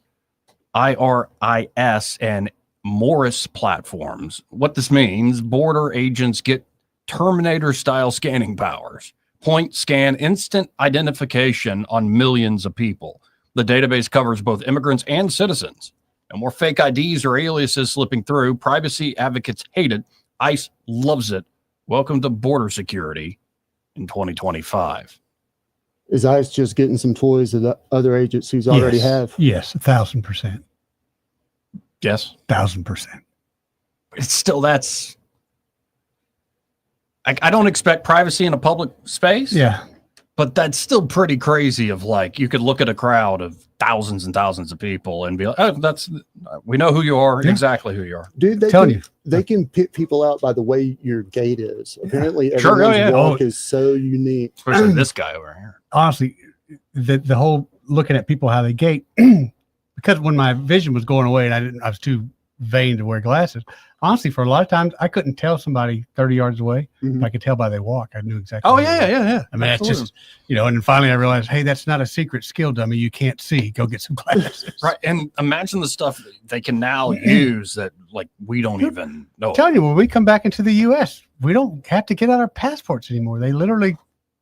IRIS, and Morris platforms. What this means, border agents get Terminator-style scanning powers. Point, scan, instant identification on millions of people. The database covers both immigrants and citizens. No more fake IDs or aliases slipping through. Privacy advocates hate it. ICE loves it. Welcome to border security in 2025. Is ICE just getting some toys that the other agencies already have? Yes, 1,000%. Yes. 1,000%. It's still, that's... I don't expect privacy in a public space. Yeah. But that's still pretty crazy of like, you could look at a crowd of thousands and thousands of people and be like, oh, we know who you are, exactly who you are. Dude, they can pick people out by the way your gate is. Apparently, Sure, everyone's walk is so unique. Especially this guy over here. Honestly, the whole looking at people how they gate, because when my vision was going away and I was too vain to wear glasses. Honestly, for a lot of times, I couldn't tell somebody 30 yards away. Mm-hmm. If I could tell by their walk, I knew exactly. Oh, yeah. I mean, that's just, and then finally I realized, hey, that's not a secret skill, dummy. You can't see. Go get some glasses. Right. And imagine the stuff they can now use that, like, we don't even know. I'm telling you, when we come back into the U.S., we don't have to get out our passports anymore. They literally.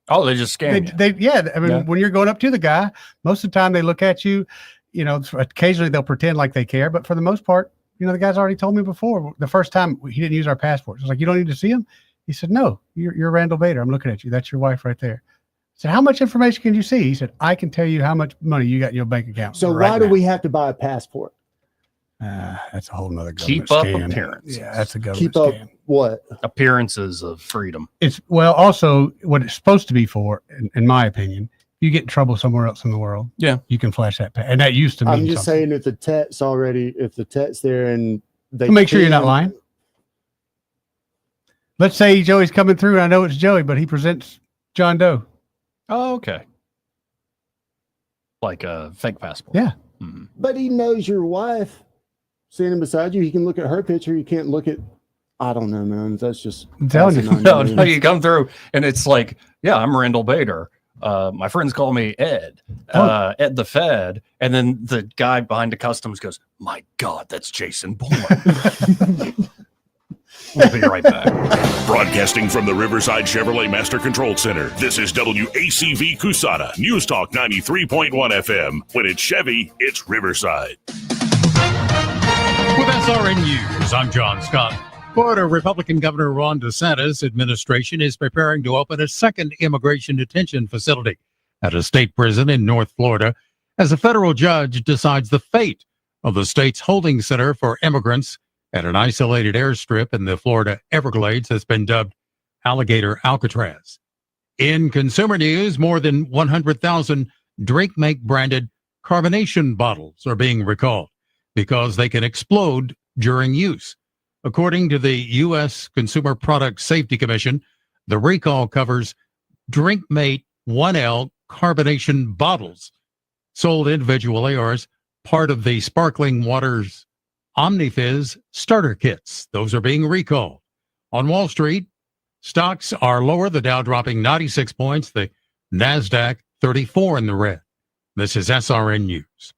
Oh, they just scan you. I mean, when you're going up to the guy, most of the time they look at you, occasionally they'll pretend like they care, but for the most part, the guy's already told me before. The first time he didn't use our passports. I was like, you don't need to see him? He said, no, you're Randall Bader. I'm looking at you. That's your wife right there. I said, how much information can you see? He said, I can tell you how much money you got in your bank account. So why do we have to buy a passport? That's a whole nother government Keep up scam. appearances. Yeah, that's a government Keep up scam. What? Appearances of freedom. It's also what it's supposed to be for, in my opinion. You get in trouble somewhere else in the world. Yeah. You can flash that. And that used to mean I'm just saying if the tech's there and they make sure you're not lying. Let's say Joey's coming through and I know it's Joey, but he presents John Doe. Oh, okay. Like a fake passport. Yeah. Mm-hmm. But he knows your wife standing beside you. He can look at her picture. You can't look at, I don't know, man. That's just. I'm telling you. No, you come through and it's like, yeah, I'm Randall Bader. My friends call me Ed, Ed the Fed. And then the guy behind the customs goes, my God, that's Jason Bourne. We'll be right back. Broadcasting from the Riverside Chevrolet Master Control Center, this is WACV Cusana, News Talk 93.1 FM. When it's Chevy, it's Riverside. With SRN News, I'm John Scott. Florida Republican Governor Ron DeSantis' administration is preparing to open a second immigration detention facility at a state prison in North Florida as a federal judge decides the fate of the state's holding center for immigrants at an isolated airstrip in the Florida Everglades has been dubbed Alligator Alcatraz. In consumer news, more than 100,000 DrinkMate branded carbonation bottles are being recalled because they can explode during use. According to the U.S. Consumer Product Safety Commission, the recall covers DrinkMate 1L carbonation bottles sold individually or as part of the sparkling waters OmniFizz starter kits. Those are being recalled. On Wall Street, stocks are lower, the Dow dropping 96 points, the NASDAQ 34 in the red. This is SRN News.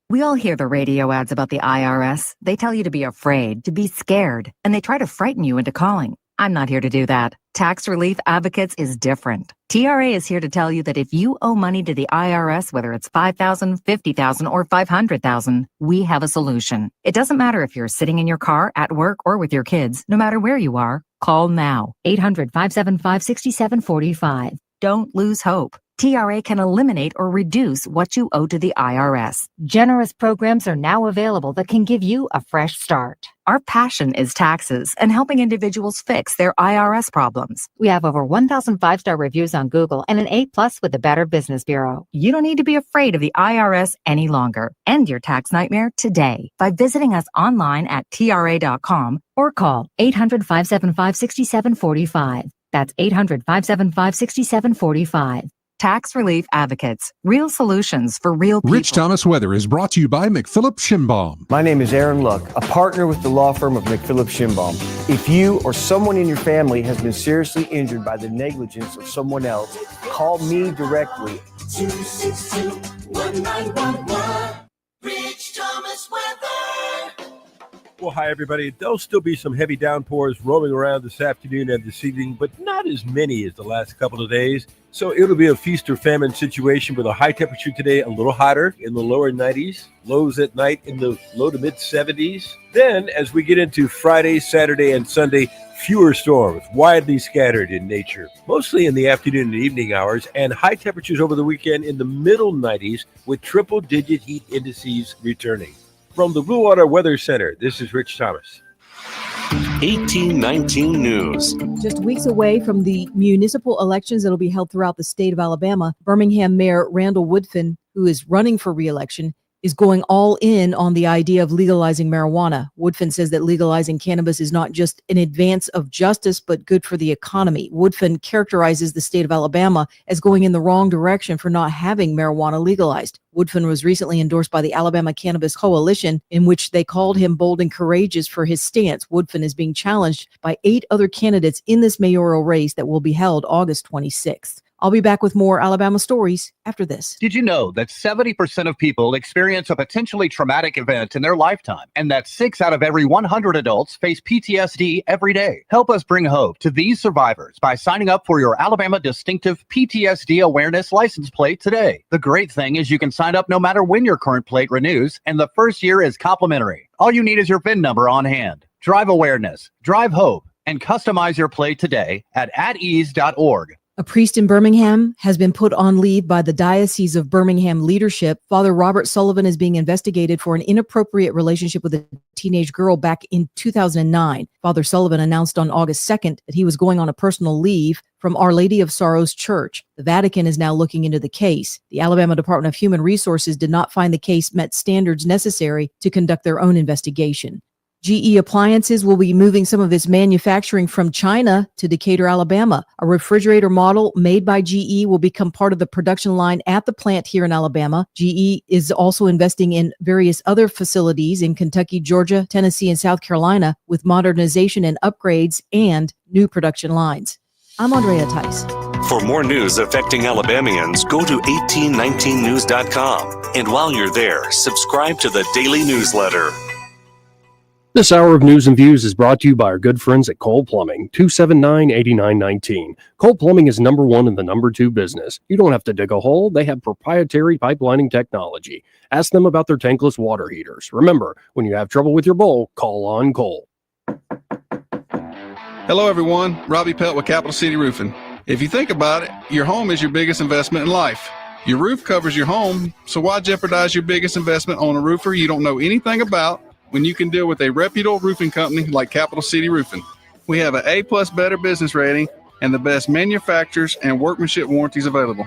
We all hear the radio ads about the IRS. They tell you to be afraid, to be scared, and they try to frighten you into calling. I'm not here to do that. Tax Relief Advocates is different. TRA is here to tell you that if you owe money to the IRS, whether it's $5,000, $50,000, or $500,000, we have a solution. It doesn't matter if you're sitting in your car, at work, or with your kids. No matter where you are, call now. 800-575-6745. Don't lose hope. TRA can eliminate or reduce what you owe to the IRS. Generous programs are now available that can give you a fresh start. Our passion is taxes and helping individuals fix their IRS problems. We have over 1,000 five-star reviews on Google and an A+ with the Better Business Bureau. You don't need to be afraid of the IRS any longer. End your tax nightmare today by visiting us online at TRA.com or call 800-575-6745. That's 800-575-6745. Tax Relief Advocates. Real solutions for real people. Rich Thomas Weather is brought to you by McPhillips Shinbaum. My name is Aaron Luck, a partner with the law firm of McPhillips Shinbaum. If you or someone in your family has been seriously injured by the negligence of someone else, call me directly. 262-1911. Rich Thomas Weather. Well, hi, everybody. There'll still be some heavy downpours roaming around this afternoon and this evening, but not as many as the last couple of days. So it'll be a feast or famine situation with a high temperature today, a little hotter in the lower 90s, lows at night in the low to mid 70s. Then, as we get into Friday, Saturday, and Sunday, fewer storms, widely scattered in nature, mostly in the afternoon and evening hours, and high temperatures over the weekend in the middle 90s with triple-digit heat indices returning. From the Blue Water Weather Center, this is Rich Thomas. 1819 News. Just weeks away from the municipal elections that will be held throughout the state of Alabama, Birmingham Mayor Randall Woodfin, who is running for re-election, is going all in on the idea of legalizing marijuana. Woodfin says that legalizing cannabis is not just an advance of justice, but good for the economy. Woodfin characterizes the state of Alabama as going in the wrong direction for not having marijuana legalized. Woodfin was recently endorsed by the Alabama Cannabis Coalition, in which they called him bold and courageous for his stance. Woodfin is being challenged by 8 other candidates in this mayoral race that will be held August 26th. I'll be back with more Alabama stories after this. Did you know that 70% of people experience a potentially traumatic event in their lifetime, and that 6 out of every 100 adults face PTSD every day? Help us bring hope to these survivors by signing up for your Alabama Distinctive PTSD Awareness license plate today. The great thing is you can sign up no matter when your current plate renews, and the first year is complimentary. All you need is your VIN number on hand. Drive awareness, drive hope, and customize your plate today at atease.org. A priest in Birmingham has been put on leave by the Diocese of Birmingham leadership. Father Robert Sullivan is being investigated for an inappropriate relationship with a teenage girl back in 2009. Father Sullivan announced on August 2nd that he was going on a personal leave from Our Lady of Sorrows Church. The Vatican is now looking into the case. The Alabama Department of Human Resources did not find the case met standards necessary to conduct their own investigation. GE Appliances will be moving some of its manufacturing from China to Decatur, Alabama. A refrigerator model made by GE will become part of the production line at the plant here in Alabama. GE is also investing in various other facilities in Kentucky, Georgia, Tennessee, and South Carolina with modernization and upgrades and new production lines. I'm Andrea Tice. For more news affecting Alabamians, go to 1819news.com. And while you're there, subscribe to the daily newsletter. This hour of news and views is brought to you by our good friends at Cole Plumbing, 279-8919. Cole Plumbing is number 1 in the number 2 business. You don't have to dig a hole. They have proprietary pipelining technology. Ask them about their tankless water heaters. Remember, when you have trouble with your bowl, call on Cole. Hello, everyone. Robbie Pelt with Capital City Roofing. If you think about it, your home is your biggest investment in life. Your roof covers your home, so why jeopardize your biggest investment on a roofer you don't know anything about when you can deal with a reputable roofing company like Capital City Roofing? We have an A+ Better Business rating and the best manufacturers and workmanship warranties available.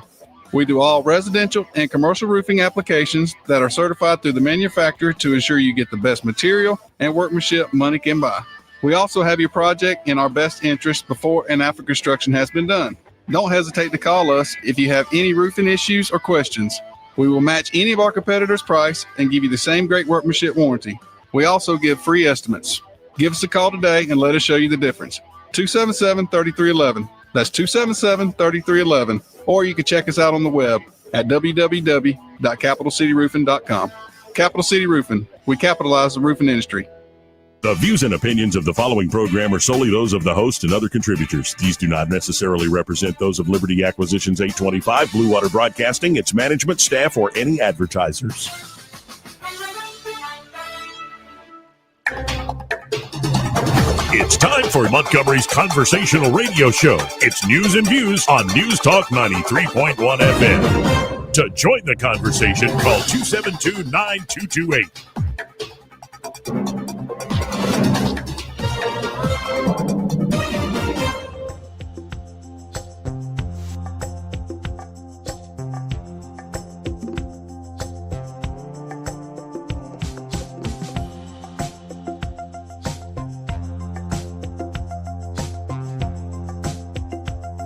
We do all residential and commercial roofing applications that are certified through the manufacturer to ensure you get the best material and workmanship money can buy. We also have your project in our best interest before and after construction has been done. Don't hesitate to call us if you have any roofing issues or questions. We will match any of our competitors' price and give you the same great workmanship warranty. We also give free estimates. Give us a call today and let us show you the difference. 277-3311. That's 277-3311. Or you can check us out on the web at www.capitalcityroofing.com. Capital City Roofing. We capitalize the roofing industry. The views and opinions of the following program are solely those of the host and other contributors. These do not necessarily represent those of Liberty Acquisitions 825, Blue Water Broadcasting, its management, staff, or any advertisers. It's time for Montgomery's conversational radio show. It's news and views on News Talk 93.1 FM. To join the conversation, call 272-9228.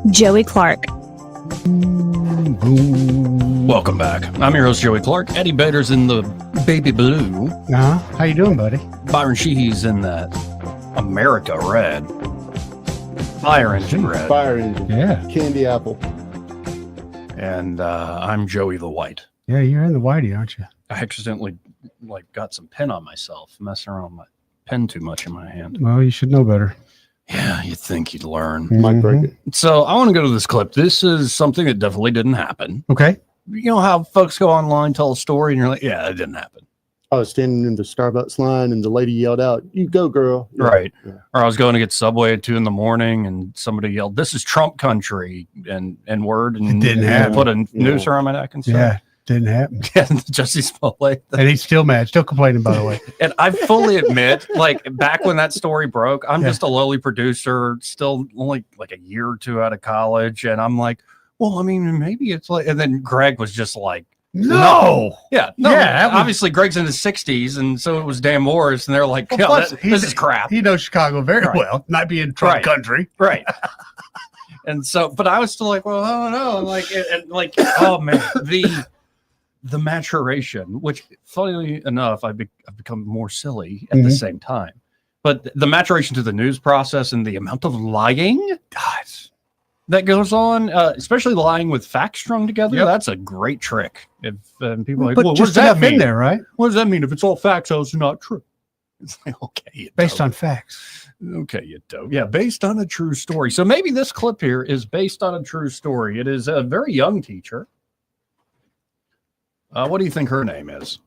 Joey Clark. Welcome back. I'm your host, Joey Clark. Eddie Bader's in the baby blue. How you doing, buddy? Byron Sheehy's in that America red. Fire engine red. Fire engine. Yeah. Candy apple. And I'm Joey the White. Yeah, you're in the whitey, aren't you? I accidentally got some pen on myself, messing around with my pen too much in my hand. Well, you should know better. Yeah, you'd think you'd learn. Might break it. So I want to go to this clip. This is something that definitely didn't happen. Okay. You know how folks go online, tell a story, and you're like, yeah, it didn't happen. I was standing in the Starbucks line and the lady yelled out, "You go, girl." Yeah. Right. Yeah. Or I was going to get Subway at 2 a.m. and somebody yelled, "This is Trump country," and word, and It didn't happen. put a noose around my neck and stuff. Yeah, didn't happen. Jesse Smollett. And he's still mad, still complaining, by the way. And I fully admit, back when that story broke, I'm just a lowly producer, still only like a year or two out of college. And I'm like, well, I mean, maybe it's like, and then Greg was just like, no. Yeah. No, Yeah, obviously Greg's in his 60s. And so it was Dan Morris. And they're like, Well, yeah, plus, this is crap. He knows Chicago very Right. well, not being Trump country. Right. And so, but I was still like, well, I don't know. Oh man, the maturation, which funnily enough, I've become more silly at the same time. But the maturation to the news process and the amount of lying that goes on, especially lying with facts strung together, that's a great trick. If people are like, But well, what just does that enough mean? in there, right? What does that mean? If it's all facts, how is it not true? It's like, okay, Based on facts. Okay, you don't. Yeah, based on a true story. So maybe this clip here is based on a true story. It is a very young teacher. What do you think her name is?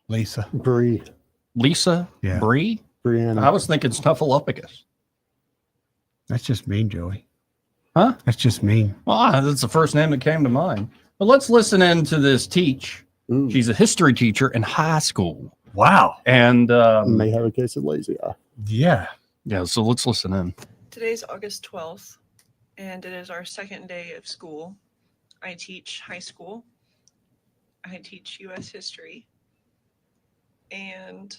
Lisa. Bree. Lisa? Yeah. Bree? Brianna. I was thinking Snuffleupagus. That's just mean, Joey. Huh? That's just mean. Well, that's the first name that came to mind. But let's listen in to this teach. Ooh. She's a history teacher in high school. Wow. And may have a case of lazy eye. Yeah. Yeah, so let's listen in. Today's August 12th, and it is our second day of school. I teach high school. I teach U.S. history. And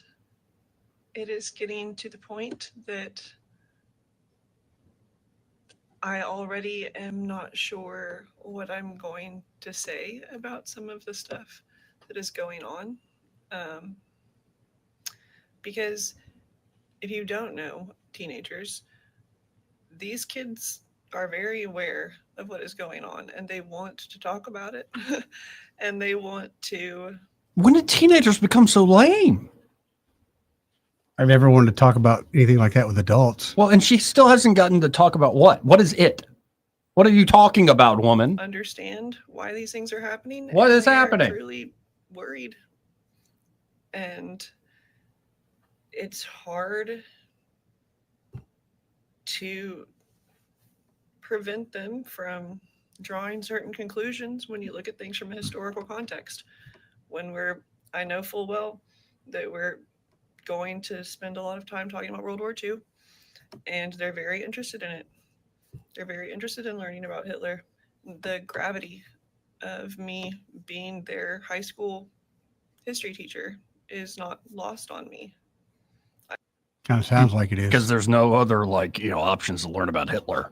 it is getting to the point that I already am not sure what I'm going to say about some of the stuff that is going on. Because if you don't know teenagers, these kids are very aware of what is going on and they want to talk about it and they want to. When did teenagers become so lame? I've never wanted to talk about anything like that with adults. Well, and she still hasn't gotten to talk about what? What is it? What are you talking about, woman? Understand why these things are happening. What and is they are happening? Truly worried. And it's hard to prevent them from drawing certain conclusions when you look at things from a historical context. When I know full well that we're going to spend a lot of time talking about World War II, and they're very interested in it. They're very interested in learning about Hitler. The gravity of me being their high school history teacher is not lost on me. Kind of sounds like it is. Because there's no other options to learn about Hitler.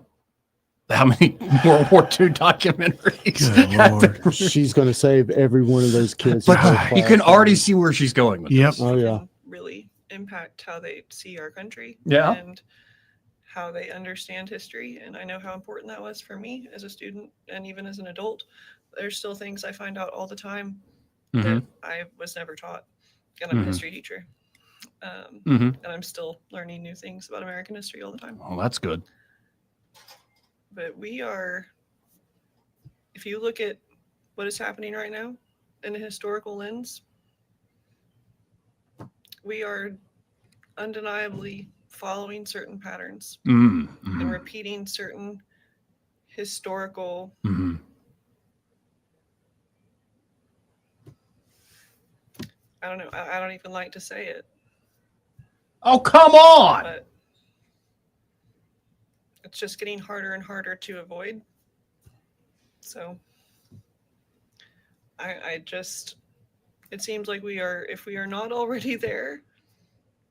How many World War II documentaries? Good Lord. She's going to save every one of those kids. But you can already see where she's going with this. Oh, yeah. Really impact how they see our country. Yeah. And how they understand history. And I know how important that was for me as a student and even as an adult. There's still things I find out all the time that I was never taught. And I'm a history teacher. And I'm still learning new things about American history all the time. Oh, that's good. But if you look at what is happening right now in a historical lens, we are undeniably following certain patterns Mm-hmm. and repeating certain historical Mm-hmm. I don't know. I don't even like to say it. Oh, come on! But it's just getting harder and harder to avoid. So I just, it seems like if we are not already there,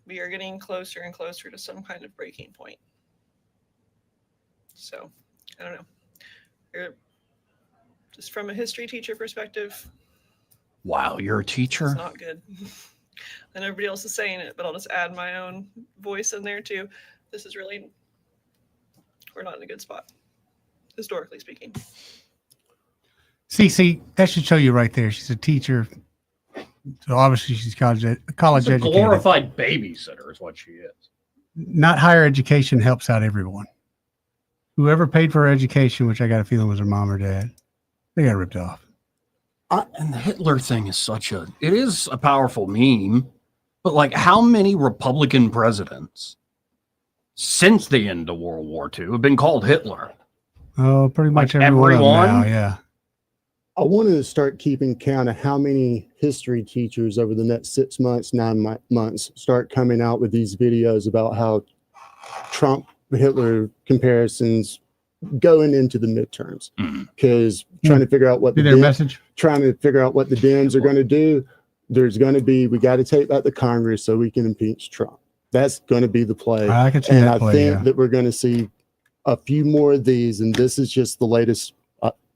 we are getting closer and closer to some kind of breaking point. So I don't know. Just from a history teacher perspective. Wow, you're a teacher? It's not good. And everybody else is saying it, but I'll just add my own voice in there too. This is really, we're not in a good spot, historically speaking. See, that should show you right there. She's a teacher. So obviously she's college She's educated. a glorified babysitter is what she is. Not higher education helps out everyone. Whoever paid for her education, which I got a feeling was her mom or dad, they got ripped off. And the Hitler thing is it is a powerful meme, but like how many Republican presidents since the end of World War II have been called Hitler? Oh, pretty much Like everyone. everyone? Now, yeah. I want to start keeping count of how many history teachers over the next 6 months, 9 months start coming out with these videos about how Trump Hitler comparisons going into the midterms, because trying to figure out what Their message, trying to figure out what the Dems are going to do. There's going to be, we got to take back the Congress so we can impeach Trump. That's going to be the play. I can see and that I play, think yeah. that we're going to see a few more of these, and this is just the latest.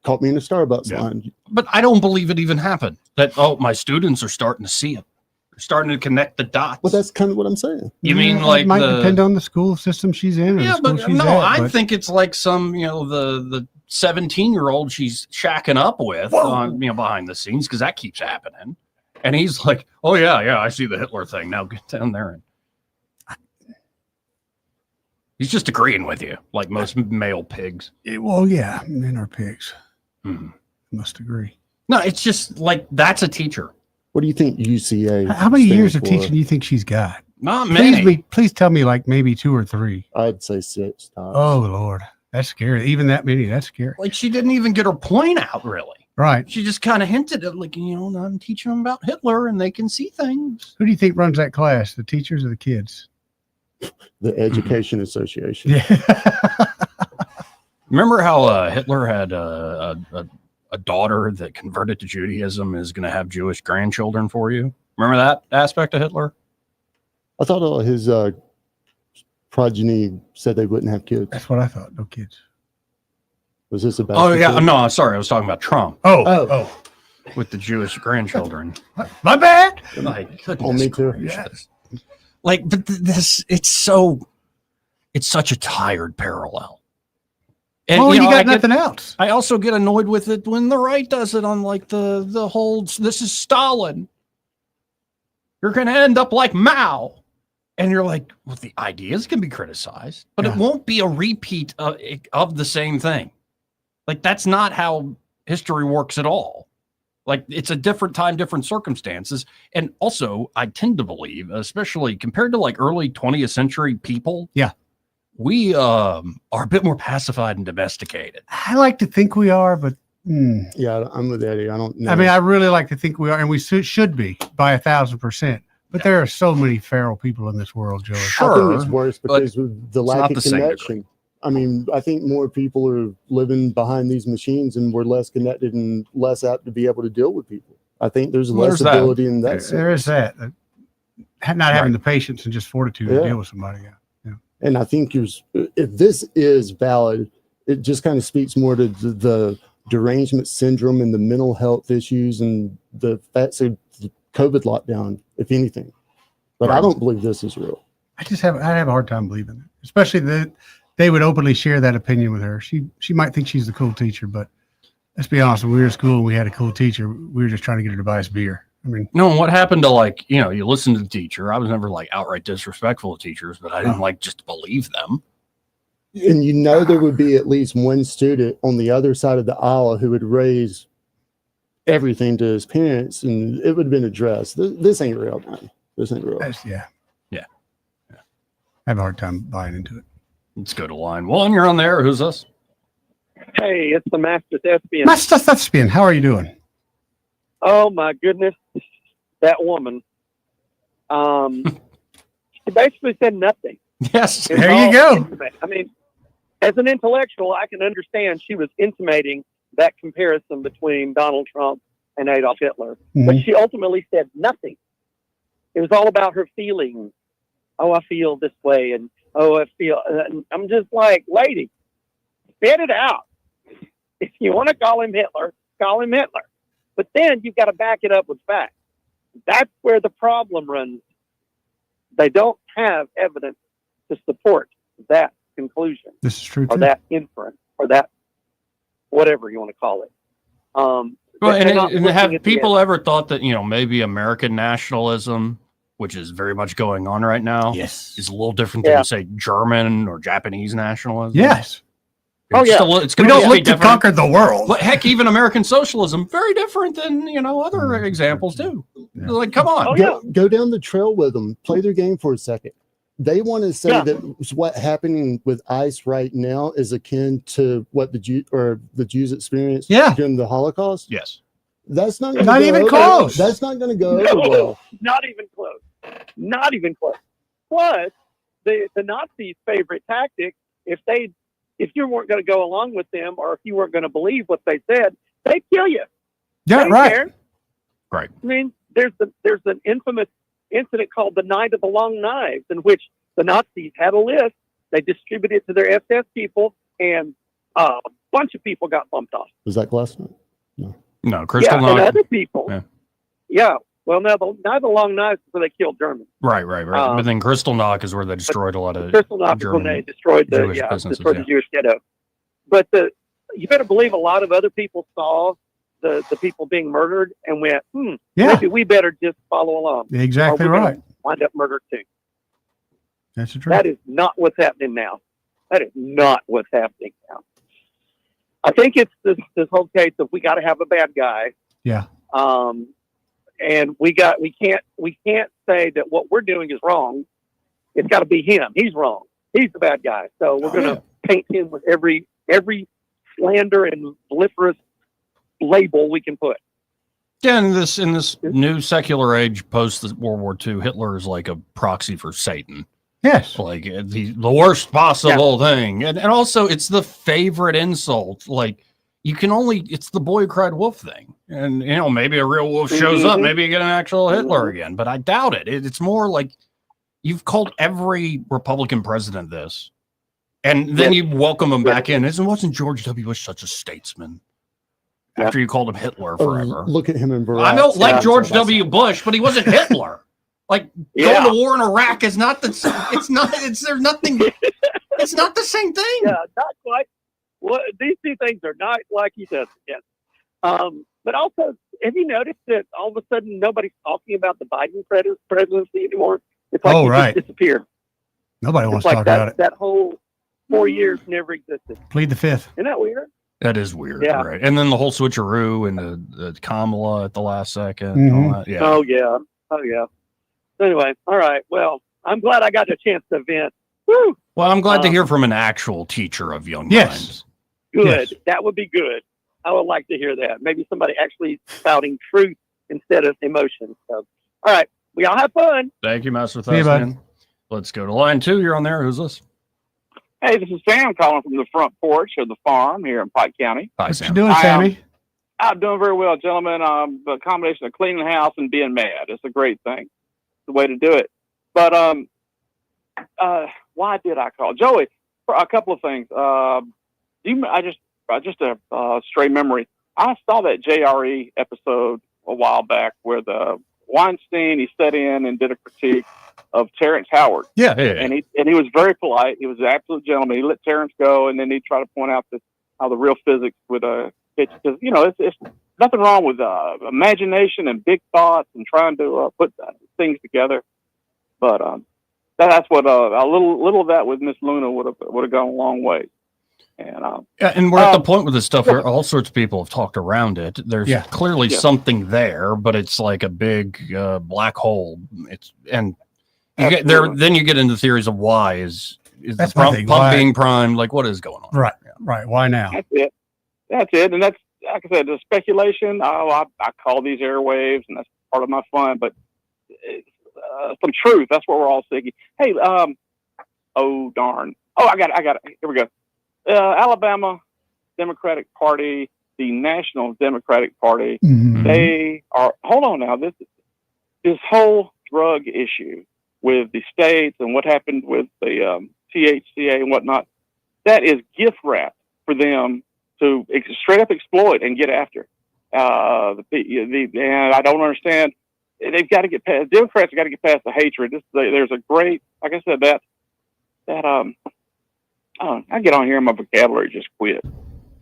Caught me in a Starbucks line. But I don't believe it even happened. That, my students are starting to see it. They're starting to connect the dots. Well, that's kind of what I'm saying. You mean Yeah, like it might depend on the school system she's in. Or Yeah, the school but she's no, at, I think it's like some, the 17-year-old she's shacking up with, behind the scenes, because that keeps happening. And he's like, oh, yeah, I see the Hitler thing. Now get down there. And he's just agreeing with you, like most male pigs. Well, yeah, men are pigs. Must agree. No, it's just like, that's a teacher. What do you think UCA? How many years of stands for? teaching do you think she's got? Not many. Please tell me like maybe 2 or 3. I'd say 6. Tops. Oh, Lord. That's scary. Even that many, that's scary. Like, she didn't even get her point out, really. Right. She just kind of hinted at, like, I'm teaching them about Hitler and they can see things. Who do you think runs that class? The teachers or the kids? The Education Association. Yeah. Remember how Hitler had a daughter that converted to Judaism is going to have Jewish grandchildren for you? Remember that aspect of Hitler? I thought all his progeny said they wouldn't have kids. That's what I thought. No kids. Was this about? Oh, yeah. No, sorry. I was talking about Trump. Oh. With the Jewish grandchildren. My bad. Like, Oh, me too. gracious. Like, but it's such a tired parallel. And You got nothing else. I also get annoyed with it when the right does it on like the whole, this is Stalin. You're going to end up like Mao. And you're like, well, the ideas can be criticized, but it won't be a repeat of the same thing. Like, that's not how history works at all. Like, it's a different time, different circumstances. And also, I tend to believe, especially compared to like early 20th century people. Yeah. We are a bit more pacified and domesticated. I like to think we are, but Yeah, I'm with Eddie. I don't know. I mean, I really like to think we are, and we should be by 1,000%. But there are so many feral people in this world, Joey. I think it's worse because of the lack of the same connection. I mean, I think more people are living behind these machines and we're less connected and less apt to be able to deal with people. I think there's less ability in that. There is that. Not having the patience and just fortitude to deal with somebody. Yeah. And I think if this is valid, it just kind of speaks more to the derangement syndrome and the mental health issues and the facts of the COVID lockdown, if anything. But I don't believe this is real. I have a hard time believing it, especially that they would openly share that opinion with her. She might think she's the cool teacher, but let's be honest, when we were in school and we had a cool teacher, we were just trying to get her to buy us beer. I mean, no, what happened to like, you listen to the teacher. I was never like outright disrespectful to teachers, but I didn't like just believe them. And there would be at least one student on the other side of the aisle who would raise everything to his parents and it would have been addressed. This ain't real, man. This ain't real. Yeah. I have a hard time buying into it. Let's go to line one. You're on there. Who's this? Hey, it's the Master Thespian. Master Thespian, how are you doing? Oh my goodness, that woman. She basically said nothing. Yes, It was there you all go. intimate. I mean, as an intellectual, I can understand she was intimating that comparison between Donald Trump and Adolf Hitler, but she ultimately said nothing. It was all about her feelings. Oh, I feel this way, and oh, I feel. And I'm just like, lady, spit it out. If you want to call him Hitler, call him Hitler. But then you've got to back it up with facts. That's where the problem runs. They don't have evidence to support that conclusion. This is true, or too. that inference, or that whatever you want to call it. Well, they're not and looking have at the people ever thought that, maybe American nationalism, which is very much going on right now, is a little different than, say, German or Japanese nationalism? Yes. Oh, yeah. It's We going don't to look be to different. conquer the world. But heck, even American socialism, very different than, other examples, too. Like, come on. Go down the trail with them. Play their game for a second. They want to say that what's happening with ICE right now is akin to what the Jews experienced during the Holocaust. Yes. That's not even close. That's not going to go No, over well. not even close. Not even close. Plus, the Nazis' favorite tactic, if you weren't going to go along with them, or if you weren't going to believe what they said, they'd kill you. Yeah, They didn't right. care. Right. I mean, there's an infamous incident called the Night of the Long Knives, in which the Nazis had a list. They distributed it to their SS people, and a bunch of people got bumped off. Was that last night? No, Crystal and Knock. other people. Yeah. Well, now the Night of the Long Knives is where they killed Germans. Right. But then Crystal Knock is where they destroyed a lot of Crystal Knock is when German they destroyed the Jewish businesses. destroyed the Jewish ghetto. But you better believe a lot of other people saw the people being murdered and went, maybe we better just follow along. Exactly or we're gonna right. Wind up murdered too. That's the truth. That is not what's happening now. That is not what's happening now. I think it's this whole case of we got to have a bad guy. Yeah. And we can't say that what we're doing is wrong. It's got to be him. He's wrong. He's the bad guy. So we're going to paint him with every slander and viliferous label we can put. Yeah, in this new secular age post World War II, Hitler is like a proxy for Satan. Yes. Like the worst possible thing. And also it's the favorite insult. Like it's the boy who cried wolf thing. And maybe a real wolf shows up, maybe you get an actual Hitler again, but I doubt it. It's more like you've called every Republican president this. And then you welcome him back in. Wasn't George W. Bush such a statesman? After you called him Hitler forever. Look at him in Barack. I don't like George W. Bush, but he wasn't Hitler. Like going to war in Iraq is not there's nothing. It's not the same thing. Yeah, not quite. Well, these two things are not like each other. Yes. But also, have you noticed that all of a sudden nobody's talking about the Biden presidency anymore? It's like it just disappeared. Nobody wants It's to like talk about it. That whole 4 years never existed. Plead the fifth. Isn't that weird? That is weird, Yeah. right? And then the whole switcheroo and the Kamala at the last second. And all that. Yeah. Oh yeah. Anyway, all right. Well, I'm glad I got a chance to vent. Woo! Well, I'm glad to hear from an actual teacher of young minds. Good. Yes. That would be good. I would like to hear that. Maybe somebody actually spouting truth instead of emotion. So, all right. We all have fun. Thank you, Master See you, bud. Thespian. Let's go to line 2. You're on there. Who's this? Hey, this is Sam calling from the front porch of the farm here in Pike County. Hi, What Sam. you doing, Sammy? I'm doing very well, gentlemen. The combination of cleaning the house and being mad. It's a great thing. It's the way to do it. But why did I call? Joey, for a couple of things. Just a stray memory. I saw that JRE episode a while back where the Weinstein, he sat in and did a critique of Terrence Howard. Yeah. And he was very polite. He was an absolute gentleman. He let Terrence go, and then he tried to point out how the real physics with a pitch, because it's nothing wrong with imagination and big thoughts and trying to put things together. But that's what a little of that with Miss Luna would have gone a long way. And we're at the point with this stuff where all sorts of people have talked around it. There's clearly something there, but it's like a big black hole. You get there, then you get into theories of why is That's the my pump, thing. pump Why? being primed? Like, what is going on? Right. Right. Why now? That's it. That's it. And that's, like I said, the speculation. Oh, I call these airwaves, and that's part of my fun. But some truth. That's what we're all seeking. Hey, oh darn. Oh, I got it. Here we go. Alabama Democratic Party, the National Democratic Party. Mm-hmm. They are. Hold on now. This whole drug issue with the states and what happened with the THCA and whatnot. That is gift wrap for them to straight up exploit and get after. And I don't understand. They've got to get past. Democrats have got to get past the hatred. There's a great, like I said, I get on here and my vocabulary just quit.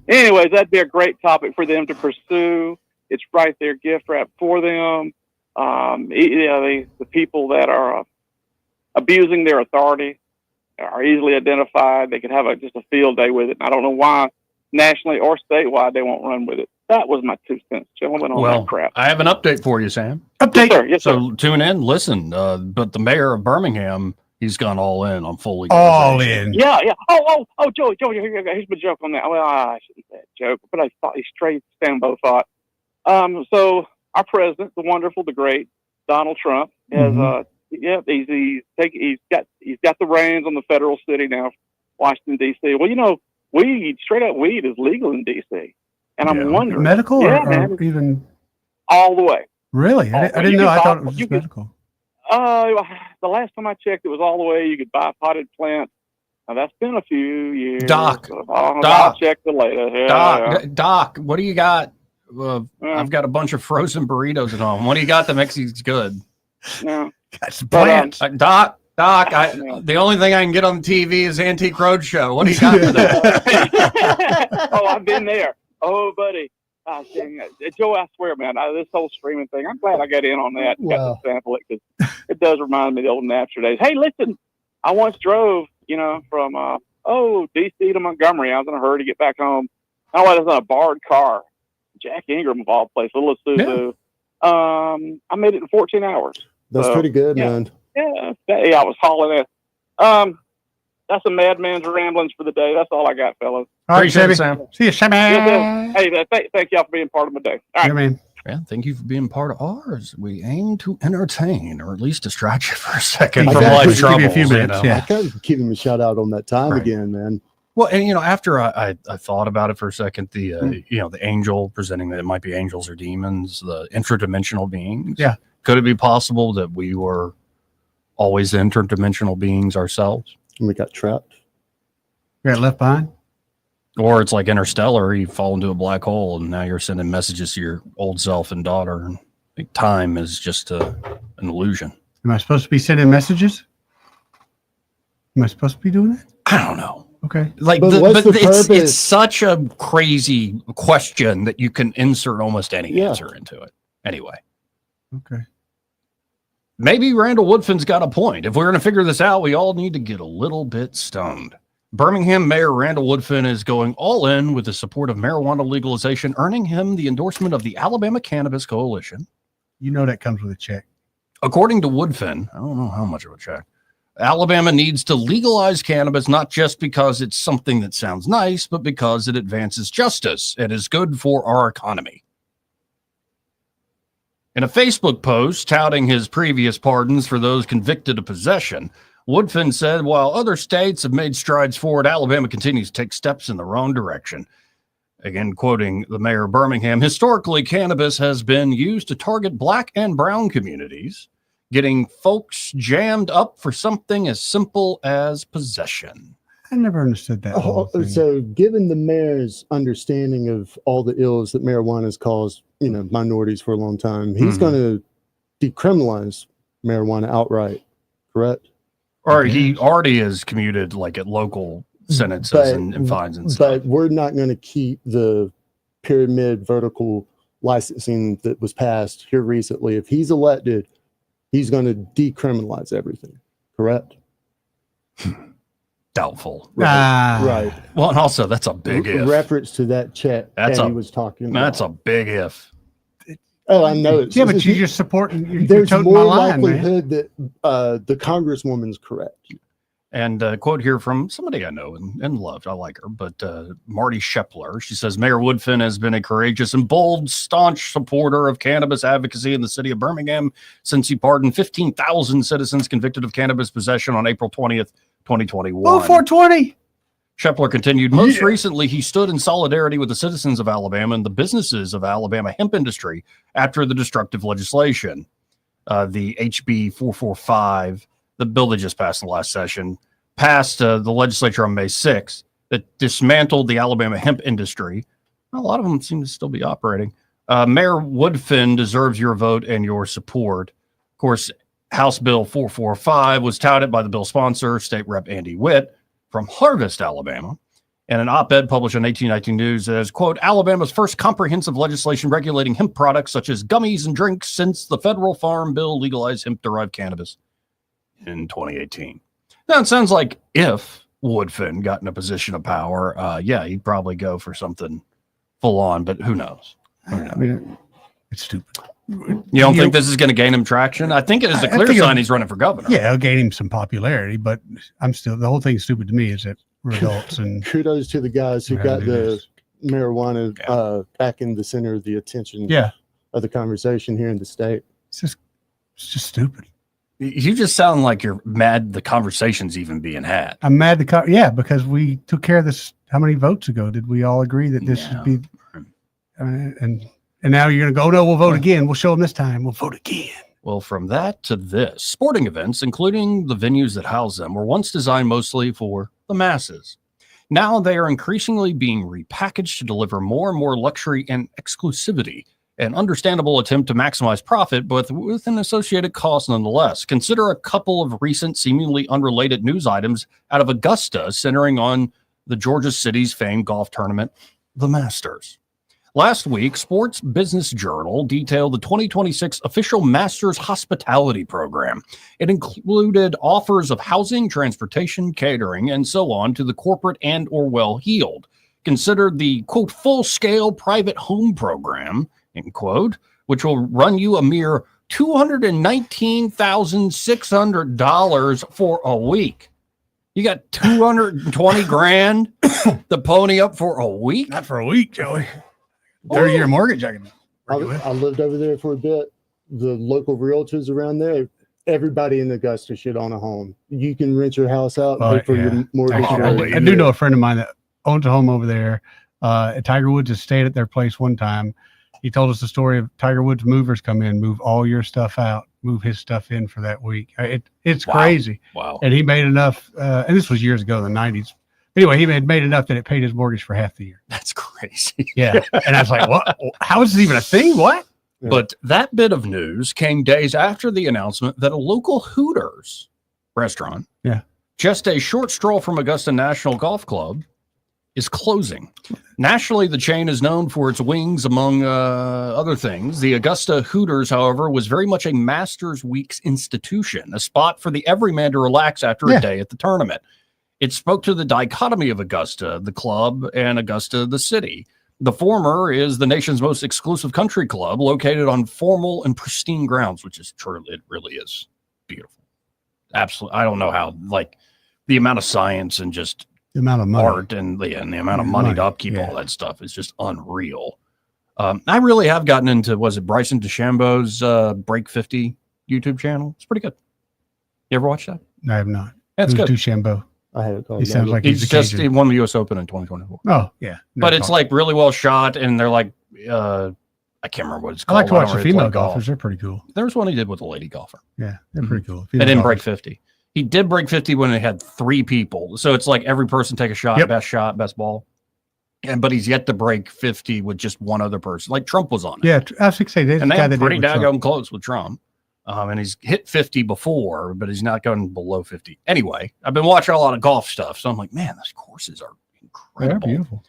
Anyways, that'd be a great topic for them to pursue. It's right there, gift wrap for them. The people that are abusing their authority are easily identified. They could have just a field day with it. I don't know why, nationally or statewide, they won't run with it. That was my 2 cents, gentlemen, on that crap. I have an update for you, Sam. Update. Yes, sir. So tune in, listen. But the mayor of Birmingham, he's gone all in on full All legalization. in. Yeah. Oh, Joey, here's my joke on that. Well, I shouldn't say a joke, but I thought he straight Sambo thought. So our president, the wonderful, the great Donald Trump, has he's got the reins on the federal city now, Washington D.C. Well, straight up weed is legal in D.C. And I'm wondering, medical or even all the way. Really? I didn't know. I thought it was just medical. The last time I checked, it was all the way. You could buy potted plants. Now that's been a few years. Doc, I'll check the later. Yeah, Doc, what do you got? I've got a bunch of frozen burritos at home. What do you got that makes these good? Yeah. That's plants. Doc, the only thing I can get on the TV is Antique Roadshow. What do you got for that? Oh, I've been there. Oh, buddy. Joe, I swear, man, this whole streaming thing, I'm glad I got in on that. Wow. Got to sample it because it does remind me of the old Napster days. Hey, listen, I once drove, from D.C. to Montgomery. I was in a hurry to get back home. I was in a borrowed car. Jack Ingram, of all places, little Isuzu. Yeah. I made it in 14 hours. That's pretty good, man. Yeah, I was hauling it. That's a madman's ramblings for the day. That's all I got, fellas. All right, Sam. See you, Sam. Hey, thank y'all for being part of my day. All right. Yeah, man. Yeah, thank you for being part of ours. We aim to entertain, or at least distract you for a second I from gotta life give you troubles. a few minutes, yeah. I kind of give him a shout out on that time again, man. Well, and after I thought about it for a second, the angel presenting that it might be angels or demons, the interdimensional beings. Yeah. Could it be possible that we were always interdimensional beings ourselves? And we got trapped. You got left behind? Or it's like Interstellar, you fall into a black hole and now you're sending messages to your old self and daughter. And time is just an illusion. Am I supposed to be sending messages? Am I supposed to be doing that? I don't know. Okay. Like, but it's such a crazy question that you can insert almost any answer into it. Anyway. Okay. Maybe Randall Woodfin's got a point. If we're going to figure this out, we all need to get a little bit stoned. Birmingham Mayor Randall Woodfin is going all in with the support of marijuana legalization, earning him the endorsement of the Alabama Cannabis Coalition. You know that comes with a check. According to Woodfin, I don't know how much of a check, Alabama needs to legalize cannabis not just because it's something that sounds nice, but because it advances justice and is good for our economy. In a Facebook post touting his previous pardons for those convicted of possession, Woodfin said, while other states have made strides forward, Alabama continues to take steps in the wrong direction. Again, quoting the mayor of Birmingham, historically, cannabis has been used to target black and brown communities, getting folks jammed up for something as simple as possession. I never understood that. So, given the mayor's understanding of all the ills that marijuana has caused, minorities for a long time, he's going to decriminalize marijuana outright, correct? Or he already has commuted like at local sentences and fines and stuff. But we're not going to keep the pyramid vertical licensing that was passed here recently. If he's elected, he's going to decriminalize everything, correct? Doubtful. Right. Well, and also that's a big if. Reference to that check That's he was talking about. That's a big if. Oh, I know. Yeah, but you're just supporting. You're There's toting more my line, man. likelihood that the congresswoman's correct. And a quote here from somebody I know and loved. I like her, but Marty Shepler. She says, Mayor Woodfin has been a courageous and bold, staunch supporter of cannabis advocacy in the city of Birmingham since he pardoned 15,000 citizens convicted of cannabis possession on April 20th, 2021. Oh, 420. Shepler continued, most recently, he stood in solidarity with the citizens of Alabama and the businesses of Alabama hemp industry after the destructive legislation. The HB 445, the bill that just passed in the last session, passed the legislature on May 6th that dismantled the Alabama hemp industry. A lot of them seem to still be operating. Mayor Woodfin deserves your vote and your support. Of course, House Bill 445 was touted by the bill sponsor, State Rep Andy Witt from Harvest, Alabama, and an op-ed published on 1819 News as, quote, Alabama's first comprehensive legislation regulating hemp products such as gummies and drinks since the federal farm bill legalized hemp-derived cannabis in 2018. Now, it sounds like if Woodfin got in a position of power, he'd probably go for something full-on, but who knows? I mean, it's stupid. You don't think this is going to gain him traction? I think it is a clear sign he's running for governor. Yeah, it'll gain him some popularity, but the whole thing's stupid to me is that we're adults. And kudos to the guys who got the marijuana back in the center of the attention of the conversation here in the state. It's just stupid. You just sound like you're mad the conversation's even being had. I'm mad because we took care of this. How many votes ago did we all agree that this should be? And now you're going to go, no, we'll vote again. We'll show them this time. We'll vote again. Well, from that to this, sporting events, including the venues that house them, were once designed mostly for the masses. Now they are increasingly being repackaged to deliver more and more luxury and exclusivity, an understandable attempt to maximize profit, but with an associated cost nonetheless. Consider a couple of recent, seemingly unrelated news items out of Augusta centering on the Georgia city's famed golf tournament, the Masters. Last week, Sports Business Journal detailed the 2026 official Masters Hospitality Program. It included offers of housing, transportation, catering, and so on to the corporate and or well-heeled. Consider the, quote, full-scale private home program, end quote, which will run you a mere $219,600 for a week. You got 220 grand to pony up for a week? Not for a week, Joey. 30-year mortgage. I lived over there for a bit. The local realtors around there, everybody in Augusta should own a home. You can rent your house out and pay for your mortgage. I do know a friend of mine that owns a home over there. Tiger Woods has stayed at their place one time. He told us the story of Tiger Woods movers come in, move all your stuff out, move his stuff in for that week. It's crazy. Wow. And he made enough, and this was years ago in the 90s. Anyway, he had made enough that it paid his mortgage for half the year. That's crazy. Yeah. And I was like, what? How is this even a thing? What? But that bit of news came days after the announcement that a local Hooters restaurant, just a short stroll from Augusta National Golf Club, is closing. Nationally, the chain is known for its wings, among other things. The Augusta Hooters, however, was very much a Masters Weeks institution, a spot for the everyman to relax after a day at the tournament. It spoke to the dichotomy of Augusta, the club, and Augusta, the city. The former is the nation's most exclusive country club located on formal and pristine grounds, which is true. It really is beautiful. Absolutely. I don't know how, like, the amount of science and just the amount of money. Art and the amount of money to upkeep all that stuff is just unreal. I really have gotten into, was it Bryson DeChambeau's Break 50 YouTube channel? It's pretty good. You ever watch that? I have not. That's good. DeChambeau. I had it called. He sounds like he won the U.S. Open in 2024. Oh, yeah. But it's like really well shot, and they're like, I can't remember what it's I called. like to watch the female golfers. They're pretty cool. There was one he did with a lady golfer. Yeah, they're pretty cool. They didn't break 50. He did break 50 when it had 3 people. So it's like every person take a shot, best ball. But he's yet to break 50 with just one other person. Like Trump was on it. Yeah, I was going to say, and they got pretty daggone close with Trump. And he's hit 50 before, but he's not going below 50. Anyway, I've been watching a lot of golf stuff, so I'm like, man, those courses are incredible. They're beautiful.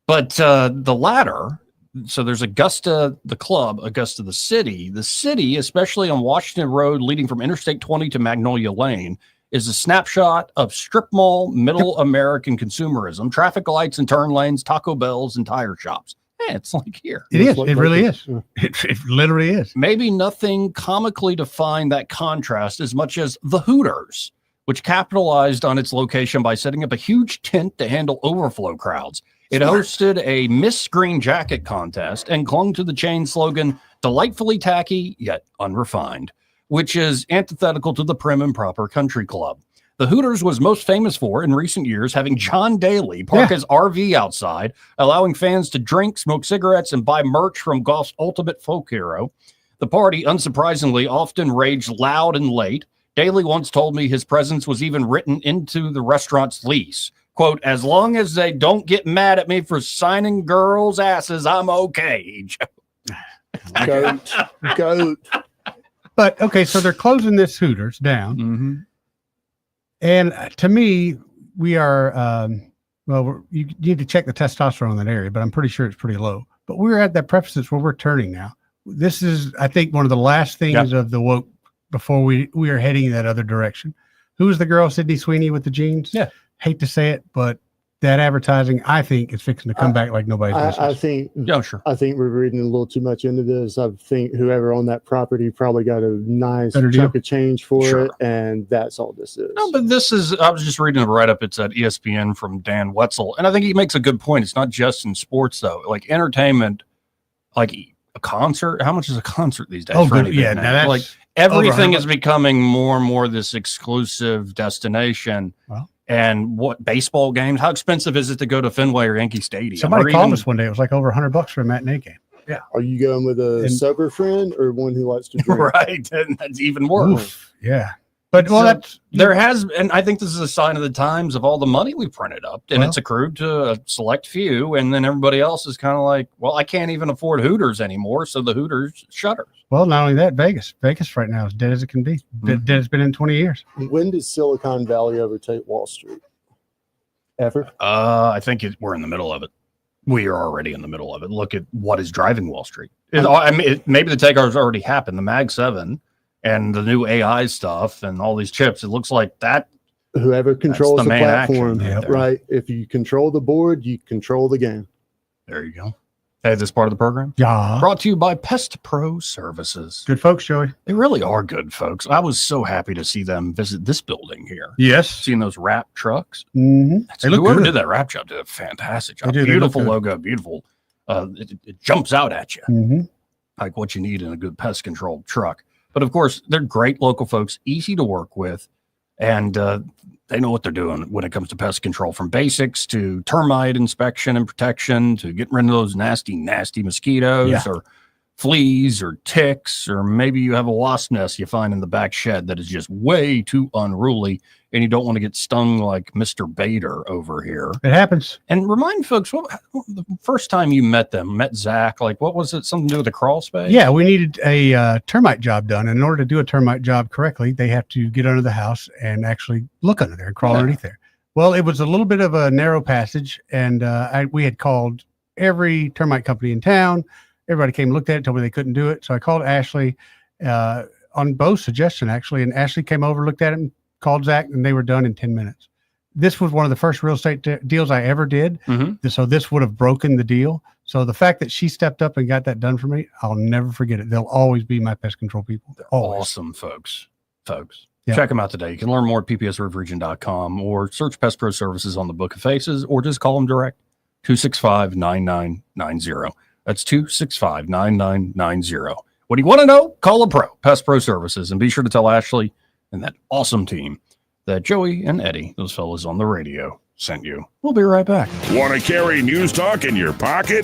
But the latter, so there's Augusta, the club, Augusta, the city. The city, especially on Washington Road leading from Interstate 20 to Magnolia Lane, is a snapshot of strip mall, middle American consumerism, traffic lights and turn lanes, Taco Bells, and tire shops. Yeah, it's like here. It is. It really is. It literally is. Maybe nothing comically defined that contrast as much as the Hooters, which capitalized on its location by setting up a huge tent to handle overflow crowds. It hosted a Miss Green Jacket contest and clung to the chain slogan, delightfully tacky yet unrefined, which is antithetical to the prim and proper country club. The Hooters was most famous for, in recent years, having John Daly park his RV outside, allowing fans to drink, smoke cigarettes, and buy merch from Govt's ultimate folk hero. The party, unsurprisingly, often raged loud and late. Daly once told me his presence was even written into the restaurant's lease. Quote, as long as they don't get mad at me for signing girls' asses, I'm okay. Goat. But, okay, so they're closing this Hooters down. Mm-hmm. And to me, we are, you need to check the testosterone in that area, but I'm pretty sure it's pretty low. But we're at that precipice where we're turning now. This is, I think, one of the last things of the woke before we are heading that other direction. Who's the girl, Sydney Sweeney, with the jeans? Yeah. Hate to say it, but that advertising, I think, is fixing to come back like nobody's business. I think. Yeah, sure. I think we're reading a little too much into this. I think whoever owned that property probably got a nice chunk of change for it, and that's all this is. No, but this is, I was just reading a write-up. It's at ESPN from Dan Wetzel, and I think he makes a good point. It's not just in sports, though. Like entertainment, like a concert. How much is a concert these days? Oh, good. Yeah, now that's like everything is becoming more and more this exclusive destination. Well, and what baseball games? How expensive is it to go to Fenway or Yankee Stadium? Somebody called us one day. It was like over $100 for a matinee game. Yeah. Are you going with a sober friend or one who likes to drink? Right, and that's even worse. Oof, yeah. But well, that's there has, and I think this is a sign of the times of all the money we printed up, and it's accrued to a select few, and then everybody else is kind of like, well, I can't even afford Hooters anymore, so the Hooters shutters. Well, not only that, Vegas right now is dead as it can be. Dead as it's been in 20 years. When does Silicon Valley overtake Wall Street? Ever? I think we're in the middle of it. We are already in the middle of it. Look at what is driving Wall Street. Maybe the takeover's already happened. The Mag 7 and the new AI stuff and all these chips. It looks like that. Whoever controls the platform, right? Right. If you control the board, you control the game. There you go. Hey, this part of the program? Yeah. Brought to you by Pest Pro Services. Good folks, Joey. They really are good folks. I was so happy to see them visit this building here. Yes. Seeing those wrap trucks. Mm-hmm. Whoever did that wrap job did a fantastic job. Beautiful logo, beautiful. It jumps out at you. Mm-hmm. Like what you need in a good pest control truck. But of course, they're great local folks, easy to work with, and they know what they're doing when it comes to pest control, from basics to termite inspection and protection to getting rid of those nasty mosquitoes or fleas or ticks, or maybe you have a wasp nest you find in the back shed that is just way too unruly and you don't want to get stung like Mr. Bader over here. It happens. And remind folks, what the first time you met Zach, like what was it, something to do with the crawl space? Yeah, we needed a termite job done. And in order to do a termite job correctly, they have to get under the house and actually look under there and crawl underneath there. Well, it was a little bit of a narrow passage, and we had called every termite company in town. Everybody came and looked at it, told me they couldn't do it. So I called Ashley on Bo's suggestion, actually, and Ashley came over, looked at it, and called Zach, and they were done in 10 minutes. This was one of the first real estate deals I ever did. Mm-hmm. So this would have broken the deal. So the fact that she stepped up and got that done for me, I'll never forget it. They'll always be my pest control people. Always. Awesome folks. Yeah. Check them out today. You can learn more at ppsriverregion.com or search Pest Pro Services on the Book of Faces, or just call them direct, 265-9990. That's 265-9990. What do you want to know? Call a pro, Pest Pro Services, and be sure to tell Ashley and that awesome team that Joey and Eddie, those fellas on the radio, sent you. We'll be right back. Want to carry News Talk in your pocket?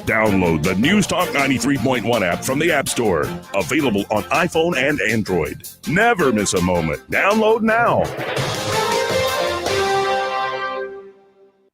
Download the News Talk 93.1 app from the App Store. Available on iPhone and Android. Never miss a moment. Download now.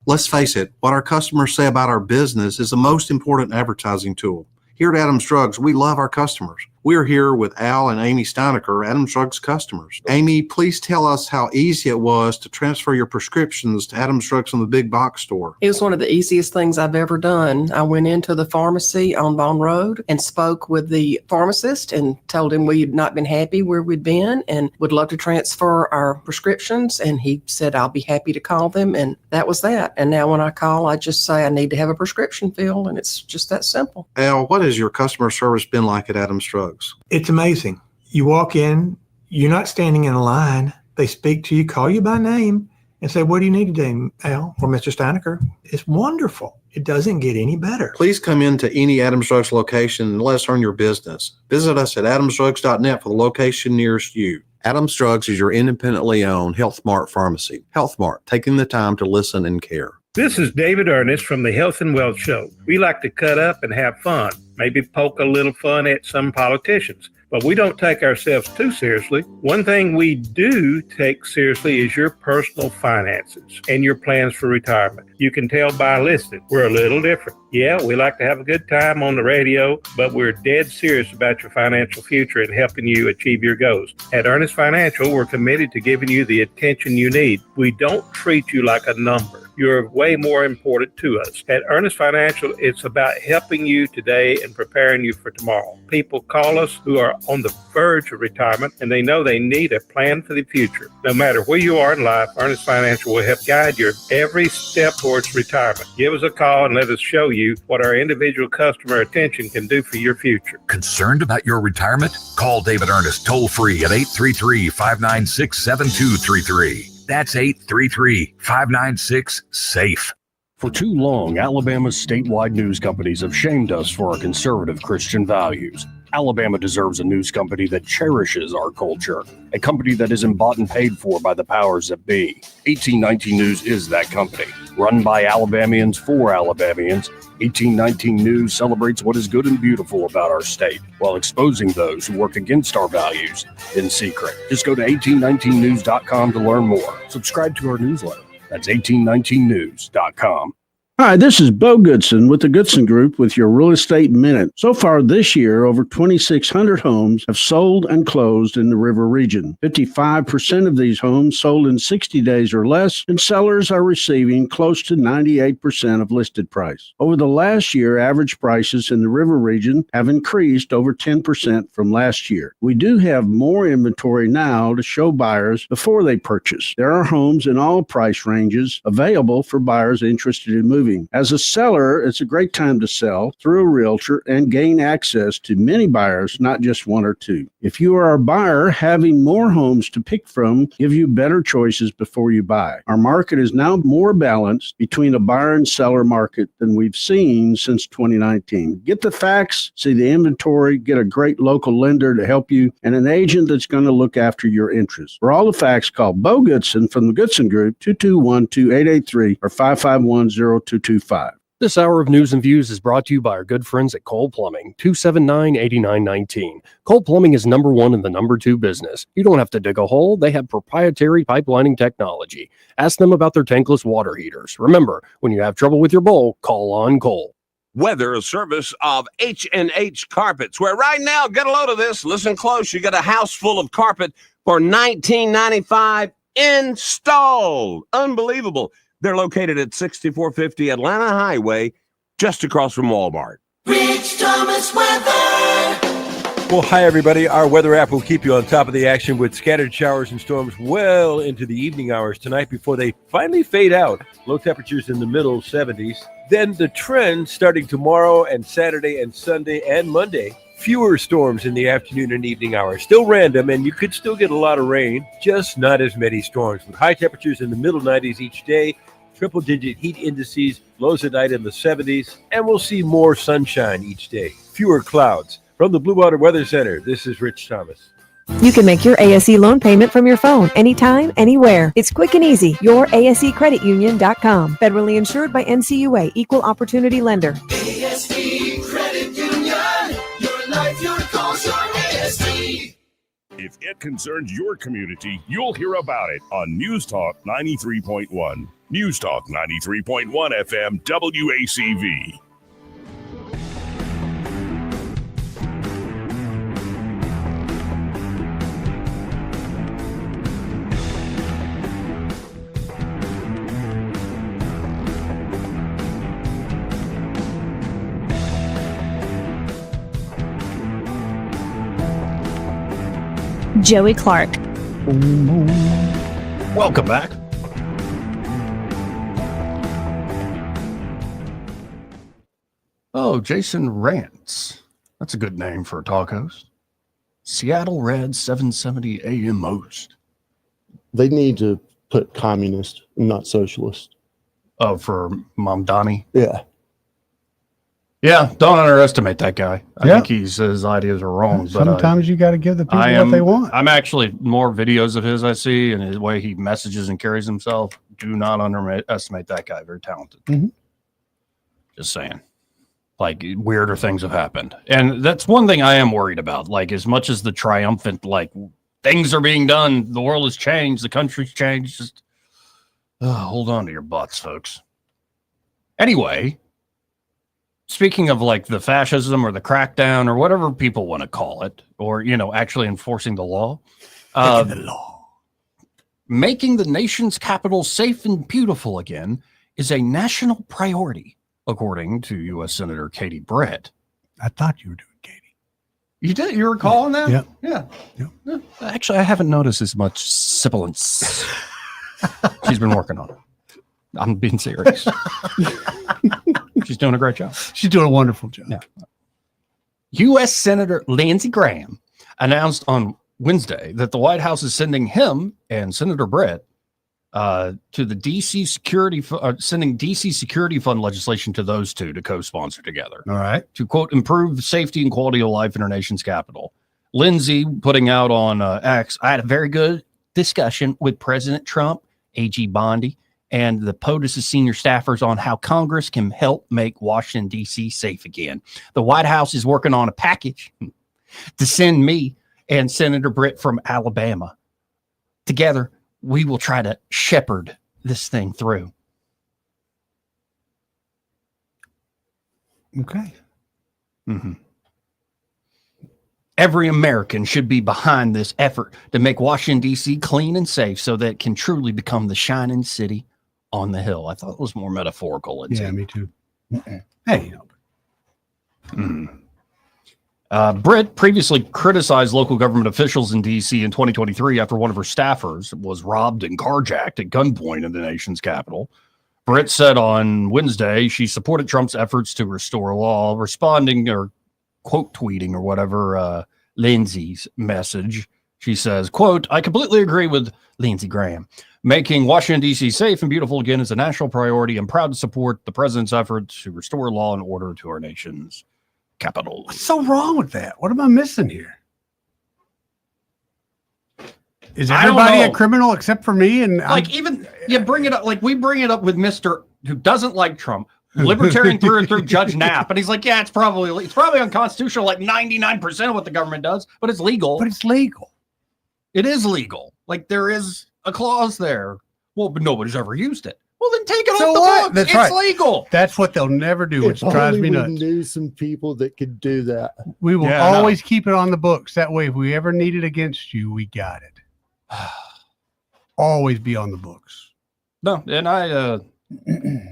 Let's face it, what our customers say about our business is the most important advertising tool. Here at Adams Drugs, we love our customers. We're here with Al and Amy Steinecker, Adams Drugs customers. Amy, please tell us how easy it was to transfer your prescriptions to Adams Drugs from the big box store. It was one of the easiest things I've ever done. I went into the pharmacy on Bond Road and spoke with the pharmacist and told him we had not been happy where we'd been and would love to transfer our prescriptions. And he said, I'll be happy to call them. And that was that. And now when I call, I just say I need to have a prescription filled, and it's just that simple. Al, what has your customer service been like at Adams Drugs? It's amazing. You walk in, you're not standing in a line. They speak to you, call you by name, and say, what do you need today, Al or Mr. Steinecker? It's wonderful. It doesn't get any better. Please come into any Adams Drugs location and let us earn your business. Visit us at adamsdrugs.net for the location nearest you. Adams Drugs is your independently owned Health Mart pharmacy. Health Mart, taking the time to listen and care. This is David Ernest from the Health and Wealth Show. We like to cut up and have fun, maybe poke a little fun at some politicians, but we don't take ourselves too seriously. One thing we do take seriously is your personal finances and your plans for retirement. You can tell by listening, we're a little different. Yeah, we like to have a good time on the radio, but we're dead serious about your financial future and helping you achieve your goals. At Ernest Financial, we're committed to giving you the attention you need. We don't treat you like a number. You're way more important to us. At Ernest Financial, it's about helping you today and preparing you for tomorrow. People call us who are on the verge of retirement, and they know they need a plan for the future. No matter where you are in life, Ernest Financial will help guide your every step towards retirement. Give us a call and let us show you what our individual customer attention can do for your future. Concerned about your retirement? Call David Ernest toll-free at 833-596-7233. That's 833-596-SAFE. For too long, Alabama's statewide news companies have shamed us for our conservative Christian values. Alabama deserves a news company that cherishes our culture, a company that isn't bought and paid for by the powers that be. 1819 News is that company. Run by Alabamians for Alabamians, 1819 News celebrates what is good and beautiful about our state, while exposing those who work against our values in secret. Just go to 1819news.com to learn more. Subscribe to our newsletter. That's 1819news.com. Hi, this is Bo Goodson with the Goodson Group with your Real Estate Minute. So far this year, over 2,600 homes have sold and closed in the River region. 55% of these homes sold in 60 days or less, and sellers are receiving close to 98% of listed price. Over the last year, average prices in the River region have increased over 10% from last year. We do have more inventory now to show buyers before they purchase. There are homes in all price ranges available for buyers interested in moving. As a seller, it's a great time to sell through a realtor and gain access to many buyers, not just one or two. If you are a buyer, having more homes to pick from give you better choices before you buy. Our market is now more balanced between a buyer and seller market than we've seen since 2019. Get the facts, see the inventory, get a great local lender to help you, and an agent that's going to look after your interests. For all the facts, call Bo Goodson from the Goodson Group, 221-2883 or 551-0225. This hour of news and views is brought to you by our good friends at Cole Plumbing, 279-8919. Cole Plumbing is number one in the number two business. You don't have to dig a hole. They have proprietary pipelining technology. Ask them about their tankless water heaters. Remember, when you have trouble with your bowl, call on Cole. Weather, a service of H&H Carpets, where right now, get a load of this, listen close, you got a house full of carpet for $19.95 installed. Unbelievable. They're located at 6450 Atlanta Highway, just across from Walmart. Rich Thomas weather. Well, hi, everybody. Our weather app will keep you on top of the action with scattered showers and storms well into the evening hours tonight before they finally fade out. Low temperatures in the middle 70s. Then the trend starting tomorrow and Saturday and Sunday and Monday. Fewer storms in the afternoon and evening hours. Still random, and you could still get a lot of rain, just not as many storms. With high temperatures in the middle 90s each day, triple-digit heat indices, lows at night in the 70s, and we'll see more sunshine each day. Fewer clouds. From the Blue Water Weather Center, this is Rich Thomas. You can make your ASE loan payment from your phone anytime, anywhere. It's quick and easy. YourASECreditUnion.com. Federally insured by NCUA. Equal Opportunity Lender. ASE Credit Union. Your life, your cause, your ASE. If it concerns your community, you'll hear about it on News Talk 93.1. News Talk 93.1 FM WACV. Joey Clark. Welcome back. Oh, Jason Rants. That's a good name for a talk host. Seattle Red 770 AM host. They need to put communist, not socialist. Oh, for Mamdani? Yeah. Yeah, don't underestimate that guy. I Yeah. think his ideas are wrong. Sometimes you got to give the people what they want. I'm actually more videos of his I see and his way he messages and carries himself. Do not underestimate that guy. Very talented. Mhm. Just saying. Like weirder things have happened. And that's one thing I am worried about. Like as much as the triumphant, like things are being done, the world has changed, the country's changed. Just hold on to your butts, folks. Anyway, speaking of like the fascism or the crackdown or whatever people want to call it, or, you know, actually enforcing the law, making the nation's capital safe and beautiful again is a national priority, according to U.S. Senator Katie Britt. I thought you were doing Katie. You did? You were calling that? Yeah. Yeah. Actually, I haven't noticed as much sibilance. She's been working on it. I'm being serious. She's doing a great job. She's doing a wonderful job. Yeah. U.S. Senator Lindsey Graham announced on Wednesday that the White House is sending him and Senator Britt to the DC security, sending DC security fund legislation to those two to co-sponsor together. All right. To quote, improve safety and quality of life in our nation's capital. Lindsey putting out on X, I had a very good discussion with President Trump, AG Bondi, and the POTUS senior staffers on how Congress can help make Washington, D.C. safe again. The White House is working on a package to send me and Senator Britt from Alabama. Together, we will try to shepherd this thing through. Okay. Mm-hmm. Every American should be behind this effort to make Washington, D.C. clean and safe so that it can truly become the shining city on the hill. I thought it was more metaphorical. Yeah, me too. Hey. Britt previously criticized local government officials in D.C. in 2023 after one of her staffers was robbed and carjacked at gunpoint in the nation's capital. Britt said on Wednesday she supported Trump's efforts to restore law, responding or quote tweeting or whatever Lindsey's message. She says, quote, I completely agree with Lindsey Graham. Making Washington, D.C. safe and beautiful again is a national priority. I'm proud to support the president's efforts to restore law and order to our nation's capital. What's so wrong with that? What am I missing here? Is everybody a criminal except for me? And like even you bring it up, like we bring it up with Mr. who doesn't like Trump. Libertarian through and through, Judge Knapp, and he's like, "Yeah, it's probably unconstitutional, like 99% of what the government does, but it's legal. But it's legal. It is legal. Like there is a clause there. Well, but nobody's ever used it. Well, then take it off the books. That's it's right. legal. That's what they'll never do, which drives me We nuts. knew some people that could do that. We will always keep it on the books. That way, if we ever need it against you, we got it. Always be on the books. No, and I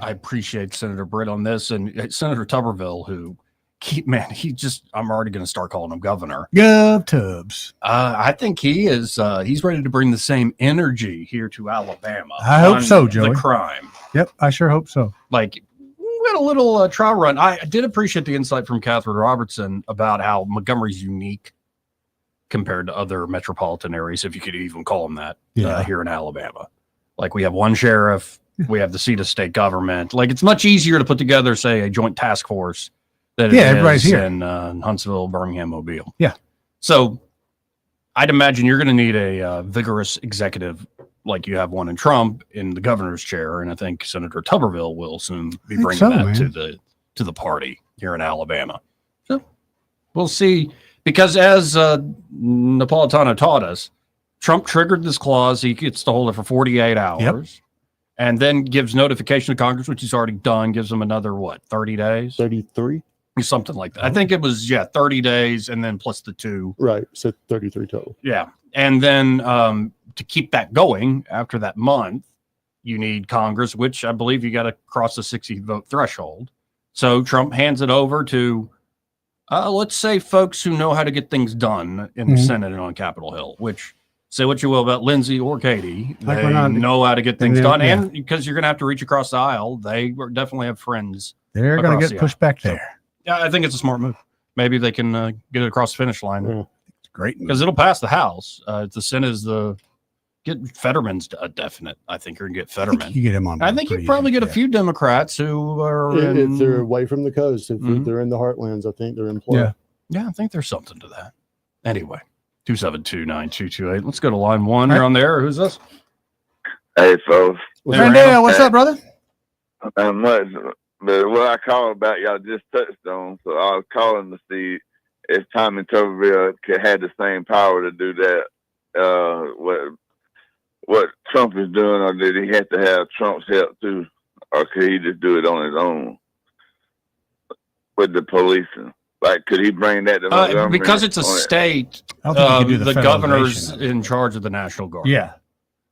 appreciate Senator Britt on this, and Senator Tuberville, who I'm already going to start calling him governor. Gov Tubbs. I think he is. He's ready to bring the same energy here to Alabama. I hope so, Joey. The crime. Yep, I sure hope so. Like we had a little trial run. I did appreciate the insight from Catherine Robertson about how Montgomery's unique compared to other metropolitan areas, if you could even call them that, here in Alabama. Like we have one sheriff, we have the seat of state government. Like it's much easier to put together, say, a joint task force than everybody's here in Huntsville, Birmingham, Mobile. Yeah. So I'd imagine you're going to need a vigorous executive like you have one in Trump in the governor's chair, and I think Senator Tuberville will soon be bringing that to the party here in Alabama. So we'll see. Because as Napolitano taught us, Trump triggered this clause. He gets to hold it for 48 hours and then gives notification to Congress, which he's already done, gives them another, 30 days? 33? Something like that. I think it was, 30 days and then plus the 2. Right. So 33 total. Yeah. And then to keep that going after that month, you need Congress, which I believe you got to cross the 60 vote threshold. So Trump hands it over to Let's say folks who know how to get things done in the Senate and on Capitol Hill, which say what you will about Lindsey or Katie, Like they we're not- know how to get things then, done. yeah. And because you're going to have to reach across the aisle, they definitely have friends. They're going to across get the pushed back there. Yeah, I think it's a smart move. Maybe they can get it across the finish line. It's great because it'll pass the House. The Senate is get Fetterman's a definite. I think you're gonna get Fetterman. You get him on. I think you probably get a few Democrats who are If they're away from the coast, if Mhm. they're in the heartlands, I think they're in play. Yeah, I think there's something to that. Anyway, 272-9228. Let's go to line one. You're on there. Who's this? Hey, folks. Randall, what's up, brother? Not much, but what I called about, y'all just touched on. So I was calling to see if Tommy Tuberville had the same power to do that. What Trump is doing, or did he have to have Trump's help too, or could he just do it on his own with the policing? Like, could he bring that to Montgomery? Because it's a state, I don't think you can do the the governor's federalization in charge of the National Guard. Yeah.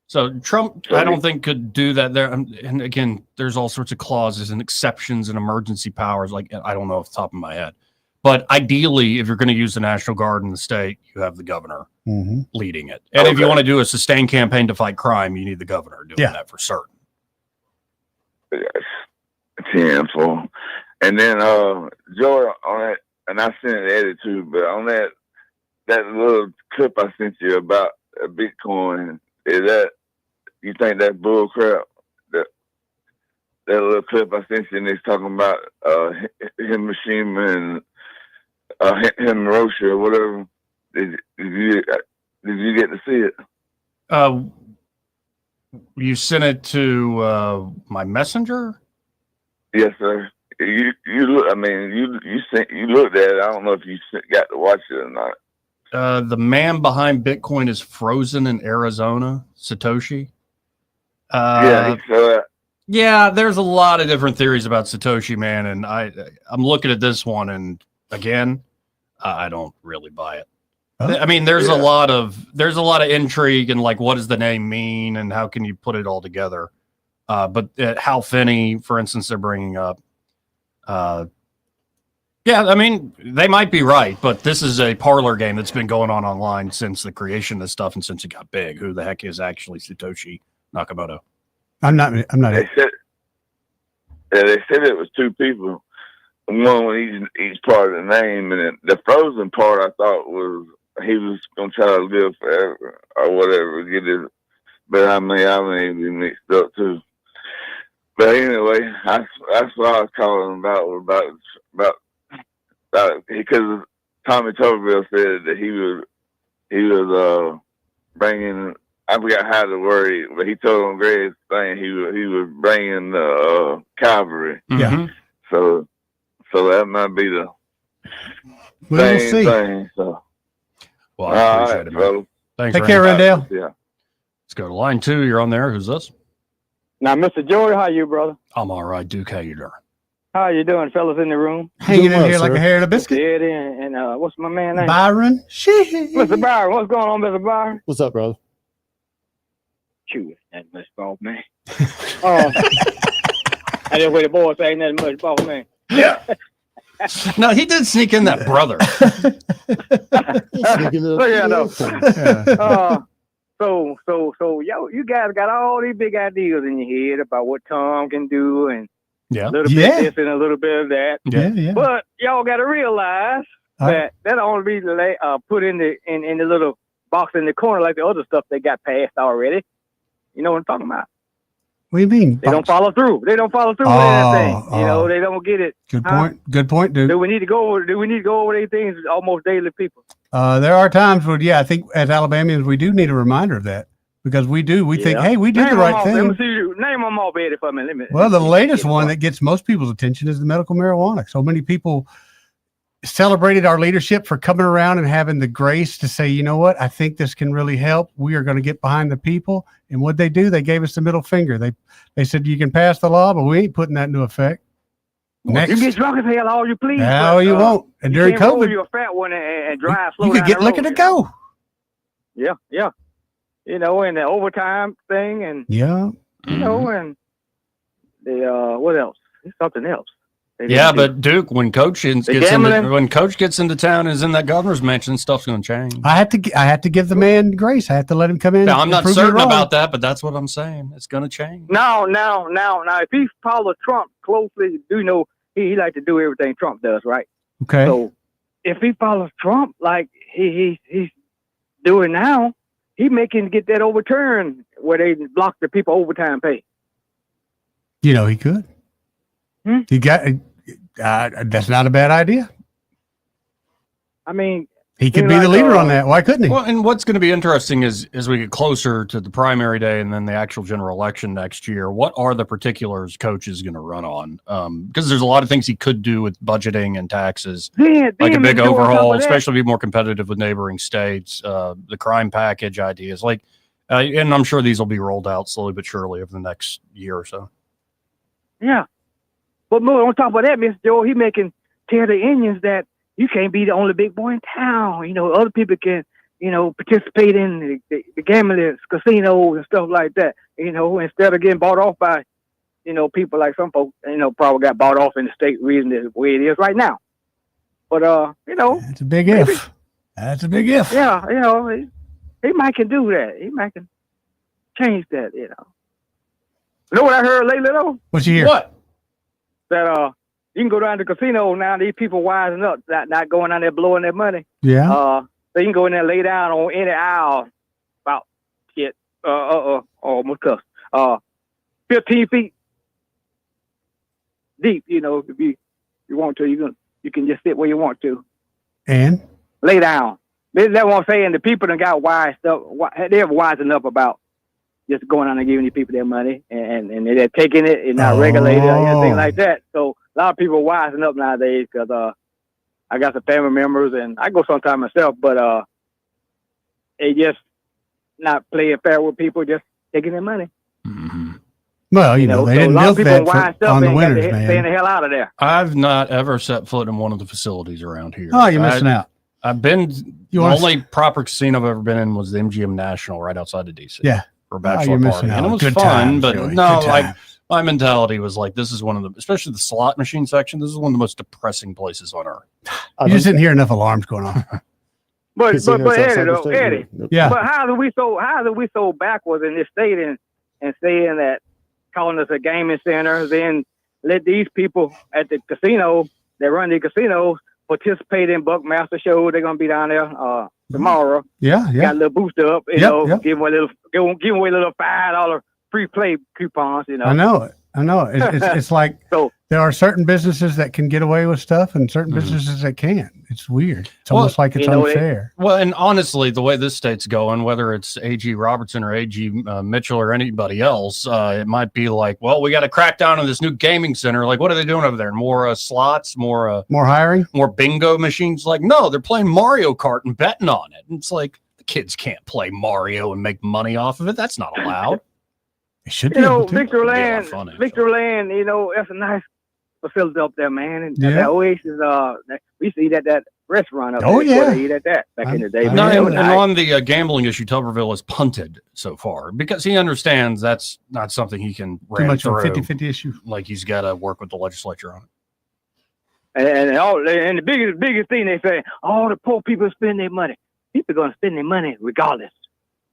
So Trump, I don't think could do that there. And again, there's all sorts of clauses and exceptions and emergency powers. Like, I don't know off the top of my head, but ideally, if you're going to use the National Guard in the state, you have the governor leading it. And if you want to do a sustained campaign to fight crime, you need the governor doing that for certain. Yes. 10-4. And then Joy, on that, and I sent it Eddie too, but on that little clip I sent you about Bitcoin, is that, you think that's bull crap? That little clip I sent you, and he's talking about Hiroshima and him Roshi or whatever. Did you get to see it? You sent it to my messenger? Yes, sir. You look. I mean, you looked at it. I don't know if you got to watch it or not. The man behind Bitcoin is frozen in Arizona, Satoshi. Yeah, there's a lot of different theories about Satoshi, man, and I'm looking at this one, and again, I don't really buy it. I mean, there's a lot of intrigue and like, what does the name mean, and how can you put it all together? But Hal Finney, for instance, they're bringing up. Yeah, I mean, they might be right, but this is a parlor game that's been going on online since the creation of this stuff and since it got big. Who the heck is actually Satoshi Nakamoto? I'm not. They said it was two people, one with each part of the name, and the frozen part I thought was he was gonna try to live forever or whatever, get it. But I may be mixed up too. But anyway, that's what I was calling about because Tommy Tuberville said that he was bringing. I forgot how to word it, but he told on Greg's thing he was bringing the cavalry. Yeah. So that might be the We'll same see. thing. So. Well, I appreciate it, man. brother. Thanks, Take care, Rendell. Yeah. Let's go to line two. You're on there. Who's this? Now, Mr. Joey, how you, brother? I'm all right, Duke. How you doing? How you doing, fellas in the room? Hanging in here like a hair in a biscuit. Eddie and what's my man name? Byron. Mr. Byron, what's going on, Mr. Byron? What's up, brother? Chew that much ball, man. I just way the boys say ain't nothing much ball, man. Yeah. No, he did sneak in that brother. So, yo, you guys got all these big ideas in your head about what Tom can do and a little bit of this and a little bit of that. Yeah. But y'all got to realize that only be put in the little box in the corner like the other stuff they got passed already. You know what I'm talking about? What do you mean? They don't follow through. They don't follow through with anything. You know, they don't get it. Good point. Good point, dude. Do we need to go over these things almost daily, people? There are times where, I think as Alabamians, we do need a reminder of that because we think, hey, we did the right thing. Let me see, name them all, Betty, for me. Well, the latest one that gets most people's attention is the medical marijuana. So many people celebrated our leadership for coming around and having the grace to say, you know what, I think this can really help. We are going to get behind the people. And what they do, they gave us the middle finger. They said, you can pass the law, but we ain't putting that into effect. Next. You get drunk as hell all you please. All you won't. And during COVID, you're a fat one and drive slow. You could get liquor to go. Yeah. You know, and the overtime thing and you know, and the what else? There's something else. Yeah, but Duke, when Coach gets into town and is in that governor's mansion, stuff's going to change. I have to give the man grace. I have to let him come in. Now, I'm not prove me certain wrong. about that, but that's what I'm saying. It's going to change. Now, if he follows Trump closely, he like to do everything Trump does, right? Okay. So if he follows Trump like he's doing now, he making get that overturned where they block the people overtime pay. He could. He got that's not a bad idea. I mean, he could be the leader on that. Why couldn't he? Well, and what's going to be interesting is as we get closer to the primary day and then the actual general election next year, what are the particulars Coach is going to run on? Because there's a lot of things he could do with budgeting and taxes, like a big overhaul, especially be more competitive with neighboring states, the crime package ideas, and I'm sure these will be rolled out slowly but surely over the next year or so. Yeah. But more on top of that, Mr. Joe, he making tell the Indians that you can't be the only big boy in town. Other people can, participate in the gambling casinos and stuff like that, instead of getting bought off by, people like some folks, probably got bought off in the state reason the way it is right now. But, That's a big if. That's a big if. Yeah, he might can do that. He might can change that, You know what I heard lately, though? What you hear? What? That you can go down to the casino now. These people wising up, not going down there blowing their money. Yeah. So you can go in there, lay down on any aisle, about almost cussed. 15 feet deep. If you want to, you can just sit where you want to and lay down. That's what I'm saying. The people that got wised up, they're wising up about just going on and giving these people their money, and they're taking it and not regulated or anything like that. So a lot of people are wising up nowadays because I got some family members, and I go sometime myself, but they just not playing fair with people, just taking their money. Mm-hmm. Well, they so didn't a lot milk of people that wised up on the and winners, got man. staying the hell out of there. I've not ever set foot in one of the facilities around here. Oh, you're missing out. I've been, the only proper casino I've ever been in was the MGM National right outside of DC. Yeah. For a bachelor party. And it was Good fun, times, but Joey. no, Good like times. my mentality was like, this is one of the, especially the slot machine section, this is one of the most depressing places on earth. You just didn't hear enough alarms going on. But Eddie, Yeah. But how are we so backwards in this state and saying that, calling us a gaming center, then let these people at the casino that run the casinos participate in Buckmaster show. They're gonna be down there tomorrow. Yeah. Got a little booster up, give them a little $5 free play coupons. I know it. It's like there are certain businesses that can get away with stuff and certain businesses that can't. It's weird. It's almost like it's unfair. And honestly, the way this state's going, whether it's A.G. Robertson or A.G. Mitchell or anybody else, it might be like, well, we got to crack down on this new gaming center. Like, what are they doing over there? More slots, more hiring, more bingo machines? Like, no, they're playing Mario Kart and betting on it. And it's like, the kids can't play Mario and make money off of it. That's not allowed. It should be. Victor Land, that's a nice facility up there, man. And that Oasis, we see that restaurant up there. Eat at that back in the day. And on the gambling issue, Tuberville has punted so far because he understands that's not something he can ram Too much through. of a 50-50 issue. Like he's got to work with the legislature on it. And the biggest thing they say, all the poor people spend their money. People are going to spend their money regardless.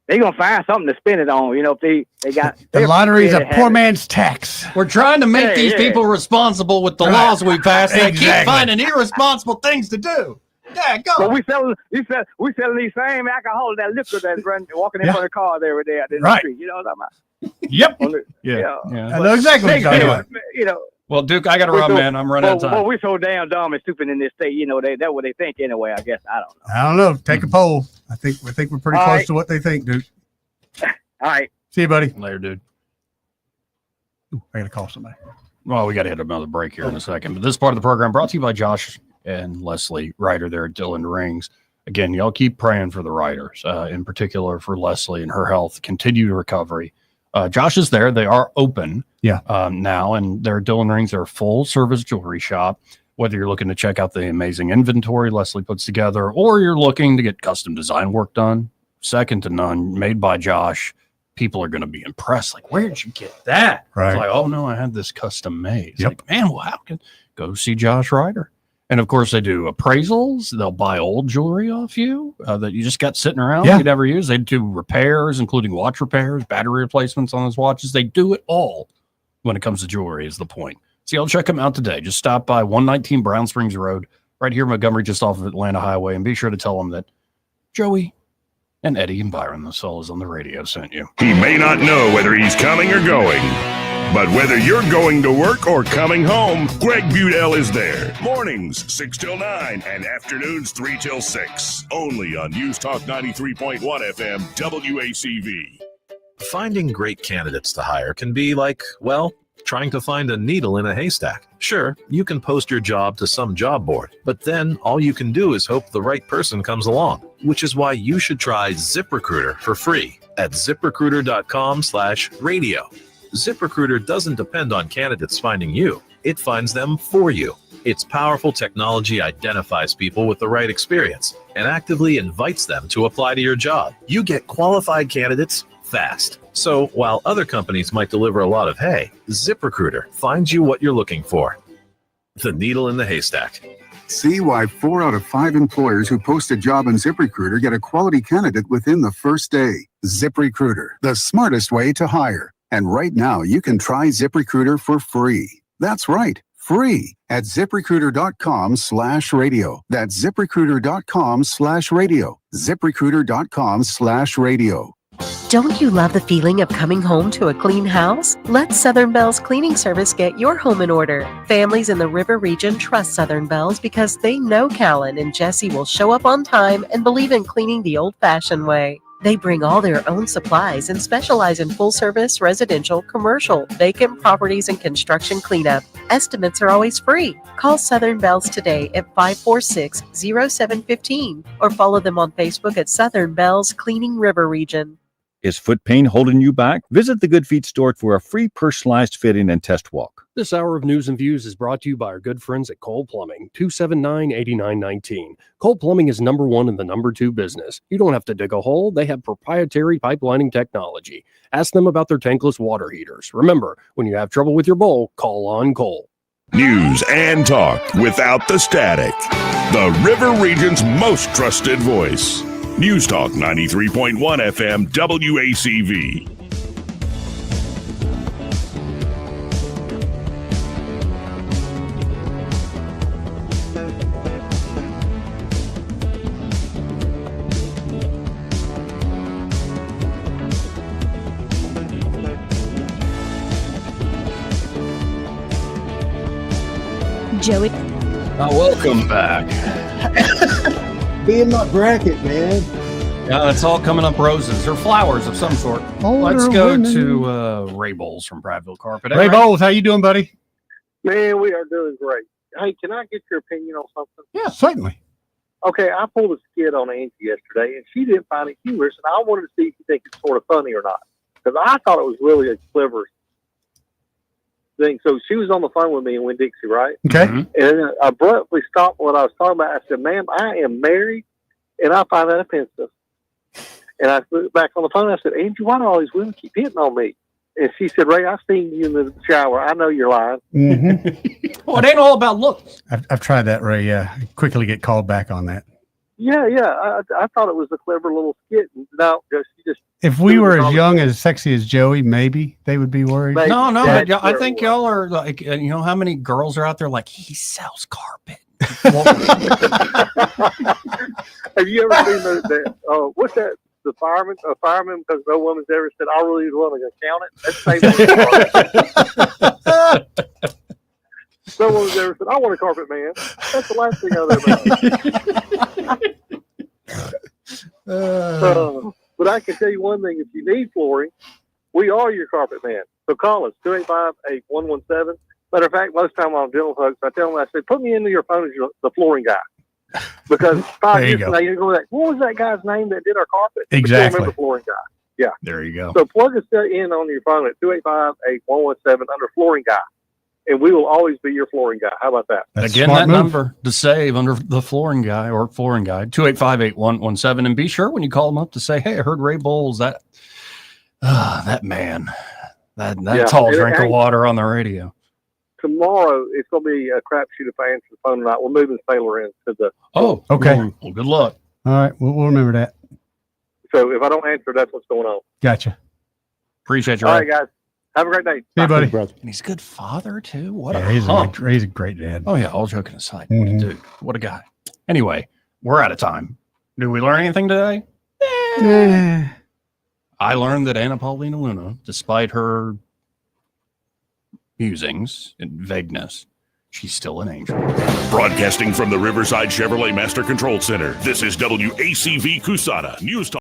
They're going to find something to spend it on. If they got the lottery is a poor man's tax. We're trying to make these people responsible with the laws we pass. They keep Exactly. finding irresponsible things to do. Yeah, go. But we selling these same alcohol, that liquor that's walking in front of cars every day out there in the street. You know what I'm talking about? Yep. Yeah. I know exactly what you're talking about. Well, Duke, I got to run, man. I'm running out of time. Well, we're so damn dumb and stupid in this state. That's what they think anyway. I guess I don't know. I don't know. Take a poll. I think we're pretty All close right. to what they think, dude. All right. See you, buddy. Later, dude. Ooh, I got to call somebody. Well, we got to hit another break here in a second. But this part of the program brought to you by Josh and Leslie Ryder there at Dillon Rings. Again, y'all keep praying for the Ryders, in particular for Leslie and her health, continued recovery. Josh is there. They are open now, and their Dillon Rings are a full-service jewelry shop. Whether you're looking to check out the amazing inventory Leslie puts together or you're looking to get custom design work done, second to none, made by Josh, people are going to be impressed. Like, where'd you get that? Right. It's like, oh no, I had this custom made. It's Yep. like, man, well, how can go see Josh Ryder? And of course, they do appraisals. They'll buy old jewelry off you that you just got sitting around Yeah. you never use. They do repairs, including watch repairs, battery replacements on those watches. They do it all when it comes to jewelry. Is the point? So y'all check them out today. Just stop by 119 Brown Springs Road, right here in Montgomery, just off of Atlanta Highway, and be sure to tell them that Joey and Eddie and Byron, the fellas on the radio, sent you. He may not know whether he's coming or going, but whether you're going to work or coming home, Greg Budell is there. Mornings 6 till 9 and afternoons 3 till 6. Only on News Talk 93.1 FM WACV. Finding great candidates to hire can be like, well, trying to find a needle in a haystack. Sure, you can post your job to some job board, but then all you can do is hope the right person comes along, which is why you should try ZipRecruiter for free at ZipRecruiter.com/radio. ZipRecruiter doesn't depend on candidates finding you. It finds them for you. Its powerful technology identifies people with the right experience and actively invites them to apply to your job. You get qualified candidates fast. So while other companies might deliver a lot of hay, ZipRecruiter finds you what you're looking for. The needle in the haystack. See why 4 out of 5 employers who post a job on ZipRecruiter get a quality candidate within the first day. ZipRecruiter, the smartest way to hire. And right now, you can try ZipRecruiter for free. That's right, free at ZipRecruiter.com/radio. That's ZipRecruiter.com/radio. ZipRecruiter.com/radio. Don't you love the feeling of coming home to a clean house? Let Southern Bell's cleaning service get your home in order. Families in the River region trust Southern Bell's because they know Callan and Jesse will show up on time and believe in cleaning the old-fashioned way. They bring all their own supplies and specialize in full-service, residential, commercial, vacant properties, and construction cleanup. Estimates are always free. Call Southern Bell's today at 546-0715 or follow them on Facebook at Southern Bell's Cleaning River Region. Is foot pain holding you back? Visit the Good Feet store for a free personalized fitting and test walk. This hour of News and Views is brought to you by our good friends at Cole Plumbing, 279-8919. Cole Plumbing is number 1 in the number 2 business. You don't have to dig a hole. They have proprietary pipelining technology. Ask them about their tankless water heaters. Remember, when you have trouble with your bowl, call on Cole. News and talk without the static. The River Region's most trusted voice. News Talk 93.1 FM WACV. Joey. Welcome back. Be in my bracket, man. It's all coming up roses or flowers of some sort. Let's go to Ray Bowles from Prattville Carpet. Ray Bowles, how you doing, buddy? Man, we are doing great. Hey, can I get your opinion on something? Yeah, certainly. Okay, I pulled a skit on Angie yesterday, and she didn't find it humorous, and I wanted to see if you think it's sort of funny or not, because I thought it was really a clever thing. So she was on the phone with me in Winn-Dixie, right? Okay. And I abruptly stopped what I was talking about. I said, ma'am, I am married, and I find that offensive. And I looked back on the phone, and I said, Angie, why do all these women keep hitting on me? And she said, Ray, I've seen you in the shower. I know you're lying. Mm-hmm. Well, it ain't all about looks. I've tried that, Ray. Yeah, quickly get called back on that. Yeah. I thought it was a clever little skit. No, she just. If we were as young, as sexy as Joey, maybe they would be worried. No, but I think y'all are like, you know how many girls are out there like, he sells carpet. Have you ever seen that? What's that? A fireman, because no woman's ever said, I really want to count it. That's the same. No one's ever said, I want a carpet man. That's the last thing I've ever heard. But I can tell you one thing: if you need flooring, we are your carpet man. So call us 285-8117. Matter of fact, most time I'm dealing with folks, I tell them, I say, put me into your phone as the flooring guy. Because 5 years from now, you're going to go, what was that guy's name that did our carpet? Exactly. Remember flooring guy. Yeah. There you go. So plug us in on your phone at 285-8117 under flooring guy. And we will always be your flooring guy. How about that? Again, that number to save under the flooring guy or flooring guy, 285-8117. And be sure when you call them up to say, hey, I heard Ray Bowles, that That man. That Yeah, tall and drink of hey, water on the radio. Tomorrow, it's going to be a crapshoot if I answer the phone tonight. We're moving Sailor into the. Oh, Okay. Well, good luck. All right. We'll remember that. So if I don't answer, that's what's going on. Gotcha. Appreciate you. All Ray. right, guys. Have a great day. See you, buddy. And he's a good father, too. What Yeah, a hunk. he's a great dad. Oh, yeah. All joking aside. Mhm. Dude, what a guy. Anyway, we're out of time. Did we learn anything today? I learned that Anna Paulina Luna, despite her musings and vagueness, she's still an angel. Broadcasting from the Riverside Chevrolet Master Control Center, this is WACV Cusana News Talk.